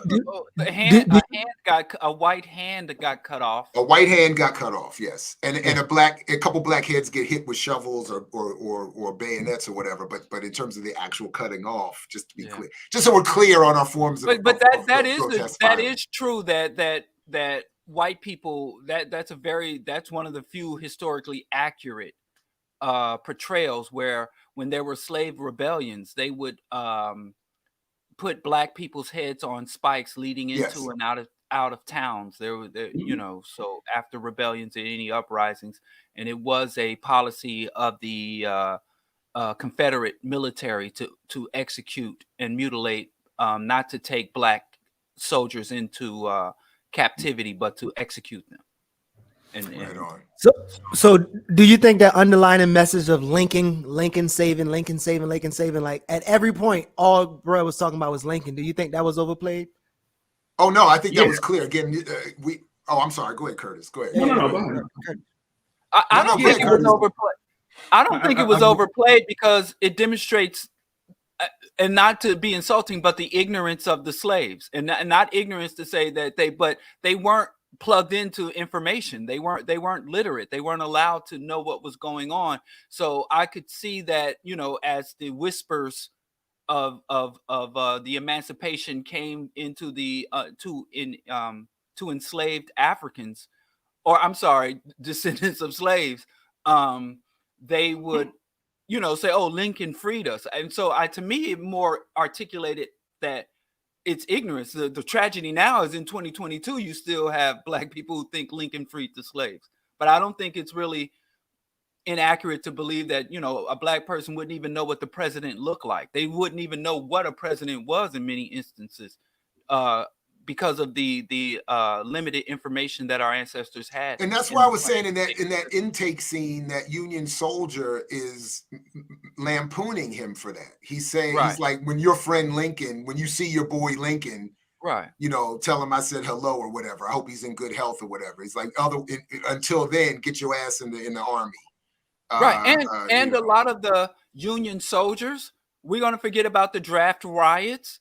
white hand got cut off. A white hand got cut off, yes, and a couple Black heads get hit with shovels or bayonets or whatever. But in terms of the actual cutting off, just to be clear, just so we're clear on our forms. That is true that white people that's one of the few historically accurate portrayals where when there were slave rebellions, they would put Black people's heads on spikes leading into and out of towns. There were, so after rebellions and any uprisings, and it was a policy of the Confederate military to execute and mutilate, not to take Black soldiers into captivity, but to execute them. And So do you think that underlying message of Lincoln saving, like at every point, all bro was talking about was Lincoln? Do you think that was overplayed? Oh no, I think that was clear. Again, I'm sorry. Go ahead, Curtis. Go ahead. No, go ahead. I don't think it was overplayed. I don't think it was overplayed because it demonstrates, and not to be insulting, but the ignorance of the slaves, and not ignorance to say that they weren't plugged into information. They weren't literate. They weren't allowed to know what was going on. So I could see that, as the whispers of the emancipation came into the to enslaved Africans, or I'm sorry, descendants of slaves, they would say, oh, Lincoln freed us. And so to me, it more articulated that it's ignorance. The tragedy now is in 2022, you still have Black people who think Lincoln freed the slaves. But I don't think it's really inaccurate to believe that, a Black person wouldn't even know what the president looked like. They wouldn't even know what a president was in many instances, because of the limited information that our ancestors had. And that's why I was saying in that intake scene, that Union soldier is lampooning him for that. He's saying, he's like, when your friend Lincoln, when you see your boy Lincoln, tell him I said hello or whatever. I hope he's in good health or whatever. He's like, until then, get your ass in the army. And a lot of the Union soldiers, we're going to forget about the draft riots.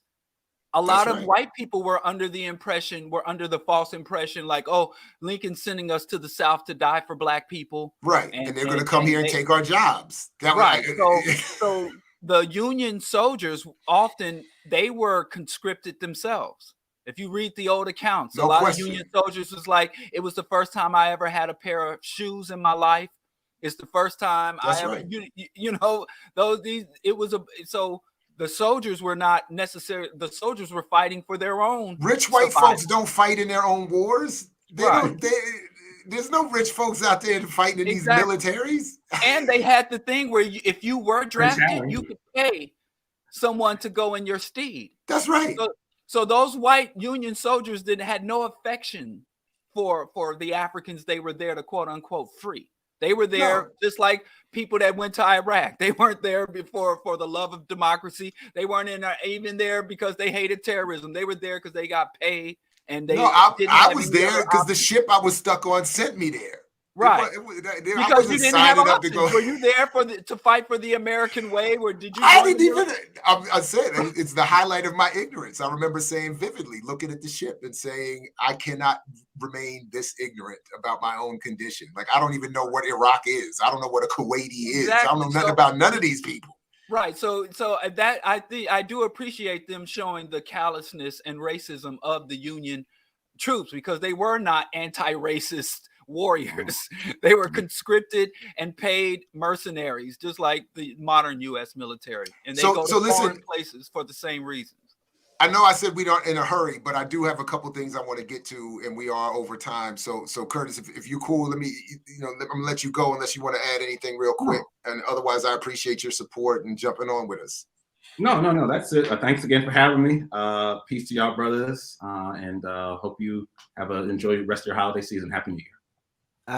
A lot of white people were under the false impression, like, oh, Lincoln's sending us to the South to die for Black people. Right. And they're going to come here and take our jobs. So the Union soldiers, often, they were conscripted themselves. If you read the old accounts, a lot of Union soldiers was like, it was the first time I ever had a pair of shoes in my life. It's the first time the soldiers were not necessarily, the soldiers were fighting for their own. Rich white folks don't fight in their own wars. There's no rich folks out there fighting in these militaries. And they had the thing where if you were drafted, you could pay someone to go in your steed. That's right. So those white Union soldiers had no affection for the Africans they were there to quote unquote free. They were there just like people that went to Iraq. They weren't there for the love of democracy. They weren't even there because they hated terrorism. They were there because they got paid. And I was there because the ship I was stuck on sent me there. Right. Because you didn't have options. Were you there to fight for the American way? Or did you? I didn't even. I said it's the highlight of my ignorance. I remember saying vividly, looking at the ship and saying, I cannot remain this ignorant about my own condition. Like, I don't even know what Iraq is. I don't know what a Kuwaiti is. I don't know nothing about none of these people. Right. So that I do appreciate them showing the callousness and racism of the Union troops, because they were not anti-racist warriors. They were conscripted and paid mercenaries, just like the modern U.S. military. And they go to foreign places for the same reasons. I know I said we aren't in a hurry, but I do have a couple things I want to get to, and we are over time. So Curtis, if you're cool, let me, I'm gonna let you go unless you want to add anything real quick. And otherwise, I appreciate your support and jumping on with us. No, that's it. Thanks again for having me. Peace to y'all, brothers, and hope you enjoy the rest of your holiday season. Happy New Year.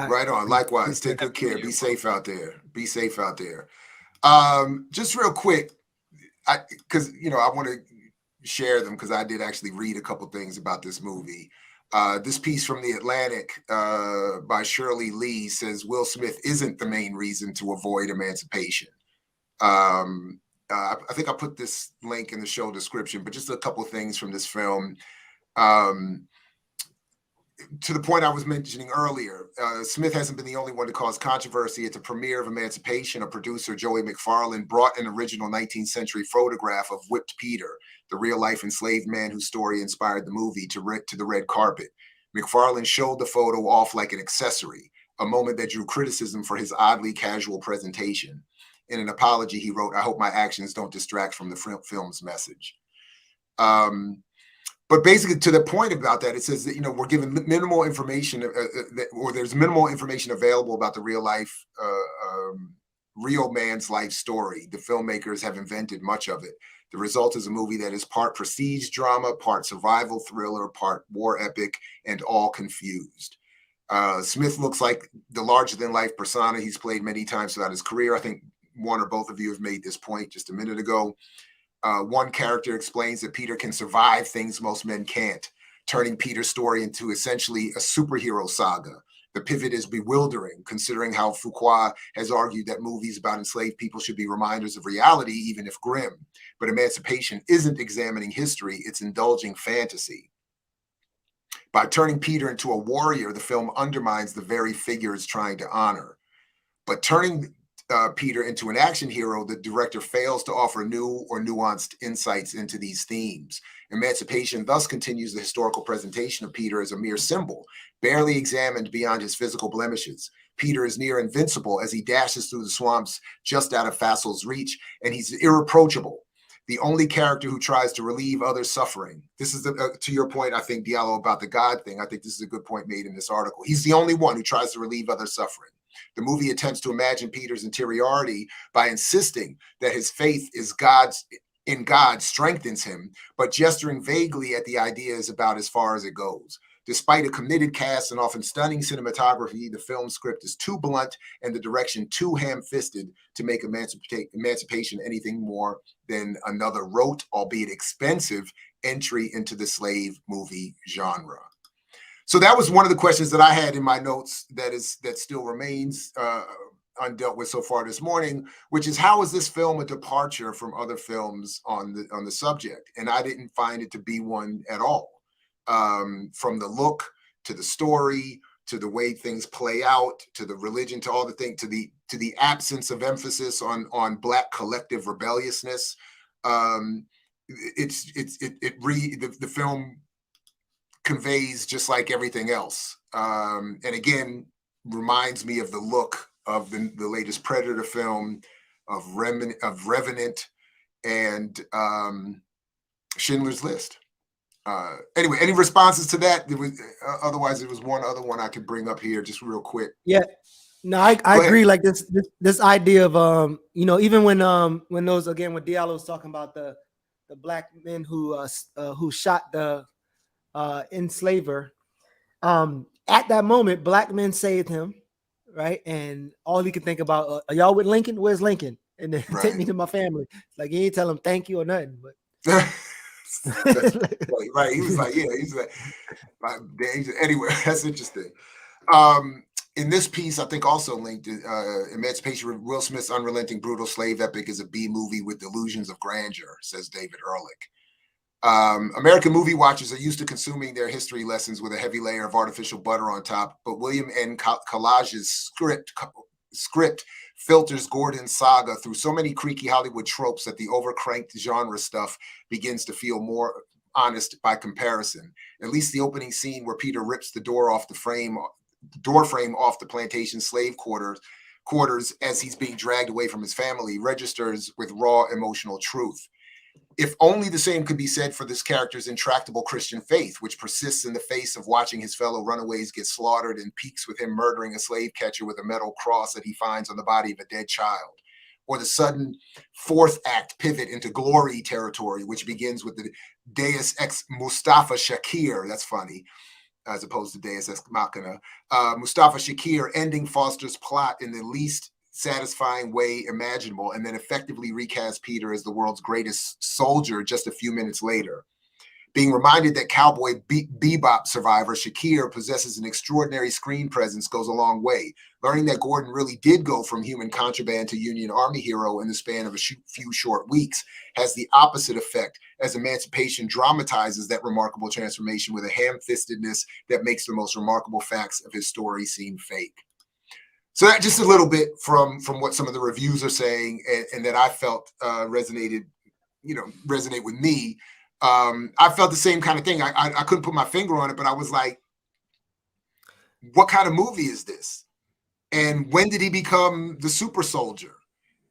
Right on. Likewise. Take good care. Be safe out there. Just real quick, because I want to share them, because I did actually read a couple things about this movie. This piece from The Atlantic by Shirley Lee says Will Smith isn't the main reason to avoid emancipation. I think I put this link in the show description, but just a couple things from this film. To the point I was mentioning earlier, Smith hasn't been the only one to cause controversy. At the premiere of Emancipation, a producer, Joey McFarlane, brought an original 19th century photograph of Whipped Peter, the real-life enslaved man whose story inspired the movie, to the red carpet. McFarlane showed the photo off like an accessory, a moment that drew criticism for his oddly casual presentation. In an apology, he wrote, "I hope my actions don't distract from the film's message." But basically, to the point about that, it says that, we're given minimal information, or there's minimal information available about the real man's life story. The filmmakers have invented much of it. The result is a movie that is part prestige drama, part survival thriller, part war epic, and all confused. Smith looks like the larger-than-life persona he's played many times throughout his career. I think one or both of you have made this point just a minute ago. One character explains that Peter can survive things most men can't, turning Peter's story into essentially a superhero saga. The pivot is bewildering, considering how Foucault has argued that movies about enslaved people should be reminders of reality, even if grim. But Emancipation isn't examining history, it's indulging fantasy. By turning Peter into a warrior, the film undermines the very figure it's trying to honor. But turning Peter into an action hero, the director fails to offer new or nuanced insights into these themes. Emancipation thus continues the historical presentation of Peter as a mere symbol, barely examined beyond his physical blemishes. Peter is near invincible as he dashes through the swamps just out of Fassel's reach, and he's irreproachable, the only character who tries to relieve others' suffering. This is, to your point, I think, Diallo, about the God thing. I think this is a good point made in this article. He's the only one who tries to relieve others' suffering. The movie attempts to imagine Peter's interiority by insisting that his faith in God strengthens him, but gesturing vaguely at the idea is about as far as it goes. Despite a committed cast and often stunning cinematography, the film script is too blunt and the direction too ham-fisted to make Emancipation anything more than another rote, albeit expensive, entry into the slave movie genre. So that was one of the questions that I had in my notes that still remains undealt with so far this morning, which is, how is this film a departure from other films on the subject? And I didn't find it to be one at all. From the look to the story to the way things play out to the religion to all the things to the absence of emphasis on Black collective rebelliousness. The film conveys just like everything else, and again reminds me of the look of the latest Predator film, of Revenant, and Schindler's List. Anyway, any responses to that? Otherwise, there was one other one I could bring up here just real quick. Yeah, no, I agree. Like this idea of even when those, again, when Diallo was talking about the Black men who shot the enslaver, at that moment Black men saved him, right? And all he could think about, are y'all with Lincoln? Where's Lincoln? And then take me to my family. Like, he ain't tell him thank you or nothing, but right. He was like, yeah, he's like, anyway, that's interesting. In this piece, I think also linked Emancipation, Will Smith's unrelenting, brutal slave epic is a B movie with delusions of grandeur, says David Ehrlich. American movie watchers are used to consuming their history lessons with a heavy layer of artificial butter on top, but William N. Collage's script filters Gordon's saga through so many creaky Hollywood tropes that the overcranked genre stuff begins to feel more honest by comparison. At least the opening scene where Peter rips the door frame off the plantation slave quarters as he's being dragged away from his family registers with raw emotional truth. If only the same could be said for this character's intractable Christian faith, which persists in the face of watching his fellow runaways get slaughtered and peaks with him murdering a slave catcher with a metal cross that he finds on the body of a dead child. Or the sudden fourth act pivot into glory territory, which begins with the Deus ex Mustafa Shakir, that's funny, as opposed to Deus ex Machina. Mustafa Shakir ending Foster's plot in the least satisfying way imaginable, and then effectively recast Peter as the world's greatest soldier just a few minutes later. Being reminded that cowboy bebop survivor Shakir possesses an extraordinary screen presence goes a long way. Learning that Gordon really did go from human contraband to Union Army hero in the span of a few short weeks has the opposite effect, as Emancipation dramatizes that remarkable transformation with a ham-fistedness that makes the most remarkable facts of his story seem fake. So that just a little bit from what some of the reviews are saying, and that I felt resonate with me. I felt the same kind of thing. I couldn't put my finger on it, but I was like, what kind of movie is this? And when did he become the super soldier?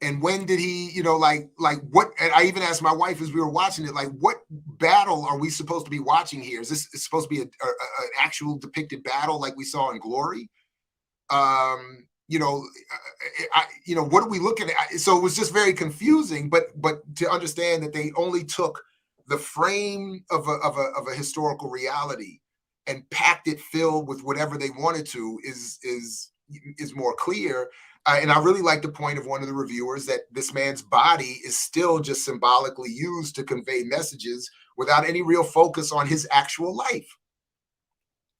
And when did he, like what? And I even asked my wife as we were watching it, like, what battle are we supposed to be watching here? Is this supposed to be an actual depicted battle like we saw in Glory? What are we looking at? So it was just very confusing, but to understand that they only took the frame of a historical reality and packed it filled with whatever they wanted to is more clear. And I really like the point of one of the reviewers that this man's body is still just symbolically used to convey messages without any real focus on his actual life.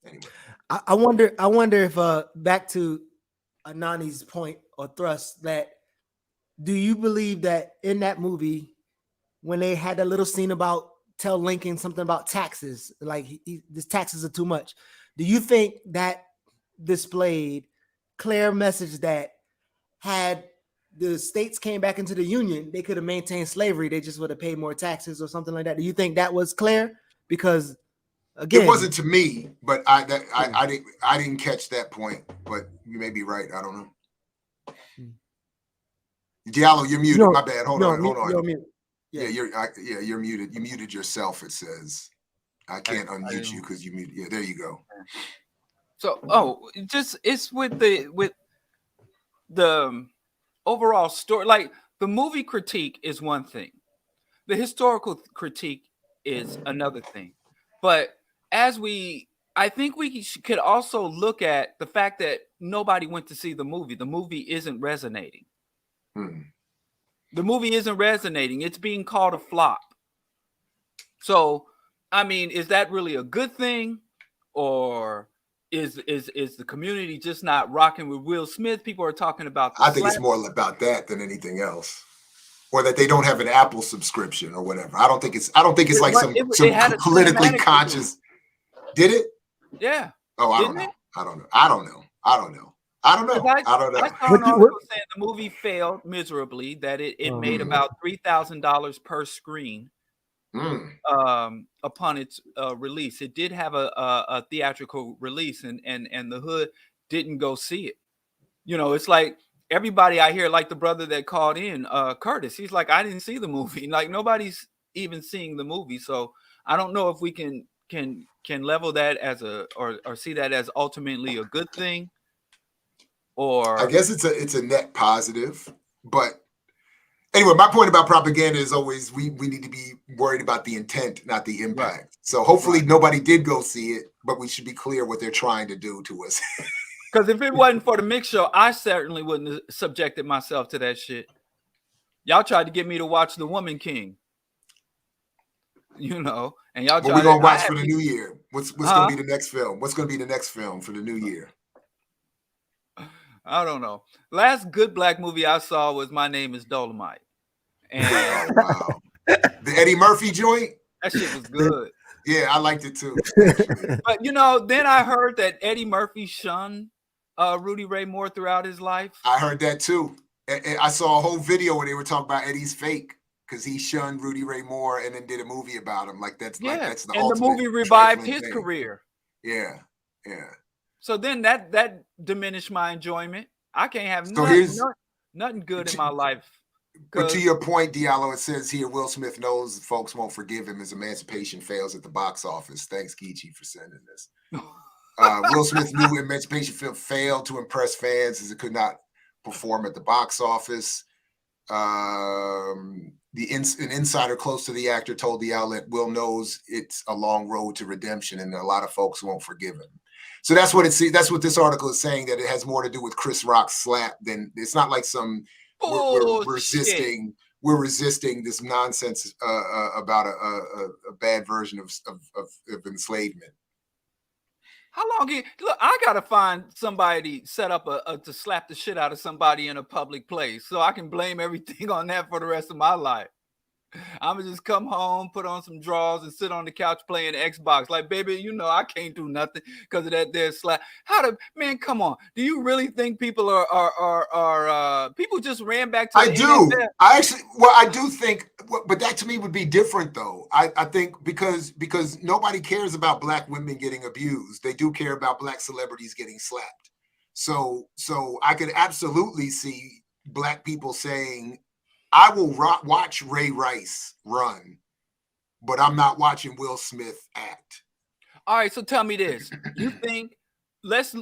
Anyway, I wonder if back to Anani's point or thrust, that do you believe that in that movie when they had that little scene about tell Lincoln something about taxes, like these taxes are too much, do you think that displayed clear message that had the states came back into the union, they could have maintained slavery, they just would have paid more taxes or something like that? Do you think that was clear? Because again, it wasn't to me, but I didn't catch that point. But you may be right. I don't know. Diallo, you're muted. My bad. Hold on. You're muted. Yeah, you're muted. You muted yourself. It says I can't unmute you because you muted. Yeah, there you go. So, it's with the overall story. Like the movie critique is one thing, the historical critique is another thing. But I think we could also look at the fact that nobody went to see the movie. The movie isn't resonating. The movie isn't resonating. It's being called a flop. So, I mean, is that really a good thing, or is the community just not rocking with Will Smith? People are talking about. I think it's more about that than anything else, or that they don't have an Apple subscription or whatever. I don't think it's like some politically conscious. Did it? Yeah. Oh, I don't know. I don't know. I saw an article saying the movie failed miserably, that it made about $3,000 per screen upon its release. It did have a theatrical release, and the hood didn't go see it. You know, it's like everybody I hear, like the brother that called in, Curtis, he's like, I didn't see the movie. Like nobody's even seeing the movie. So I don't know if we can level that as or see that as ultimately a good thing. Or I guess it's a net positive. But anyway, my point about propaganda is always we need to be worried about the intent, not the impact. Right. So hopefully nobody did go see it, but we should be clear what they're trying to do to us. Because if it wasn't for the mix show, I certainly wouldn't have subjected myself to that shit. Y'all tried to get me to watch The Woman King. You know, and y'all. What we gonna watch for the new year? What's gonna be the next film? What's gonna be the next film for the new year? I don't know. Last good black movie I saw was My Name Is Dolomite. And wow. The Eddie Murphy joint? That shit was good. Yeah, I liked it too. But you know, then I heard that Eddie Murphy shunned Rudy Ray Moore throughout his life. I heard that too. I saw a whole video where they were talking about Eddie's fake because he shunned Rudy Ray Moore and then did a movie about him. That's the and the movie revived his career. Yeah. So then that diminished my enjoyment. I can't have nothing good in my life. But to your point, Diallo, it says here, Will Smith knows folks won't forgive him as Emancipation fails at the box office. Thanks, Geechee, for sending this. Will Smith knew Emancipation failed to impress fans as it could not perform at the box office. An insider close to the actor told the outlet, Will knows it's a long road to redemption and a lot of folks won't forgive him. So that's what that's what this article is saying, that it has more to do with Chris Rock's slap than it's not like some we're resisting this nonsense about a bad version of enslavement. How long? Look, I gotta find somebody set up to slap the shit out of somebody in a public place, so I can blame everything on that for the rest of my life. I'm gonna just come home, put on some drawers, and sit on the couch playing Xbox. Like, baby, you know I can't do nothing because of that there slap. Man, come on. Do you really think people are people just ran back to? I do. I do think, but that to me would be different though. I think because nobody cares about black women getting abused. They do care about black celebrities getting slapped. So I could absolutely see black people saying, I will watch Ray Rice run, but I'm not watching Will Smith act. All right, so tell me this: you think let's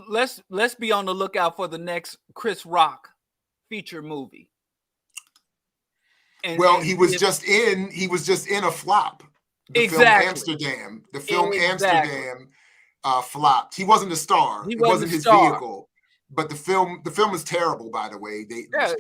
be on the lookout for the next Chris Rock feature movie? He was just in a flop. The film Amsterdam. flopped. He wasn't a star. He it wasn't wasn't a his star. vehicle. But the film is terrible, by the way.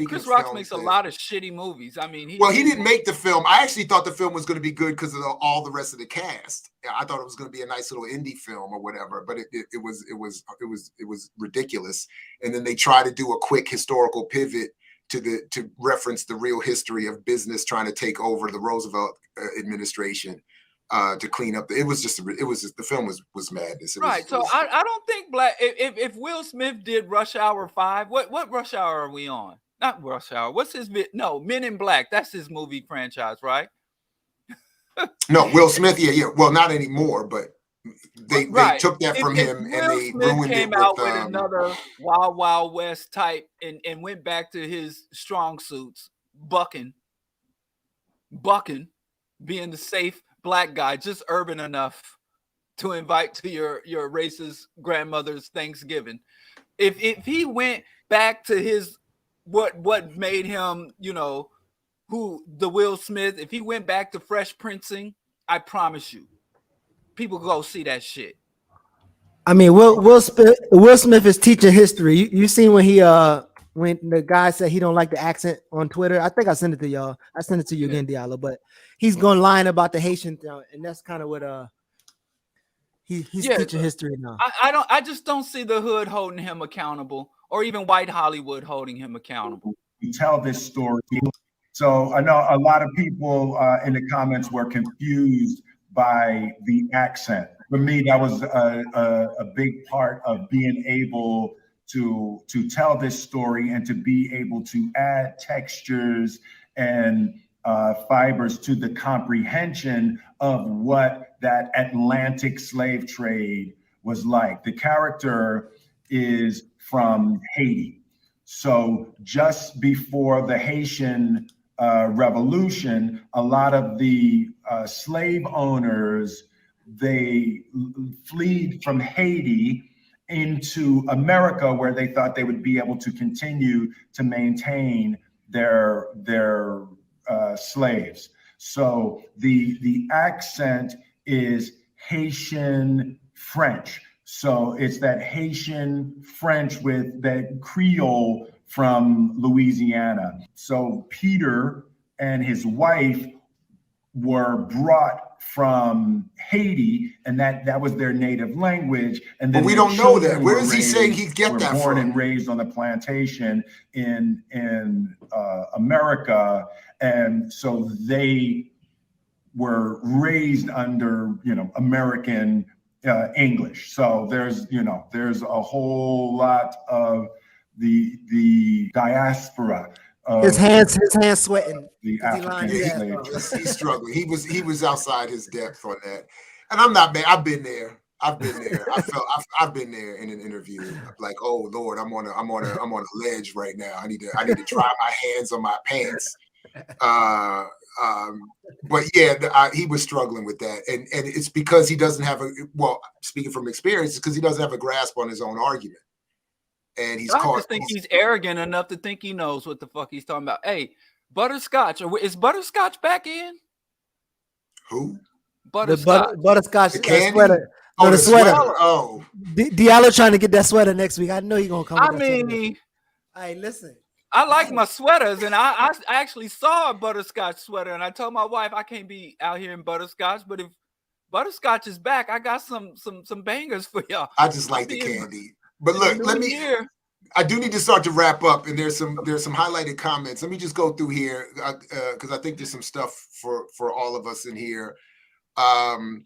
Chris Rock makes a lot of shitty movies. I mean, he didn't make the film. I actually thought the film was going to be good because of all the rest of the cast. I thought it was going to be a nice little indie film or whatever, but it was ridiculous. And then they try to do a quick historical pivot to reference the real history of business trying to take over the Roosevelt administration. To clean up, the film was madness. I don't think if Will Smith did Rush Hour 5, what Rush Hour are we on? Not Rush Hour. What's his Men in Black? That's his movie franchise, right? No, Will Smith. Yeah. Well, not anymore, but they took that from him and they ruined it with another Wild Wild West type and went back to his strong suits, bucking, being the safe Black guy, just urban enough to invite to your racist grandmother's Thanksgiving. If he went back to his what made him, who the Will Smith, if he went back to Fresh Princing, I promise you, people go see that shit. I mean, Will Smith is teaching history. You seen when the guy said he don't like the accent on Twitter? I think I sent it to y'all. I sent it to you again, Diallo. But he's going lying about the Haitian thing, and that's kind of what he's teaching history now. I just don't see the hood holding him accountable, or even white Hollywood holding him accountable. We tell this story. So I know a lot of people in the comments were confused by the accent. For me, that was a big part of being able to tell this story and to be able to add textures and fibers to the comprehension of what that Atlantic slave trade was like. The character is from Haiti. So just before the Haitian Revolution, a lot of the slave owners, they fled from Haiti into America, where they thought they would be able to continue to maintain their slaves. So the accent is Haitian French. So it's that Haitian French with that Creole from Louisiana. So Peter and his wife were brought from Haiti, and that was their native language. And then but we don't know that. Where is he saying he'd get that from? Born and raised on a plantation in America, and so they were raised under American English. So there's a whole lot of the diaspora. His hands sweating. The African he's struggling. He was outside his depth on that, and I'm not mad. I've been there. I've been there in an interview. Like, oh Lord, I'm on a ledge right now. I need to try my hands on my pants. But yeah, he was struggling with that, and it's because he doesn't have speaking from experience, it's because he doesn't have a grasp on his own argument. And he's I just think he's arrogant enough to think he knows what the fuck he's talking about. Hey, Butterscotch, is Butterscotch back in? Who? Butterscotch. Butterscotch sweater. No, the sweater. Oh, Diallo trying to get that sweater next week. I know he's gonna come. Hey, listen. I like my sweaters, and I actually saw a Butterscotch sweater, and I told my wife I can't be out here in Butterscotch, but if Butterscotch is back, I got some bangers for y'all. I just like the candy. But look, I do need to start to wrap up, and there's some highlighted comments. Let me just go through here because I think there's some stuff for all of us in here. I'm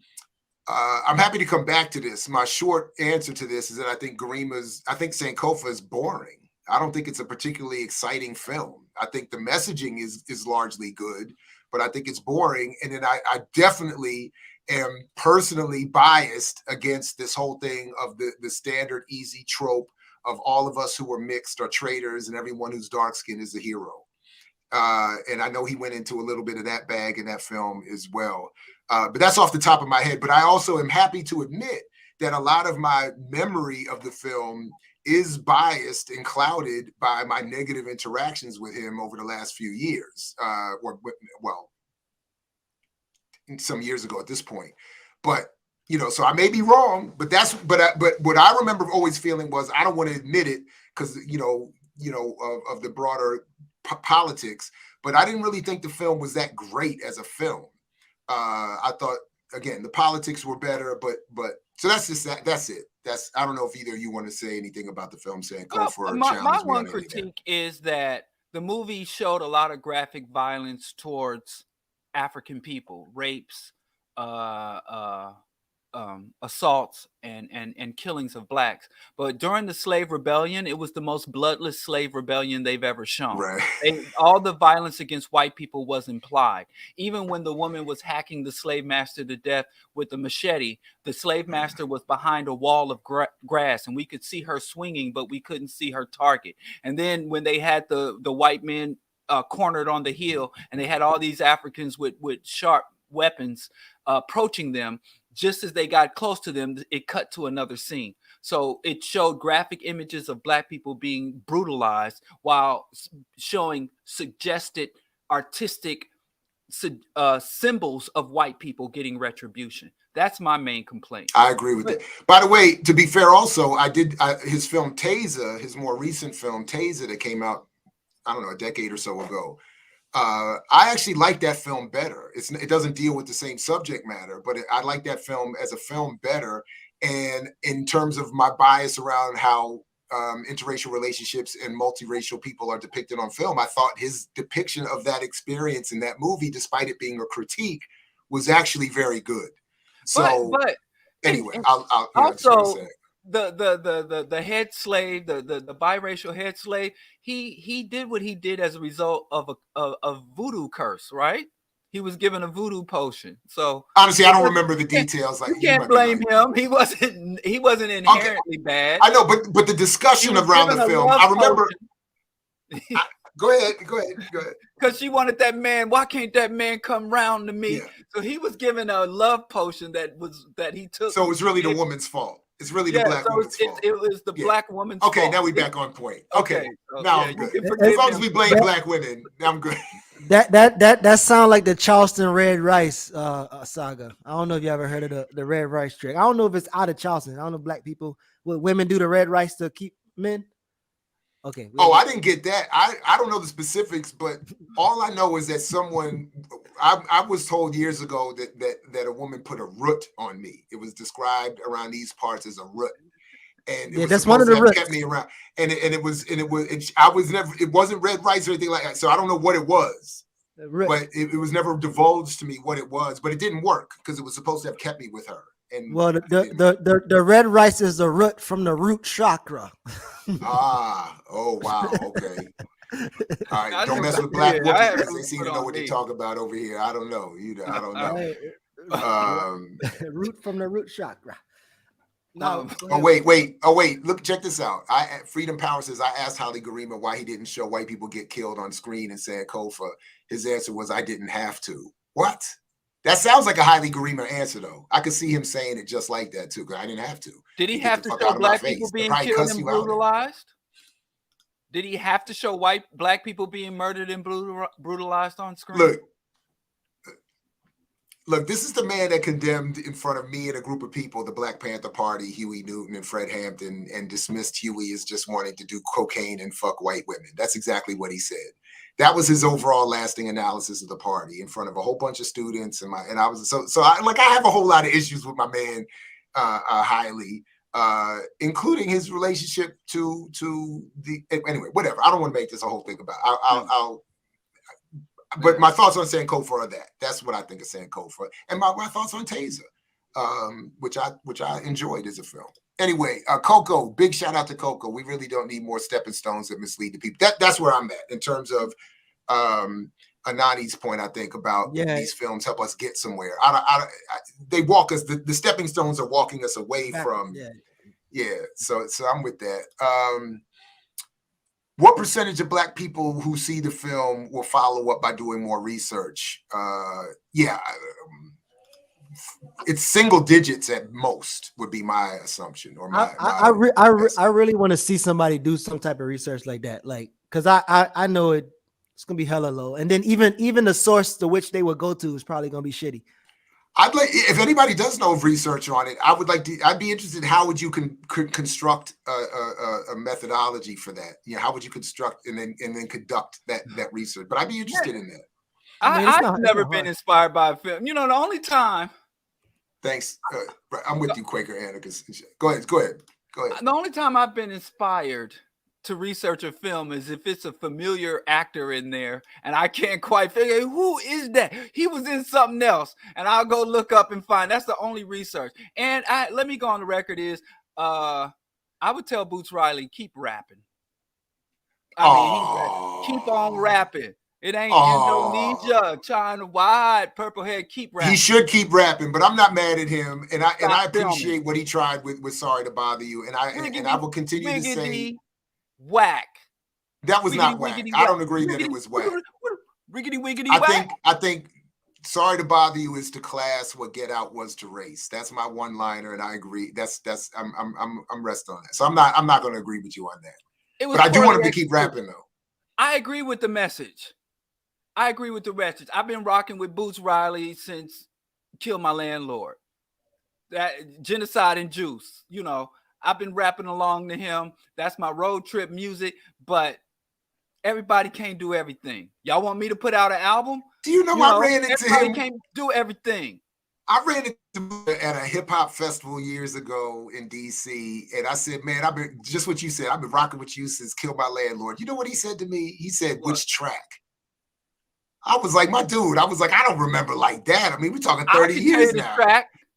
happy to come back to this. My short answer to this is that I think Sankofa is boring. I don't think it's a particularly exciting film. I think the messaging is largely good, but I think it's boring. And then I definitely am personally biased against this whole thing of the standard easy trope of all of us who are mixed are traitors and everyone who's dark skinned is a hero. And I know he went into a little bit of that bag in that film as well. But that's off the top of my head. But I also am happy to admit that a lot of my memory of the film is biased and clouded by my negative interactions with him over the last few years, some years ago at this point. But, so I may be wrong, but but what I remember always feeling was I don't want to admit it because of the broader politics, but I didn't really think the film was that great as a film. I thought again the politics were better, but so that's just that's it. I don't know if either of you want to say anything about the film, saying my one critique is that the movie showed a lot of graphic violence towards African people, rapes, assaults and killings of blacks. But during the slave rebellion, it was the most bloodless slave rebellion they've ever shown. Right. All the violence against white people was implied. Even when the woman was hacking the slave master to death with the machete, the slave master was behind a wall of grass and we could see her swinging, but we couldn't see her target. And then when they had the white men cornered on the hill and they had all these Africans with sharp weapons approaching them, just as they got close to them, it cut to another scene. So it showed graphic images of black people being brutalized while showing suggested artistic symbols of white people getting retribution. That's my main complaint. I agree with that. By the way, to be fair, also, his film Taser, his more recent film Taser that came out, I don't know, a decade or so ago. I actually like that film better. It doesn't deal with the same subject matter, but I like that film as a film better. And in terms of my bias around how interracial relationships and multiracial people are depicted on film, I thought his depiction of that experience in that movie, despite it being a critique, was actually very good. So, but anyway, I'll also the head slave, the biracial head slave, he did what he did as a result of a voodoo curse, right? He was given a voodoo potion. So honestly, I don't remember the details. Like you can't blame him. He wasn't inherently bad. I know, but the discussion around the film, I remember. Go ahead. Because she wanted that man. Why can't that man come round to me? Yeah. So he was given a love potion that he took. So it was really the woman's fault. It's really the black woman's fault. It was the black woman's fault. Okay, now we back on point. Okay, now I'm good. As long as we blame black women, I'm good. That sounds like the Charleston red rice saga. I don't know if you ever heard of the red rice trick. I don't know if it's out of Charleston. I don't know if black people, would women do the red rice to keep men? Okay. I didn't get that. I don't know the specifics, but all I know is that I was told years ago that a woman put a root on me. It was described around these parts as a root. And that's one of the roots. Kept me around. It wasn't red rice or anything like that. So I don't know what it was. But it was never divulged to me what it was, but it didn't work because it was supposed to have kept me with her. And well, the red rice is the root from the root chakra. Oh wow, okay. All right, don't mess with black women because they seem to know what they talk about over here. I don't know. I don't know. Root from the root chakra. No. Wait. Look, check this out. Freedom Power says I asked Haile Garima why he didn't show white people get killed on screen in Sankofa. His answer was, I didn't have to. What? That sounds like a Haile Garima answer, though. I could see him saying it just like that, too, because I didn't have to. Did he have to show black people being killed and brutalized? Did he have to show black people being murdered and brutalized on screen? Look, this is the man that condemned in front of me and a group of people, the Black Panther Party, Huey Newton and Fred Hampton, and dismissed Huey as just wanting to do cocaine and fuck white women. That's exactly what he said. That was his overall lasting analysis of the party in front of a whole bunch of students. And I was I have a whole lot of issues with my man Haile, including his relationship to the anyway, whatever. I don't want to make this a whole thing about. But my thoughts on Sankofa are that. That's what I think of Sankofa, and my thoughts on Taser, which I enjoyed as a film. Anyway, Coco, big shout out to Coco. We really don't need more stepping stones that mislead the people. That's where I'm at in terms of Anani's point. I think about these films help us get somewhere. They walk us. The stepping stones are walking us away from. So I'm with that. What percentage of black people who see the film will follow up by doing more research? It's single digits at most would be my assumption. Or I really want to see somebody do some type of research like that, because I know it's gonna be hella low, and then even the source to which they would go to is probably gonna be shitty. I'd like, if anybody does know of research on it, I'd be interested. How would you construct a methodology for that? How would you construct and then conduct that research? But I'd be interested in that. I've never been inspired by a film. The only time. Thanks. I'm with you, Quaker Anarchist. Go ahead. The only time I've been inspired to research a film is if it's a familiar actor in there and I can't quite figure out who is that. He was in something else, and I'll go look up and find. That's the only research. And let me go on the record is I would tell Boots Riley, keep rapping. Keep on rapping. It ain't Indonesia, China, wide, purple hair. Keep rapping. He should keep rapping, but I'm not mad at him, and I appreciate what he tried with "Sorry to Bother You," and I will continue to say, whack. That was not whack. I don't agree that it was whack. Riggedy wiggedy whack. I think "Sorry to Bother You" is to class what "Get Out" was to race. That's my one-liner, and I agree. I'm rest on that. So I'm not going to agree with you on that. But I do want him to keep rapping though. I agree with the message. I've been rocking with Boots Riley since Kill My Landlord. That Genocide and Juice. I've been rapping along to him. That's my road trip music. But everybody can't do everything. Y'all want me to put out an album? Do you know I ran into him? Everybody can't do everything. I ran into him at a hip hop festival years ago in DC, and I said, "Man, I've been just what you said. I've been rocking with you since Kill My Landlord." You know what he said to me? He said, "Which track?" I was like, "My dude," I was like, "I don't remember like that." I mean, we're talking 30 years now.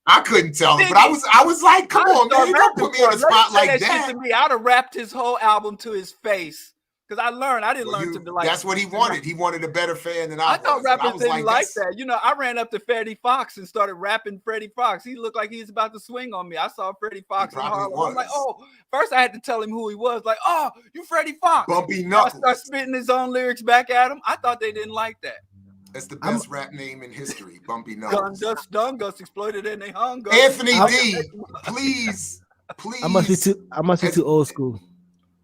I couldn't tell him, but I was like, "Come on, man, don't put me on the spot like that." To me, I'd have rapped his whole album to his face. Because I didn't learn to like. That's what he wanted. He wanted a better fan than I thought rappers didn't like that. I ran up to Freddie Fox and started rapping Freddie Fox. He looked like he was about to swing on me. I saw Freddie Fox in Harlem. I'm like, first I had to tell him who he was. Like, you Freddie Fox. Bumpy Knuckles. I start spitting his own lyrics back at him. I thought they didn't like that. That's the best rap name in history, Bumpy Knuckles. Gun dust exploited and they hung us. Anthony D, please. I must be too old school.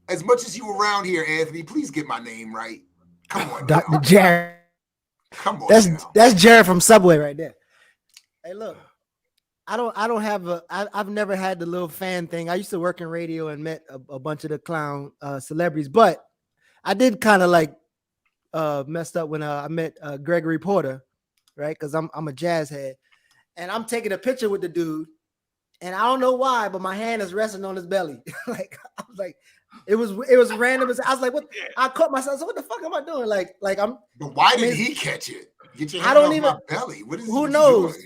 As much as you around here, Anthony, please get my name right. Come on, Dr. Jared. Come on, that's Jared from Subway right there. Hey, look, I've never had the little fan thing. I used to work in radio and met a bunch of the clown celebrities, but I did kind of like messed up when I met Gregory Porter, right? Because I'm a jazz head, and I'm taking a picture with the dude, and I don't know why, but my hand is resting on his belly. Like I was like. It was random. I was like, "What?" I caught myself. So what the fuck am I doing? Like I'm. But why did he catch it? Get your hand off my belly. What is? Who knows?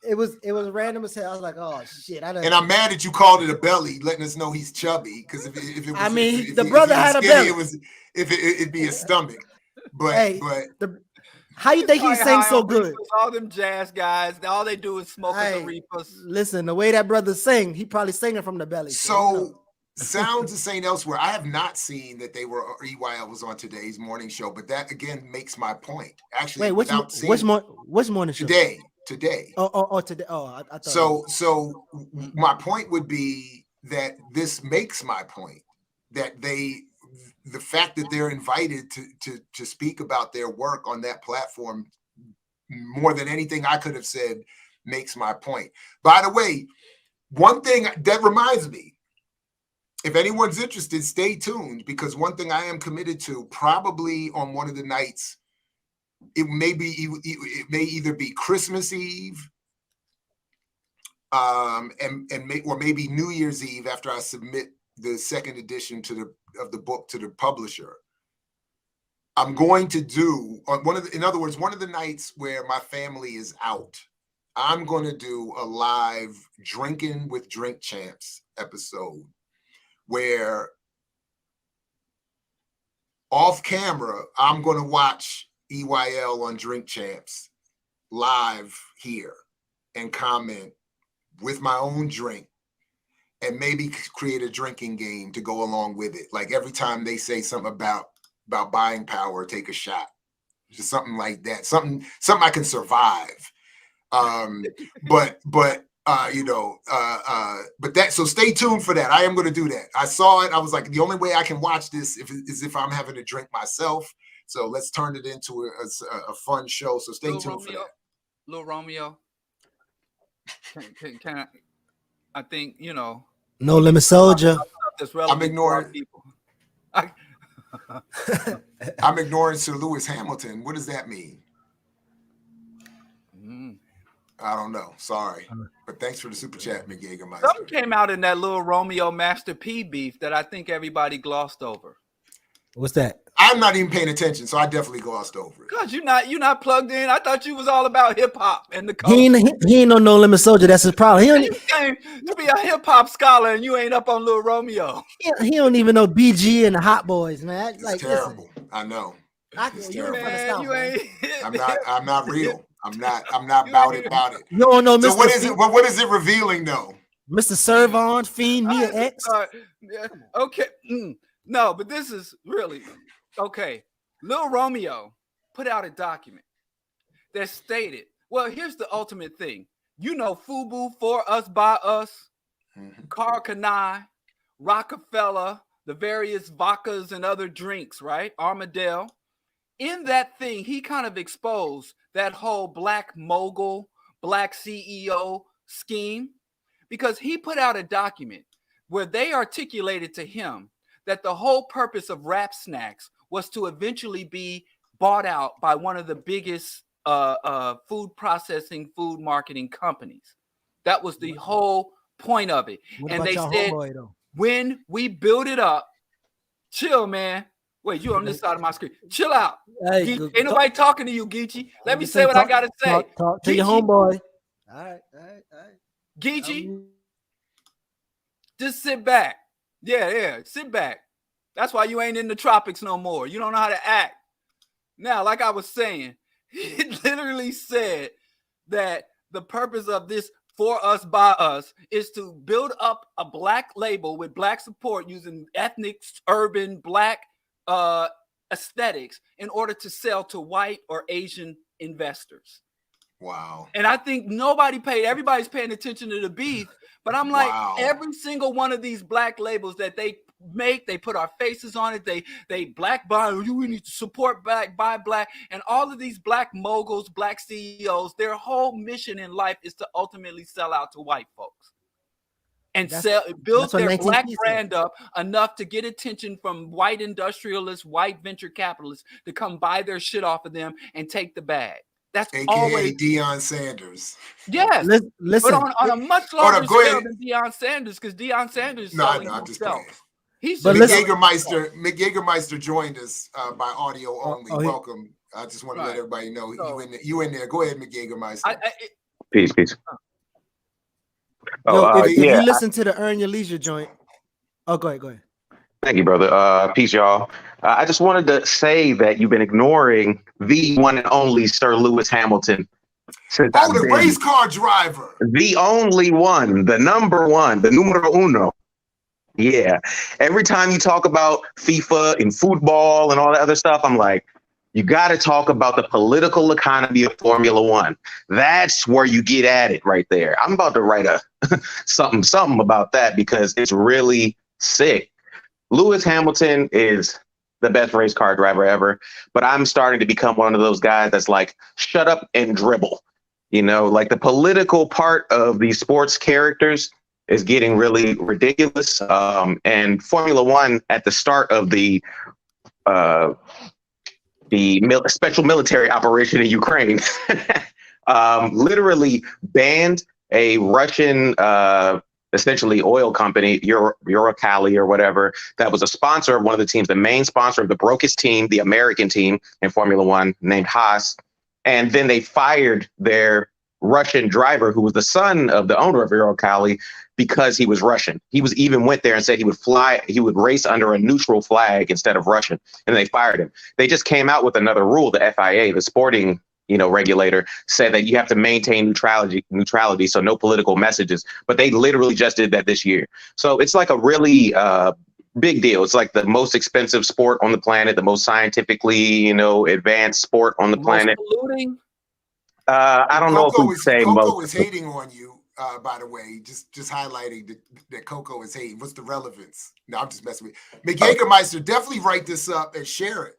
It was random as hell. I was like, "Oh shit!" And I'm mad that you called it a belly, letting us know he's chubby. Because if it was, the brother had a belly. It'd be a stomach. But how you think he sings so good? All them jazz guys, all they do is smoke the reapers. Listen, the way that brother sing, he probably singing from the belly. So. Sounds the same elsewhere. I have not seen that EYL was on today's morning show, but that again makes my point. Actually, wait, which morning show? Today. Today. Oh, today. Oh, I thought. So my point would be that this makes my point that the fact that they're invited to speak about their work on that platform more than anything I could have said makes my point. By the way, one thing that reminds me. If anyone's interested, stay tuned, because one thing I am committed to, probably on one of the nights, it may either be Christmas Eve, or maybe New Year's Eve after I submit the second edition of the book to the publisher. I'm going to do one of the nights where my family is out. I'm going to do a live Drinking with Drink Champs episode, where off camera, I'm going to watch EYL on Drink Champs live here and comment with my own drink and maybe create a drinking game to go along with it. Like every time they say something about buying power, take a shot. Just something like that. Something I can survive. So stay tuned for that. I am going to do that. I saw it. I was like, the only way I can watch this is if I'm having a drink myself. So let's turn it into a fun show. So stay tuned for that. Little Romeo. Can I think, you know. No Limit Soldier. I'm ignoring people. I'm ignoring Sir Lewis Hamilton. What does that mean? I don't know. Sorry. But thanks for the super chat, McGeegermeister. Something came out in that little Romeo Master P beef that I think everybody glossed over. What's that? I'm not even paying attention, so I definitely glossed over it. Cause you're not plugged in. I thought you was all about hip hop and the culture. He ain't no Limit Soldier. That's his problem. You be a hip hop scholar and you ain't up on Lil Romeo. He don't even know BG and the Hot Boys, man. It's like terrible. Listen, I know. I'm not real. I'm not about it. You don't know, Mr. So what is it revealing though? Mr. Servon, Fiend, Mia X. Okay. No, but this is really okay. Lil Romeo put out a document that stated, well, here's the ultimate thing. You know, FUBU, For Us, By Us, Carl Kanai, Rockefeller, the various vodkas and other drinks, right? Armadale. In that thing, he kind of exposed that whole black mogul, black CEO scheme, because he put out a document where they articulated to him that the whole purpose of Rap Snacks was to eventually be bought out by one of the biggest food processing, food marketing companies. That was the whole point of it. And they said, when we build it up, chill, man. Wait, you on this side of my screen. Chill out. Hey, ain't nobody talking to you, Geechee. Let me say what I got to say. Talk to your homeboy. All right. Geechee, just sit back. Yeah, sit back. That's why you ain't in the tropics no more. You don't know how to act. Now, like I was saying, he literally said that the purpose of this For Us, By Us is to build up a black label with black support using ethnic, urban, black aesthetics in order to sell to white or Asian investors. Wow. And I think everybody's paying attention to the beef, but I'm like, every single one of these black labels that they make, they put our faces on it, they black buy, we need to support black, buy black, and all of these black moguls, black CEOs, their whole mission in life is to ultimately sell out to white folks. And build their black brand up enough to get attention from white industrialists, white venture capitalists to come buy their shit off of them and take the bag. That's AKA always DeionSanders. Yes. Listen, but on a much larger scale than DeionSanders, because DeionSanders I'm just playing. Mick Jägermeister joined us by audio only. Welcome. I just want to let everybody know you in there. Go ahead, Mick Jägermeister. Peace. If you listen to the Earn Your Leisure joint. Oh, go ahead. Thank you, brother. Peace, y'all. I just wanted to say that you've been ignoring the one and only Sir Lewis Hamilton. The race car driver. The only one, the number one, the numero uno. Yeah. Every time you talk about FIFA and football and all that other stuff, I'm like, you got to talk about the political economy of Formula One. That's where you get at it right there. I'm about to write something about that because it's really sick. Lewis Hamilton is the best race car driver ever, but I'm starting to become one of those guys that's like, shut up and dribble. You know, like the political part of these sports characters is getting really ridiculous. And Formula One at the start of the special military operation in Ukraine literally banned a Russian essentially oil company, Uralkali or whatever, that was a sponsor of one of the teams, the main sponsor of the brokest team, the American team in Formula One named Haas. And then they fired their Russian driver, who was the son of the owner of Uralkali, because he was Russian. He went there and said he would race under a neutral flag instead of Russian, and they fired him. They just came out with another rule. The FIA, the sporting regulator, said that you have to maintain neutrality, so no political messages. But they literally just did that this year. So it's like a really big deal. It's like the most expensive sport on the planet, the most scientifically, advanced sport on the planet. Polluting? I don't know if we say Coco is hating on you, by the way. Just highlighting that Coco is hating. What's the relevance? No, I'm just messing with you. Mick Jägermeister, definitely write this up and share it.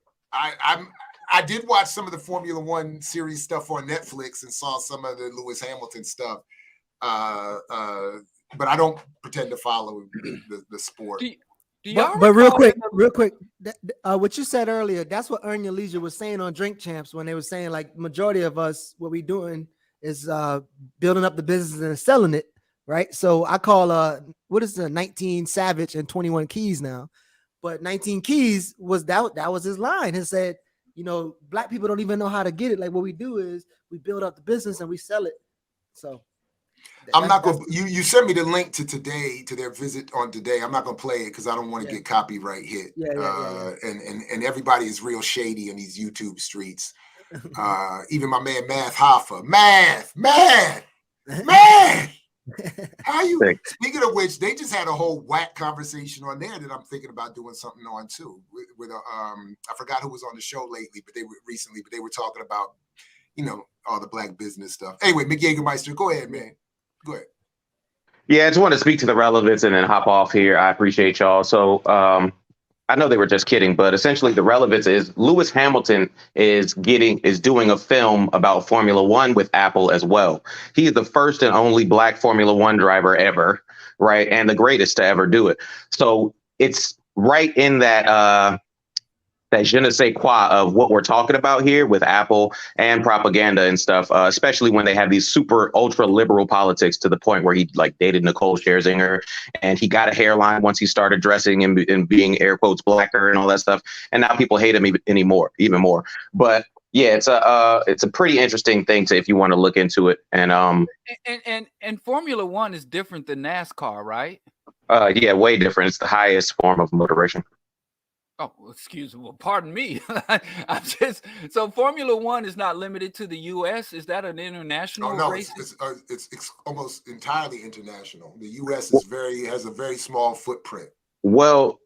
I did watch some of the Formula One series stuff on Netflix and saw some of the Lewis Hamilton stuff. But I don't pretend to follow the sport. But real quick, what you said earlier, that's what Earn Your Leisure was saying on Drink Champs when they were saying like majority of us, what we doing is building up the business and selling it, right? So I call what is the 19 Savage and 21 Keys now, but 19 Keys was that was his line. He said, you know, black people don't even know how to get it. Like what we do is we build up the business and we sell it. So I'm not going to, you sent me the link to today, to their visit on today. I'm not going to play it because I don't want to get copyright hit. And everybody is real shady in these YouTube streets. Even my man, Math Hoffa. Math. How you, speaking of which, they just had a whole whack conversation on there that I'm thinking about doing something on too. With I forgot who was on the show lately, but they were talking about, you know, all the black business stuff. Anyway, Mick Jägermeister, go ahead, man. Go ahead. Yeah, I just want to speak to the relevance and then hop off here. I appreciate y'all. So I know they were just kidding, but essentially the relevance is Lewis Hamilton is doing a film about Formula One with Apple as well. He is the first and only black Formula One driver ever, right? And the greatest to ever do it. So it's right in that je ne sais quoi of what we're talking about here with Apple and propaganda and stuff, especially when they have these super ultra liberal politics to the point where he like dated Nicole Scherzinger and he got a hairline once he started dressing and being air quotes blacker and all that stuff. And now people hate him even more. But yeah, it's a pretty interesting thing if you want to look into it. And Formula One is different than NASCAR, right? Yeah, way different. It's the highest form of motor racing. Oh, excuse me. Well, pardon me. So Formula One is not limited to the U.S. Is that an international race? It's almost entirely international. The U.S. has a very small footprint. Well,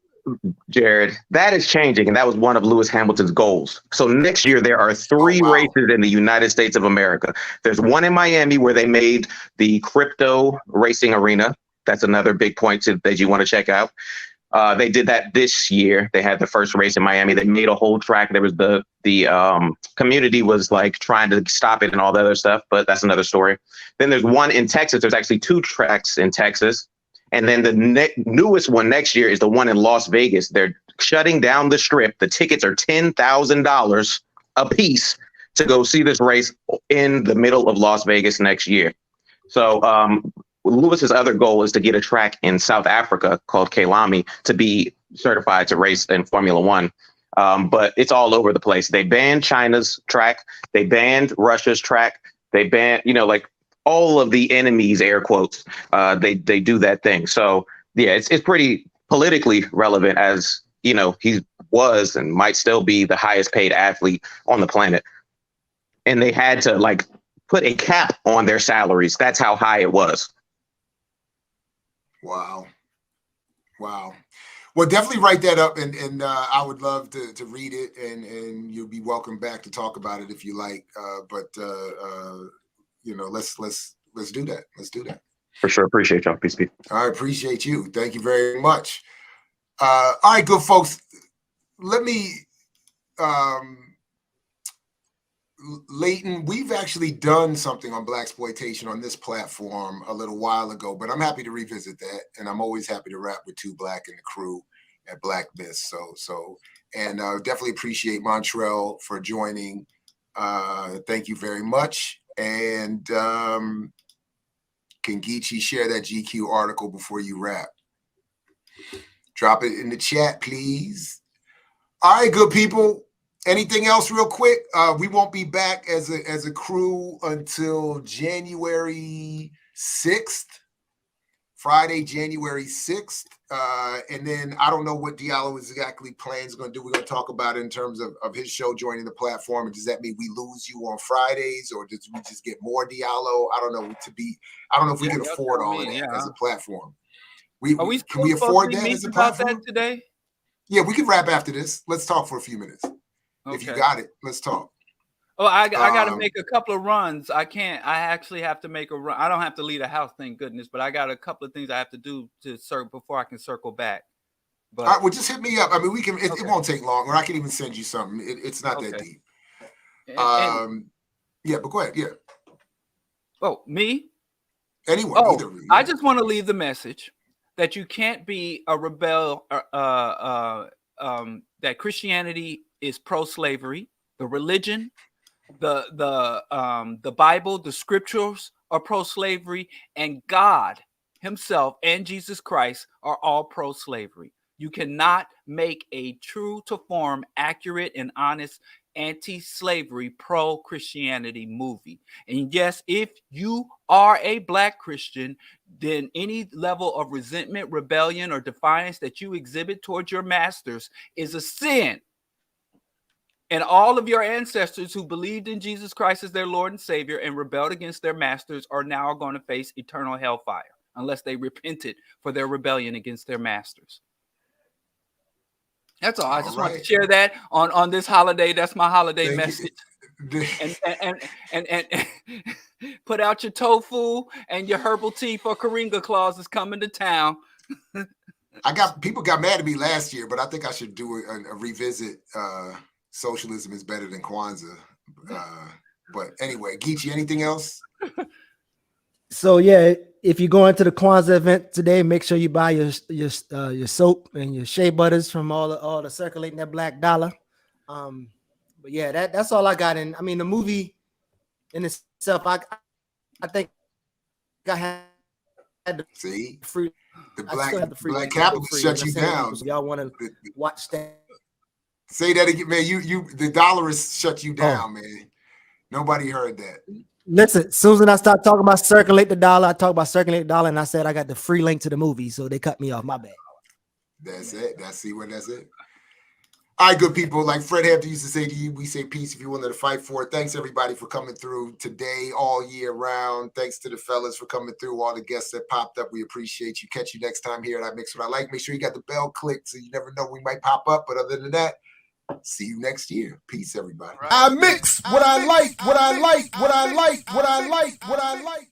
Jared, that is changing, and that was one of Lewis Hamilton's goals. So next year there are 3 races in the United States of America. There's one in Miami where they made the crypto racing arena. That's another big point that you want to check out. They did that this year. They had the first race in Miami. They made a whole track. There was the community was like trying to stop it and all the other stuff, but that's another story. Then there's one in Texas. There's actually 2 tracks in Texas. And then the newest one next year is the one in Las Vegas. They're shutting down the strip. The tickets are $10,000 a piece to go see this race in the middle of Las Vegas next year. So Lewis's other goal is to get a track in South Africa called Kelami to be certified to race in Formula One. But it's all over the place. They banned China's track. They banned Russia's track. They banned, like all of the enemies, air quotes. They do that thing. So yeah, it's pretty politically relevant as, he was and might still be the highest paid athlete on the planet. And they had to put a cap on their salaries. That's how high it was. Wow. Well, definitely write that up, and I would love to read it, and you'll be welcome back to talk about it if you like. But let's do that. Let's do that. For sure. Appreciate y'all. Peace. I appreciate you. Thank you very much. All right, good folks. Let me, Leighton, we've actually done something on Blaxploitation on this platform a little while ago, but I'm happy to revisit that, and I'm always happy to rap with 2 Black in the crew at Black Miss. And definitely appreciate Montrell for joining. Thank you very much. And can Geechee share that GQ article before you rap? Drop it in the chat, please. All right, good people. Anything else real quick? We won't be back as a crew until January 6th, Friday, January 6th. And then I don't know what Diallo is exactly plans going to do. We're going to talk about it in terms of his show joining the platform. And does that mean we lose you on Fridays, or does we just get more Diallo? I don't know if we can afford all of that as a platform. Can we afford that as a platform today? Yeah, we can wrap after this. Let's talk for a few minutes. Okay. If you got it, let's talk. Oh, I got to make a couple of runs. I actually have to make a run. I don't have to leave the house, thank goodness, but I got a couple of things I have to do before I can circle back. But all right, well, just hit me up. I mean, we can. It won't take long, or I can even send you something. It's not that deep. Yeah, but go ahead. Yeah. Oh, me? Anyone, either. I just want to leave the message that you can't be a rebel. That Christianity is pro-slavery. The religion, the Bible, the scriptures are pro-slavery, and God Himself and Jesus Christ are all pro-slavery. You cannot make a true to form, accurate, and honest anti-slavery, pro-Christianity movie. And yes, if you are a Black Christian, then any level of resentment, rebellion, or defiance that you exhibit towards your masters is a sin. And all of your ancestors who believed in Jesus Christ as their Lord and Savior and rebelled against their masters are now going to face eternal hellfire unless they repented for their rebellion against their masters. That's all. I just want to share that on this holiday. That's my holiday message. And put out your tofu and your herbal tea for Karinga Claus is coming to town. People got mad at me last year, but I think I should do a revisit. Socialism is better than Kwanzaa. But anyway, Geechee, anything else? So yeah, if you go into the Kwanzaa event today, make sure you buy your soap and your shea butters from all the circulating that $1. But yeah, that's all I got. And I mean, the movie in itself, I think I had the free. The black capitalists shut you down. So y'all want to watch that? Say that again, man. The dollarists shut you down, man. Nobody heard that. Listen, as soon as I start talking about circulate the dollar, I talk about circulate the dollar, and I said I got the free link to the movie, so they cut me off. My bad. That's it. That's it. All right, good people. Like Fred Hampton used to say to you, we say peace if you wanted to fight for it. Thanks everybody for coming through today, all year round. Thanks to the fellas for coming through, all the guests that popped up. We appreciate you. Catch you next time here at I Mix What I Like. Make sure you got the bell clicked so you never know we might pop up. But other than that, see you next year. Peace, everybody. I mix what I like, what I like, what I like, what I like, what I like.